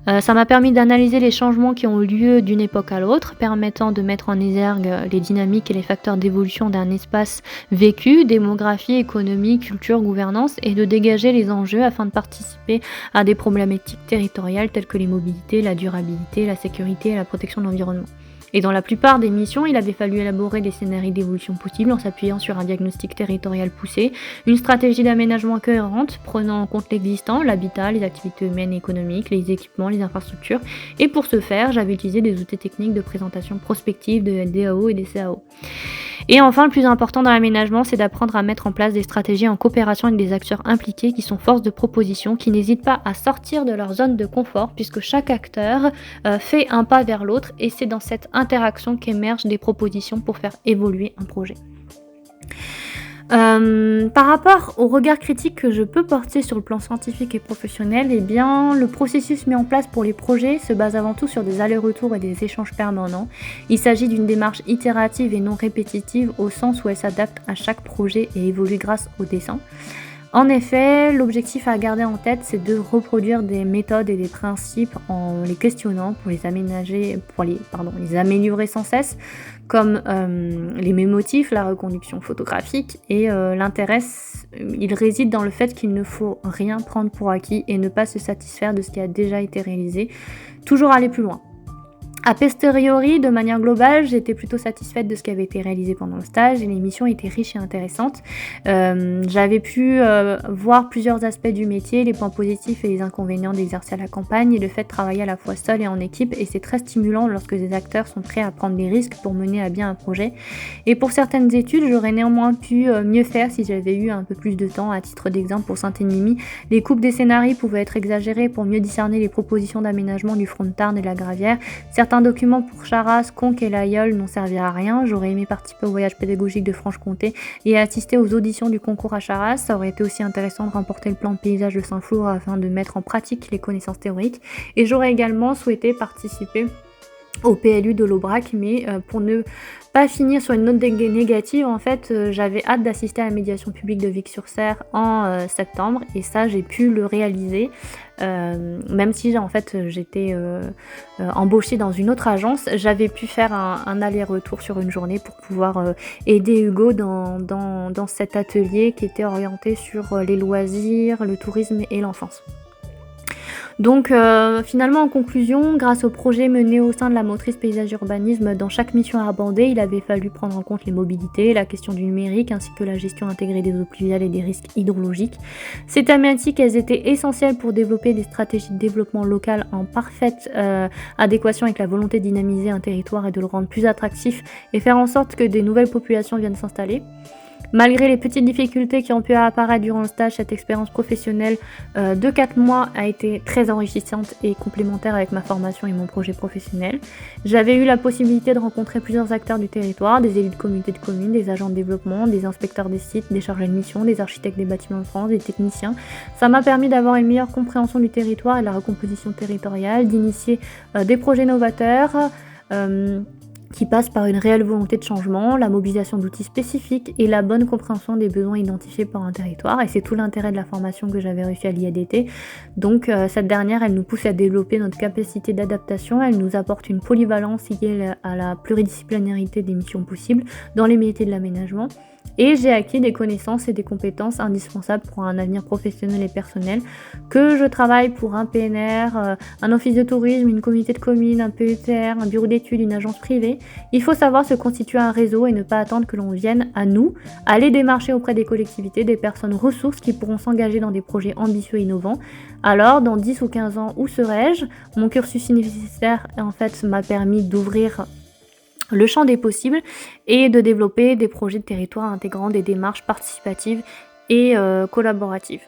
Speaker 1: Ça m'a permis d'analyser les changements qui ont eu lieu d'une époque à l'autre, permettant de mettre en exergue les dynamiques et les facteurs d'évolution d'un espace vécu, démographie, économie, culture, gouvernance, et de dégager les enjeux afin de participer à des problématiques territoriales telles que les mobilités, la durabilité, la sécurité et la protection de l'environnement. Et dans la plupart des missions, il avait fallu élaborer des scénarios d'évolution possibles en s'appuyant sur un diagnostic territorial poussé, une stratégie d'aménagement cohérente prenant en compte l'existant, l'habitat, les activités humaines et économiques, les équipements, les infrastructures. Et pour ce faire, j'avais utilisé des outils techniques de présentation prospective, de DAO et des CAO. Et enfin, le plus important dans l'aménagement, c'est d'apprendre à mettre en place des stratégies en coopération avec des acteurs impliqués qui sont force de proposition, qui n'hésitent pas à sortir de leur zone de confort, puisque chaque acteur fait un pas vers l'autre, et c'est dans cette interaction qu'émergent des propositions pour faire évoluer un projet. Par rapport au regard critique que je peux porter sur le plan scientifique et professionnel, eh bien, le processus mis en place pour les projets se base avant tout sur des allers-retours et des échanges permanents. Il s'agit d'une démarche itérative et non répétitive au sens où elle s'adapte à chaque projet et évolue grâce au dessin. En effet, l'objectif à garder en tête, c'est de reproduire des méthodes et des principes en les questionnant pour les améliorer sans cesse, comme les mémotifs, la reconduction photographique. Et il réside dans le fait qu'il ne faut rien prendre pour acquis et ne pas se satisfaire de ce qui a déjà été réalisé, toujours aller plus loin. A posteriori, de manière globale, j'étais plutôt satisfaite de ce qui avait été réalisé pendant le stage et l'émission était riche et intéressante. J'avais pu voir plusieurs aspects du métier, les points positifs et les inconvénients d'exercer à la campagne et le fait de travailler à la fois seul et en équipe, et c'est très stimulant lorsque des acteurs sont prêts à prendre des risques pour mener à bien un projet. Et pour certaines études, j'aurais néanmoins pu mieux faire si j'avais eu un peu plus de temps. À titre d'exemple, pour Saint-Émilion, les coupes des scénarios pouvaient être exagérées pour mieux discerner les propositions d'aménagement du front de Tarn et de la Gravière. Certains documents pour Charras, Conques et l'Aïeul n'ont servi à rien. J'aurais aimé participer au voyage pédagogique de Franche-Comté et assister aux auditions du concours à Charras. Ça aurait été aussi intéressant de remporter le plan de paysage de Saint-Flour afin de mettre en pratique les connaissances théoriques. Et j'aurais également souhaité participer au PLU de l'Aubrac, mais pour ne pas finir sur une note négative, en fait, j'avais hâte d'assister à la médiation publique de Vic-sur-Serre en septembre, et ça, j'ai pu le réaliser, même si en fait j'étais embauchée dans une autre agence. J'avais pu faire un aller-retour sur une journée pour pouvoir aider Hugo dans cet atelier qui était orienté sur les loisirs, le tourisme et l'enfance. Donc finalement, en conclusion, grâce au projet mené au sein de la motrice paysage urbanisme, dans chaque mission abordée, il avait fallu prendre en compte les mobilités, la question du numérique ainsi que la gestion intégrée des eaux pluviales et des risques hydrologiques. Ces thématiques, elles étaient essentielles pour développer des stratégies de développement local en parfaite adéquation avec la volonté de dynamiser un territoire et de le rendre plus attractif et faire en sorte que des nouvelles populations viennent s'installer. Malgré les petites difficultés qui ont pu apparaître durant le stage, cette expérience professionnelle de 4 mois a été très enrichissante et complémentaire avec ma formation et mon projet professionnel. J'avais eu la possibilité de rencontrer plusieurs acteurs du territoire, des élus de communautés de communes, des agents de développement, des inspecteurs des sites, des chargés de mission, des architectes des bâtiments de France, des techniciens. Ça m'a permis d'avoir une meilleure compréhension du territoire et de la recomposition territoriale, d'initier des projets novateurs, qui passe par une réelle volonté de changement, la mobilisation d'outils spécifiques et la bonne compréhension des besoins identifiés par un territoire. Et c'est tout l'intérêt de la formation que j'avais réussi à l'IADT. Donc cette dernière, elle nous pousse à développer notre capacité d'adaptation, elle nous apporte une polyvalence liée à la pluridisciplinarité des missions possibles dans les métiers de l'aménagement. Et j'ai acquis des connaissances et des compétences indispensables pour un avenir professionnel et personnel, que je travaille pour un PNR, un office de tourisme, une communauté de communes, un PETR, un bureau d'études, une agence privée. Il faut savoir se constituer un réseau et ne pas attendre que l'on vienne à nous, aller démarcher auprès des collectivités, des personnes ressources qui pourront s'engager dans des projets ambitieux et innovants. Alors, dans 10 ou 15 ans, où serai-je ? Mon cursus universitaire, en fait, m'a permis d'ouvrir le champ des possibles et de développer des projets de territoire intégrant des démarches participatives et collaboratives.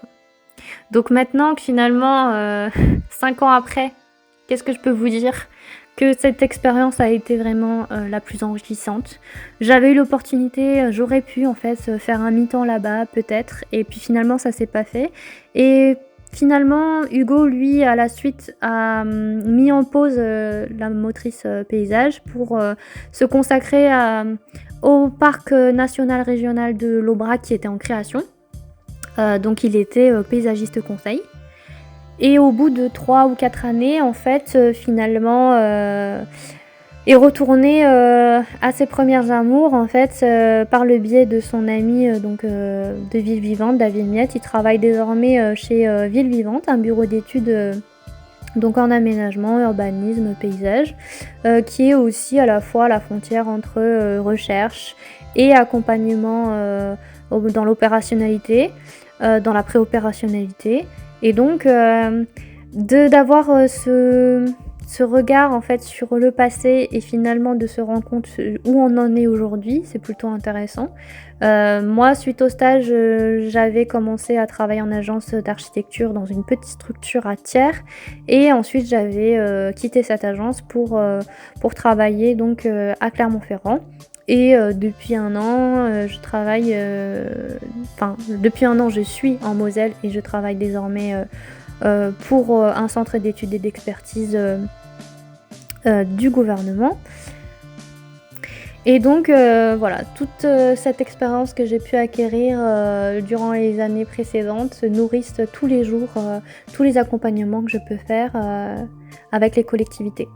Speaker 1: Donc maintenant que finalement, 5 ans après, qu'est-ce que je peux vous dire ? Que cette expérience a été vraiment la plus enrichissante. J'avais eu l'opportunité, j'aurais pu en fait faire un mi-temps là-bas peut-être, et puis finalement ça s'est pas fait. Et finalement, Hugo, lui, à la suite, a mis en pause la motrice paysage pour se consacrer au parc national régional de l'Aubrac qui était en création. Donc il était paysagiste conseil. Et au bout de 3 ou 4 années, en fait, finalement, est retourné à ses premières amours, en fait, par le biais de son ami de Ville Vivante, David Miette. Il travaille désormais chez Ville Vivante, un bureau d'études donc en aménagement, urbanisme, paysage, qui est aussi à la fois la frontière entre recherche et accompagnement dans l'opérationnalité, dans la préopérationnalité. Et donc d'avoir ce regard en fait sur le passé et finalement de se rendre compte où on en est aujourd'hui, c'est plutôt intéressant. Moi, suite au stage, j'avais commencé à travailler en agence d'architecture dans une petite structure à Thiers, et ensuite j'avais quitté cette agence pour travailler donc à Clermont-Ferrand. Et depuis un an, je suis en Moselle et je travaille désormais pour un centre d'études et d'expertise du gouvernement. Et donc voilà, toute, cette expérience que j'ai pu acquérir, durant les années précédentes se nourrissent tous les jours, tous les accompagnements que je peux faire, avec les collectivités.